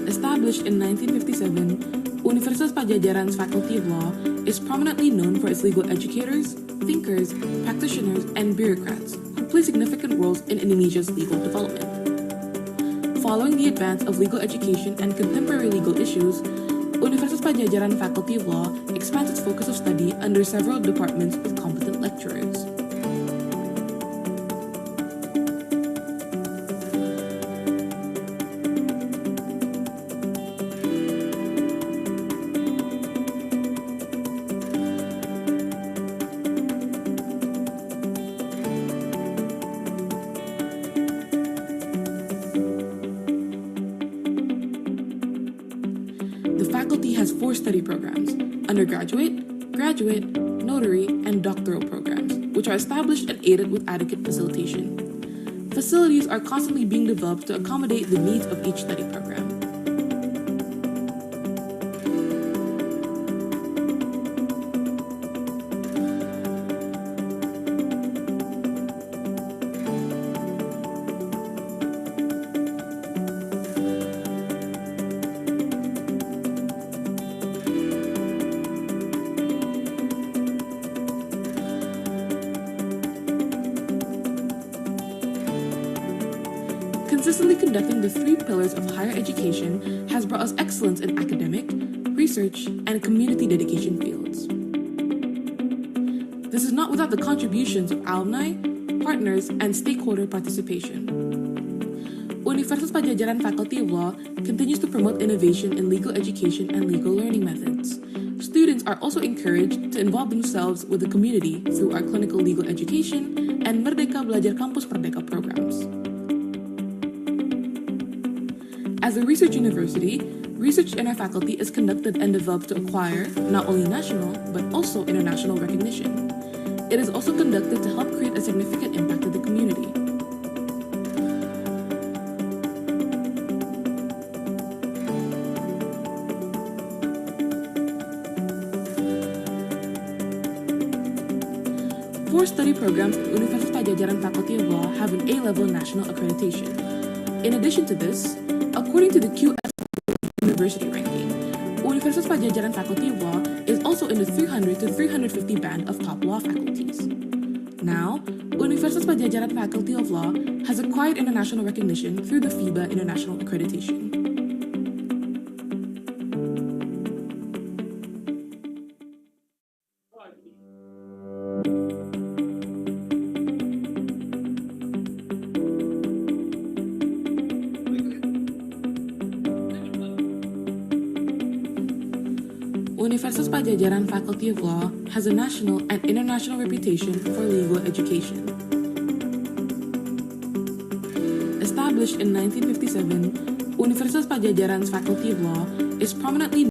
Established in 1957, Universitas Padjadjaran's Faculty of Law is prominently known for its legal educators, thinkers, practitioners, and bureaucrats who play significant roles in Indonesia's legal development. Following the advance of legal education and contemporary legal issues, Universitas Padjadjaran Faculty of Law expands its focus of study under several departments with competent lecturers. The faculty has 4 study programs: undergraduate, graduate, notary, and doctoral programs, which are established and aided with adequate facilitation. Facilities are constantly being developed to accommodate the needs of each study program. Consistently conducting the 3 pillars of higher education has brought us excellence in academic, research, and community dedication fields. This is not without the contributions of alumni, partners, and stakeholder participation. Universitas Padjadjaran Faculty of Law continues to promote innovation in legal education and legal learning methods. Students are also encouraged to involve themselves with the community through our clinical legal education and Merdeka Belajar Kampus Merdeka programs. As a research university, research in our faculty is conducted and developed to acquire not only national but also international recognition. It is also conducted to help create a significant impact to the community. Four study programs at Universitas Padjadjaran Faculty of Law have an A-level national accreditation. In addition to this, according to the QS University Ranking, Universitas Padjadjaran Faculty of Law is also in the 300 to 350 band of top law faculties. Now, Universitas Padjadjaran Faculty of Law has acquired international recognition through the FIBA International Accreditation. Universitas Padjadjaran Faculty of Law has a national and international reputation for legal education. Established in 1957, Universitas Padjadjaran's Faculty of Law is prominently